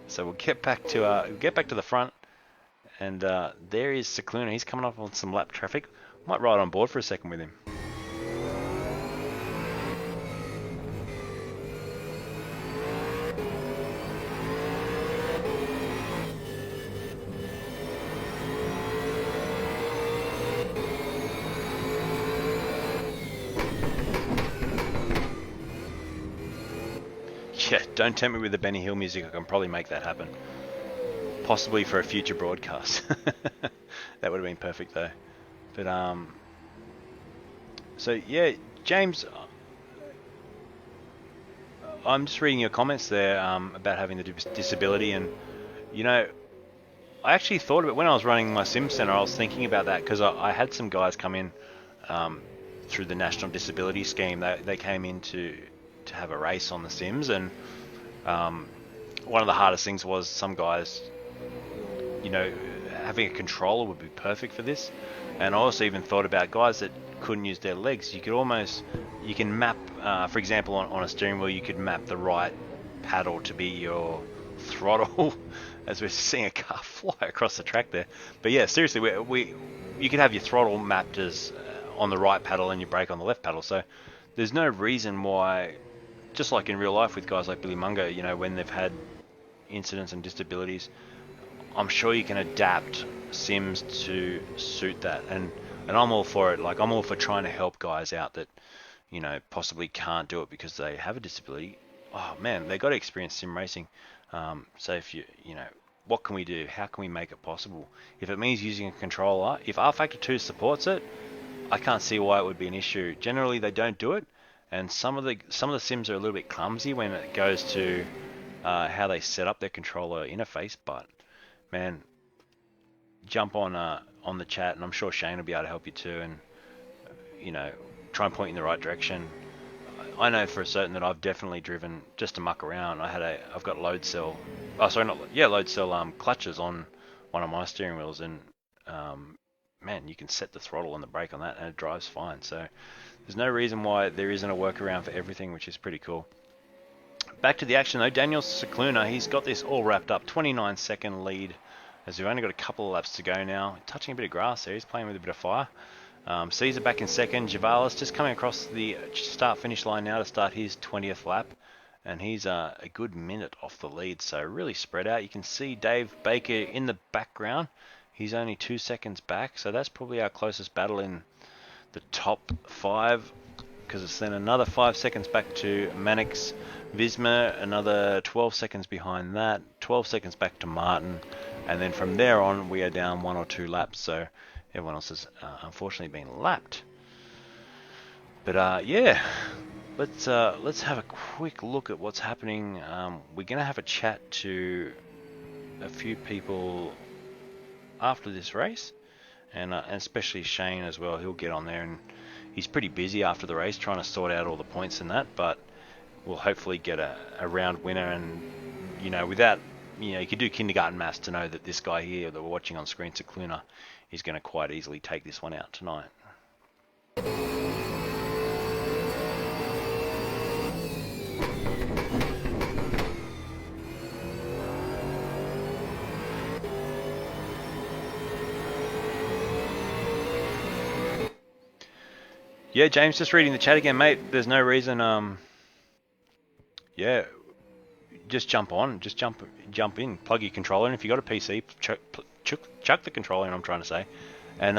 So we'll get back to the front, and there is Cicluna. He's coming up on some lap traffic. Might ride on board for a second with him. Yeah, don't tempt me with the Benny Hill music. I can probably make that happen. Possibly for a future broadcast. That would have been perfect though. But so yeah, James, I'm just reading your comments there about having the disability, and you know, I actually thought of it when I was running my sim center. I was thinking about that because I had some guys come in through the National Disability Scheme. They came in to have a race on the sims, and one of the hardest things was some guys, you know, having a controller would be perfect for this. And I also even thought about guys that couldn't use their legs. You can map, for example, on a steering wheel, you could map the right paddle to be your throttle, as we're seeing a car fly across the track there. But yeah, seriously, you could have your throttle mapped as on the right paddle and your brake on the left paddle. So there's no reason why, just like in real life with guys like Billy Mungo, you know, when they've had incidents and disabilities, I'm sure you can adapt sims to suit that. And I'm all for it. Like, I'm all for trying to help guys out that, you know, possibly can't do it because they have a disability. Oh man, they got to experience sim racing. So if you know, what can we do? How can we make it possible? If it means using a controller, if R Factor 2 supports it, I can't see why it would be an issue. Generally, they don't do it, and some of the sims are a little bit clumsy when it goes to how they set up their controller interface. But man, jump on the chat, and I'm sure Shane will be able to help you too, and you know, try and point you in the right direction. I know for certain that I've definitely driven just to muck around. I've got load cell clutches on one of my steering wheels, and man, you can set the throttle and the brake on that and it drives fine. So there's no reason why there isn't a workaround for everything, which is pretty cool. Back to the action though, Daniel Cicluna, he's got this all wrapped up, 29-second lead, as we've only got a couple of laps to go now. Touching a bit of grass there, he's playing with a bit of fire. Caesar back in second, Chevailers just coming across the start-finish line now to start his 20th lap, and he's a good minute off the lead, so really spread out. You can see Dave Baker in the background. He's only 2 seconds back, so that's probably our closest battle in the top 5, because it's then another 5 seconds back to Mannix. Visma, another 12 seconds behind that, 12 seconds back to Martin, and then from there on we are down 1 or 2 laps, so everyone else has unfortunately been lapped. But yeah, let's have a quick look at what's happening. We're going to have a chat to a few people after this race, and especially Shane as well. He'll get on there, and he's pretty busy after the race trying to sort out all the points and that, but we'll hopefully get a round winner. And you know, without, you know, you could do kindergarten maths to know that this guy here that we're watching on screen, Cicluna, is going to quite easily take this one out tonight. Yeah, James, just reading the chat again, mate. There's no reason. Yeah, just jump on, just jump in, plug your controller in. If you got a PC, chuck the controller in, I'm trying to say, and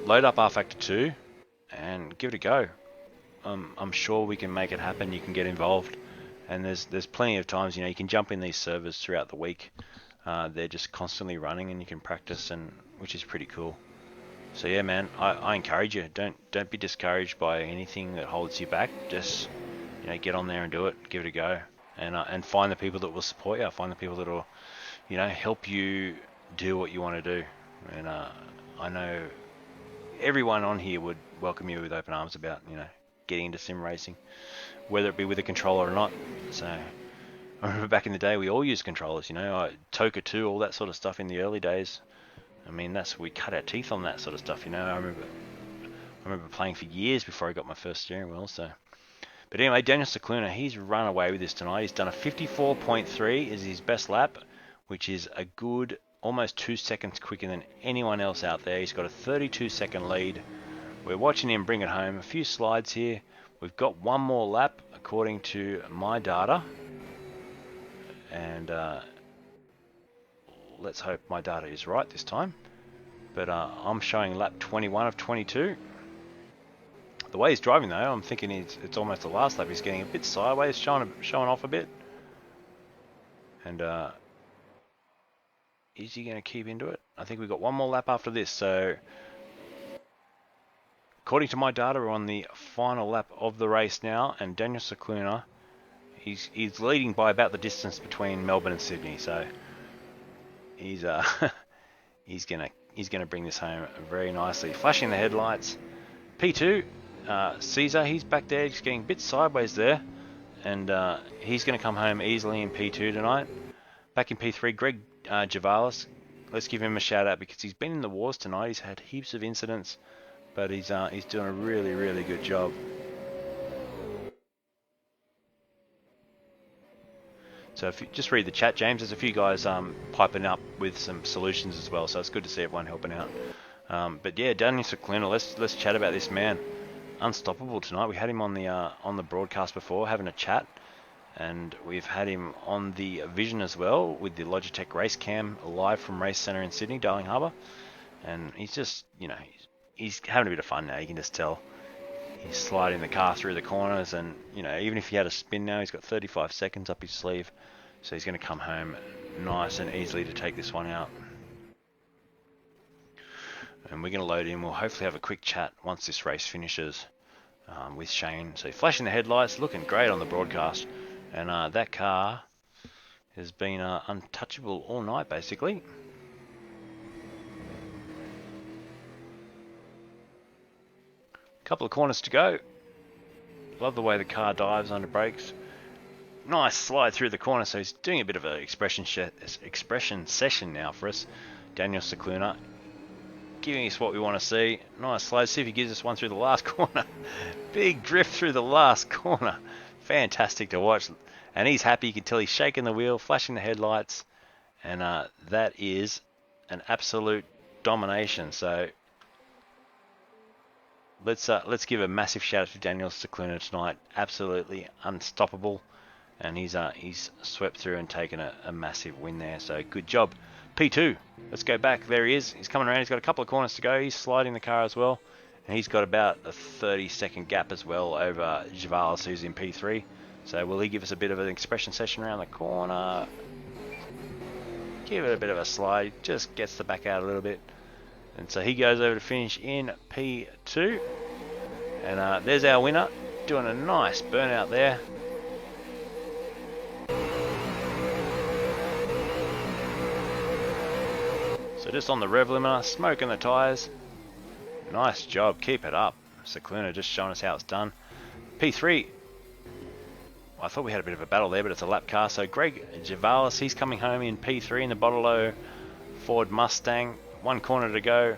load up R Factor 2 and give it a go. I'm sure we can make it happen. You can get involved, and there's plenty of times, you know, you can jump in these servers throughout the week. They're just constantly running, and you can practice, and which is pretty cool. So yeah, man, I encourage you. Don't be discouraged by anything that holds you back. Just, you know, get on there and do it. Give it a go, and find the people that will support you. Find the people that will, you know, help you do what you want to do. And I know everyone on here would welcome you with open arms about, you know, getting into sim racing, whether it be with a controller or not. So I remember back in the day we all used controllers, you know, Toka 2, all that sort of stuff in the early days. I mean, we cut our teeth on that sort of stuff, you know. I remember playing for years before I got my first steering wheel. So, but anyway, Daniel Cicluna, he's run away with this tonight. He's done a 54.3 is his best lap, which is a good almost 2 seconds quicker than anyone else out there. He's got a 32-second lead. We're watching him bring it home. A few slides here. We've got one more lap according to my data, and let's hope my data is right this time. But I'm showing lap 21 of 22. The way he's driving though, I'm thinking it's almost the last lap. He's getting a bit sideways, showing off a bit. And is he going to keep into it? I think we've got one more lap after this. So, according to my data, we're on the final lap of the race now, and Daniel Cicluna, he's leading by about the distance between Melbourne and Sydney. So, he's he's gonna bring this home very nicely. Flashing the headlights. P2, Caesar, he's back there, just getting a bit sideways there, and he's going to come home easily in P2 tonight. Back in P3, Greg Chevailers, let's give him a shout out because he's been in the wars tonight. He's had heaps of incidents, but he's doing a really, really good job. So if you just read the chat, James, there's a few guys piping up with some solutions as well, so it's good to see everyone helping out. But yeah, Daniel Cicluna, let's chat about this man. Unstoppable tonight. We had him on the broadcast before, having a chat, and we've had him on the Vision as well with the Logitech Race Cam live from Racecentre in Sydney, Darling Harbour, and he's just, you know, he's having a bit of fun now. You can just tell he's sliding the car through the corners, and you know, even if he had a spin now, he's got 35 seconds up his sleeve, so he's going to come home nice and easily to take this one out. And we're going to load in. We'll hopefully have a quick chat once this race finishes with Shane. So flashing the headlights, looking great on the broadcast. And that car has been untouchable all night, basically. Couple of corners to go. Love the way the car dives under brakes. Nice slide through the corner. So he's doing a bit of an expression session now for us. Daniel Cicluna, giving us what we want to see. Nice slide. See if he gives us one through the last corner. Big drift through the last corner. Fantastic to watch. And he's happy. You can tell he's shaking the wheel, flashing the headlights. And that is an absolute domination. So let's give a massive shout out to Daniel Cicluna tonight. Absolutely unstoppable. And he's swept through and taken a massive win there. So good job. P2, let's go back. There he is. He's coming around. He's got a couple of corners to go. He's sliding the car as well. And he's got about a 30-second gap as well over Chevailers, who's in P3. So will he give us a bit of an expression session around the corner? Give it a bit of a slide. Just gets the back out a little bit. And so he goes over to finish in P2. And there's our winner. Doing a nice burnout there. So just on the rev limiter, smoking the tyres. Nice job, keep it up. Cicluna just showing us how it's done. P3. I thought we had a bit of a battle there, but it's a lap car. So Greg Chevailers, he's coming home in P3 in the Bottle Ford Mustang. One corner to go.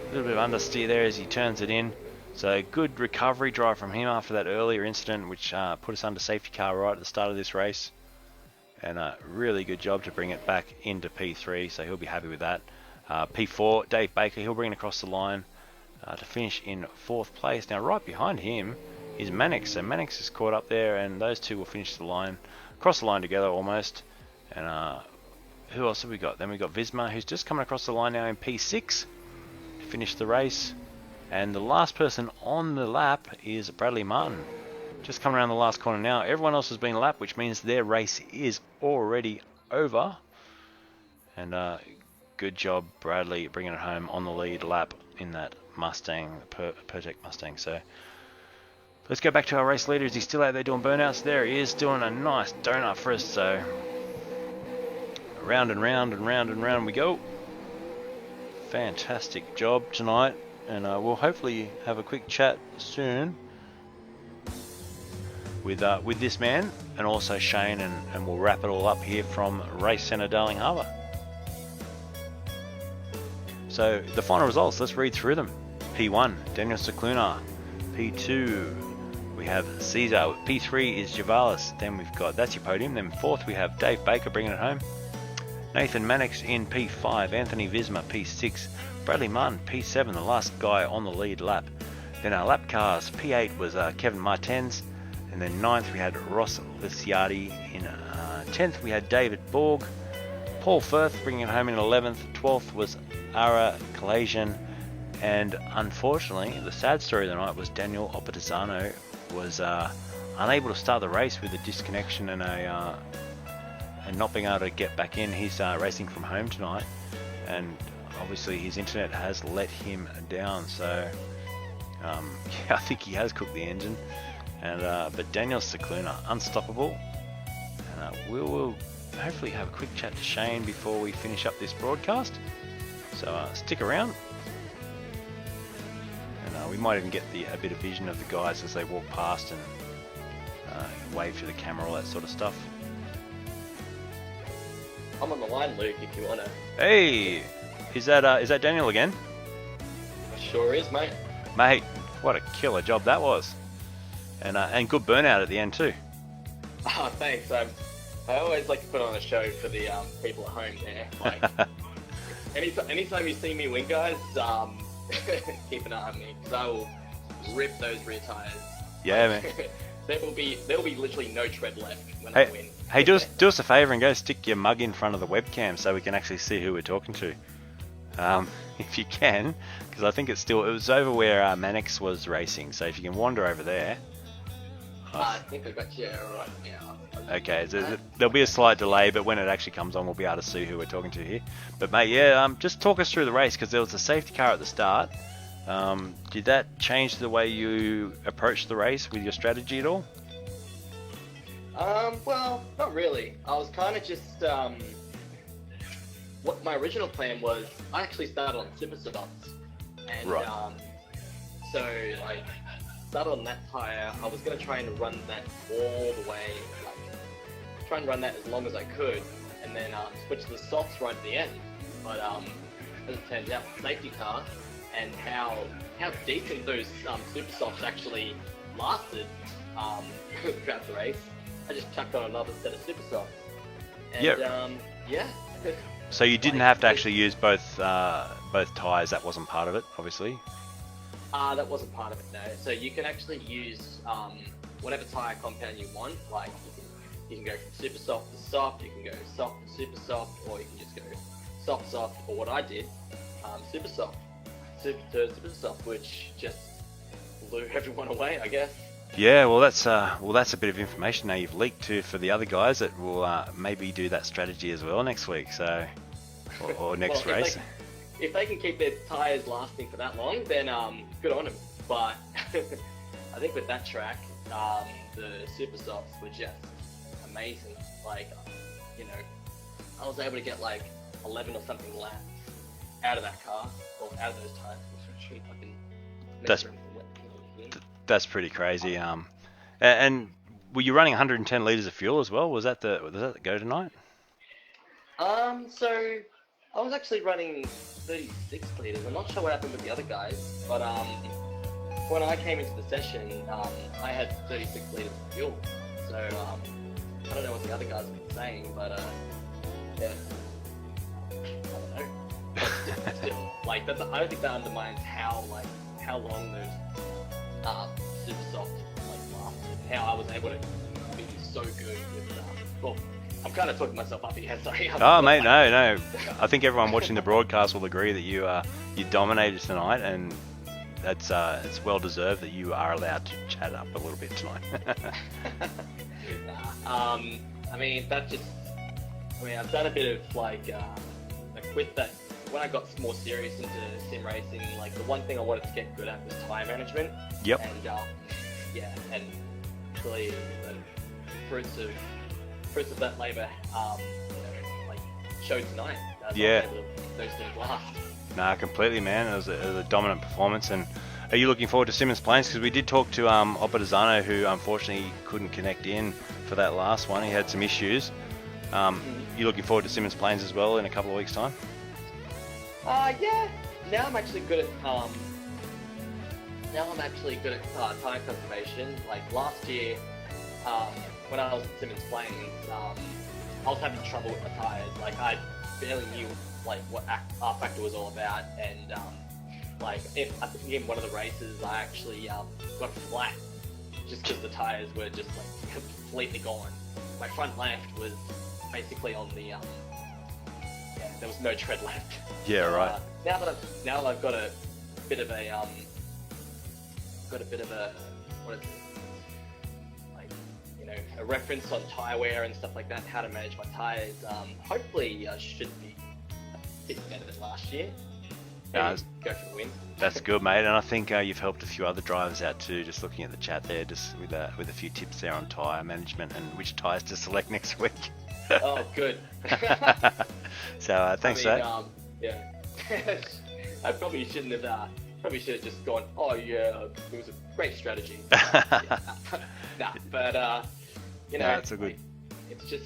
A little bit of understeer there as he turns it in. So good recovery drive from him after that earlier incident, which put us under safety car right at the start of this race. And a really good job to bring it back into P3, so he'll be happy with that. P4, Dave Baker, he'll bring it across the line to finish in 4th place. Now right behind him is Mannix, so Mannix is caught up there, and those two will finish the line, across the line together almost. And who else have we got? Then we've got Visma, who's just coming across the line now in P6 to finish the race. And the last person on the lap is Bradley Martin. Just coming around the last corner now. Everyone else has been lapped, which means their race is already over. And good job, Bradley, bringing it home on the lead lap in that Mustang, Pertec Mustang. So let's go back to our race leader. Is he still out there doing burnouts? There he is, doing a nice donut for us. So round and round and round and round we go. Fantastic job tonight. And we'll hopefully have a quick chat soon with this man and also Shane, and we'll wrap it all up here from Racecentre, Darling Harbour. So the final results, let's read through them. P1, Daniel Cicluna. P2, we have Caesar. P3 is Chevailers. Then we've got, that's your podium. Then 4th, we have Dave Baker bringing it home. Nathan Mannix in P5. Anthony Visma, P6. Bradley Martin, P7, the last guy on the lead lap. Then our lap cars, P8 was Kevin Martens. And then 9th, we had Ross Liciardi. In 10th, we had David Borg. Paul Firth bringing it home in 11th. 12th was Ara Kalasian. And unfortunately, the sad story of the night was Daniel Opitizano was unable to start the race with a disconnection and a and not being able to get back in. He's racing from home tonight, and obviously his internet has let him down. So yeah, I think he has cooked the engine. And but Daniel Cicluna, unstoppable. And we'll hopefully have a quick chat to Shane before we finish up this broadcast. So stick around. And we might even get a bit of vision of the guys as they walk past and wave to the camera, all that sort of stuff. I'm on the line, Luke, if you wanna. Hey, is that Daniel again? Sure is, mate. Mate, what a killer job that was, and good burnout at the end too. Oh, thanks. I always like to put on a show for the people at home there. Like, anytime you see me win, guys, keep an eye on me because I will rip those rear tires. Yeah, man. There will be literally no tread left when I win. Hey, do us a favour and go stick your mug in front of the webcam so we can actually see who we're talking to. If you can, because I think it was over where Mannix was racing. So if you can wander over there. I think I got you right now. Okay, there'll be a slight delay, but when it actually comes on, we'll be able to see who we're talking to here. But mate, yeah, just talk us through the race because there was a safety car at the start. Did that change the way you approached the race with your strategy at all? Well, not really. I was kind of just, what my original plan was, I actually started on super softs. And, right. So, like, started on that tyre, I was going to try and run that all the way, like, try and run that as long as I could, and then switch to the softs right at the end. But, as it turns out, safety car, and how decent those super softs actually lasted throughout the race, I just chucked on another set of super softs. And, yeah. So you didn't have to actually use both tyres. That wasn't part of it, obviously. That wasn't part of it, no. So you can actually use whatever tyre compound you want. Like you can go from super soft to soft. You can go soft to super soft, or you can just go soft. Or what I did, super soft, super soft, which just blew everyone away, I guess. Yeah, well, that's a bit of information now you've leaked to for the other guys that will maybe do that strategy as well next week, so or next race. If they can keep their tyres lasting for that long, then good on them. But I think with that track, the super softs were just amazing. Like, you know, I was able to get like 11 or something laps out of that car or out of those tyres, which was fucking. That's pretty crazy. And were you running 110 litres of fuel as well? Was that the go tonight? So I was actually running 36 litres. I'm not sure what happened with the other guys, but when I came into the session, I had 36 litres of fuel. So I don't know what the other guys were saying, but yeah, I don't know. But still, like I don't think that undermines how long those super soft lasted, how I was able to be so good with well, I'm kind of talking myself up here, sorry. Oh mate, no. I think everyone watching the broadcast will agree that you dominated tonight, and that's it's well deserved that you are allowed to chat up a little bit tonight. I mean I've done a bit of with that. When I got more serious into sim racing, like the one thing I wanted to get good at was tyre management. Yep. And and really the fruits of that labour, showed tonight. Yeah. Those things last. Nah, completely, man. It was a dominant performance. And are you looking forward to Simmons Plains? Because we did talk to Oppadizano, who unfortunately couldn't connect in for that last one. He had some issues. You looking forward to Simmons Plains as well in a couple of weeks' time? Yeah. Now I'm actually good at tyre conservation. Like last year, when I was at Simmons Plains, I was having trouble with my tyres. Like I barely knew what R Factor was all about, and I think in one of the races I actually got flat just because the tyres were just completely gone. My front left was basically on the there was no tread left. Yeah, right. Now that I've got a bit of a what is it? a reference on tyre wear and stuff like that, how to manage my tyres. Hopefully, should be a bit better than last year. No, go for the win. That's good, mate. And I think you've helped a few other drivers out too. Just looking at the chat there, just with a few tips there on tyre management and which tyres to select next week. Oh, good. So thanks for that. Yeah. I probably should have just gone, oh yeah, it was a great strategy. Nah, but you know, it's all good. It's just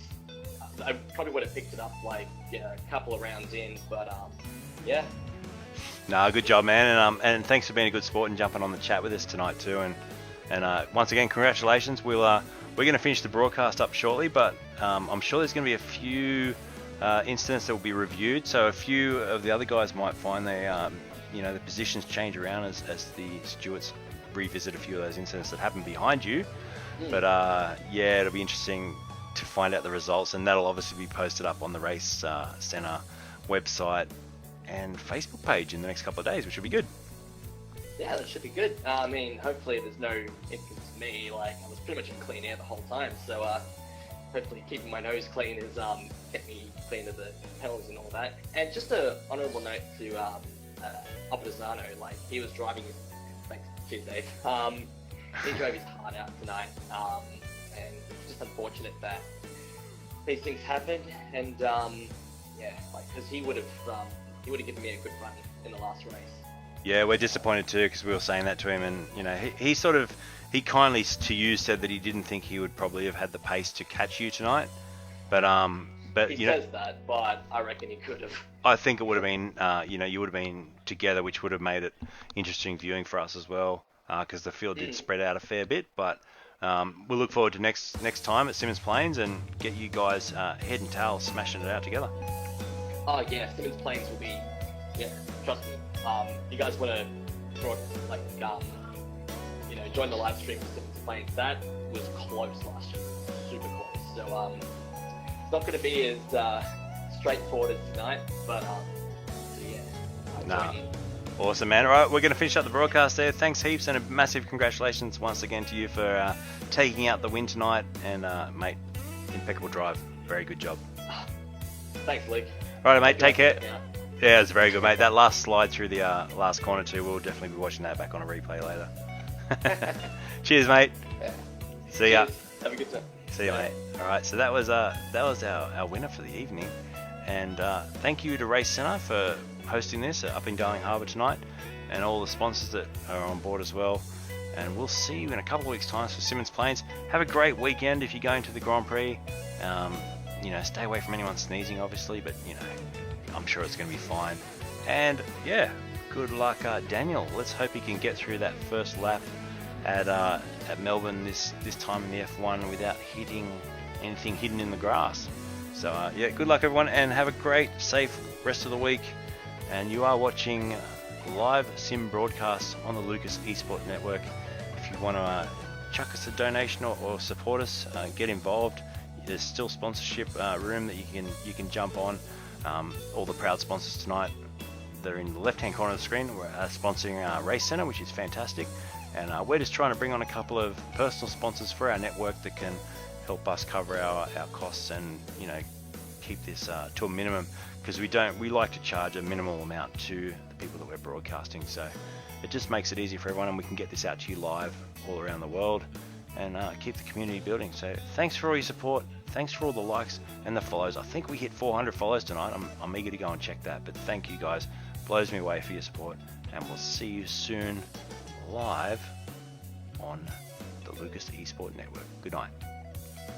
I probably would have picked it up like a couple of rounds in, but yeah. No, good job, man, and thanks for being a good sport and jumping on the chat with us tonight too. And once again, congratulations. We're going to finish the broadcast up shortly, but I'm sure there's going to be a few incidents that will be reviewed. So a few of the other guys might find the positions change around as the stewards revisit a few of those incidents that happened behind you. But yeah, it'll be interesting to find out the results, and that'll obviously be posted up on the Racecentre website and Facebook page in the next couple of days, which will be good. Yeah, that should be good. I mean, hopefully there's no incidents to me. Like, I was pretty much in clean air the whole time, so hopefully keeping my nose clean is get me clean of the pedals and all that. And just an honourable note to Opposano, like, he was driving his... Thanks, cheers, Dave. He drove his heart out tonight, and it's just unfortunate that these things happened, and yeah, like, because he would have given me a good run in the last race. Yeah, we're disappointed too, because we were saying that to him, and you know, he kindly to you said that he didn't think he would probably have had the pace to catch you tonight, but he says that, but I reckon he could have. I think it would have been, you would have been together, which would have made it interesting viewing for us as well, because the field did spread out a fair bit. But we'll look forward to next time at Symmons Plains and get you guys head and tail smashing it out together. Oh yeah, Symmons Plains will be, yeah, trust me. You guys want to join the live stream for Symmons Plains? That was close last year, super close. So it's not going to be as straightforward as tonight, but so yeah. Nah. Awesome, man. All right, we're going to finish up the broadcast there. Thanks heaps, and a massive congratulations once again to you for taking out the win tonight. And mate, impeccable drive. Very good job. Thanks, Luke. All right, mate. Take care. Yeah, it was very good, mate. That last slide through the last corner too, we'll definitely be watching that back on a replay later. Cheers, mate. Yeah. See ya. Have a good time. See ya, mate. All right, so that was our winner for the evening, and thank you to Racecentre for hosting this up in Darling Harbour tonight, and all the sponsors that are on board as well. And we'll see you in a couple of weeks' time for Symmons Plains. Have a great weekend if you're going to the Grand Prix. Stay away from anyone sneezing, obviously, but I'm sure it's going to be fine. And yeah, good luck, Daniel. Let's hope he can get through that first lap at Melbourne this time in the F1 without hitting anything hidden in the grass. So yeah, good luck everyone, and have a great, safe rest of the week. And you are watching live sim broadcasts on the Lukess eSport Network. If you want to chuck us a donation or support us, get involved. There's still sponsorship room that you can jump on. All the proud sponsors tonight, they're in the left hand corner of the screen. We're sponsoring Racecentre, which is fantastic, and we're just trying to bring on a couple of personal sponsors for our network that can help us cover our costs and keep this to a minimum, because we like to charge a minimal amount to the people that we're broadcasting, so it just makes it easy for everyone, and we can get this out to you live all around the world and keep the community building. So thanks for all your support, thanks for all the likes and the follows. I think we hit 400 follows tonight. I'm eager to go and check that, but thank you guys, blows me away for your support, and we'll see you soon live on the Lukess eSport Network. Good night.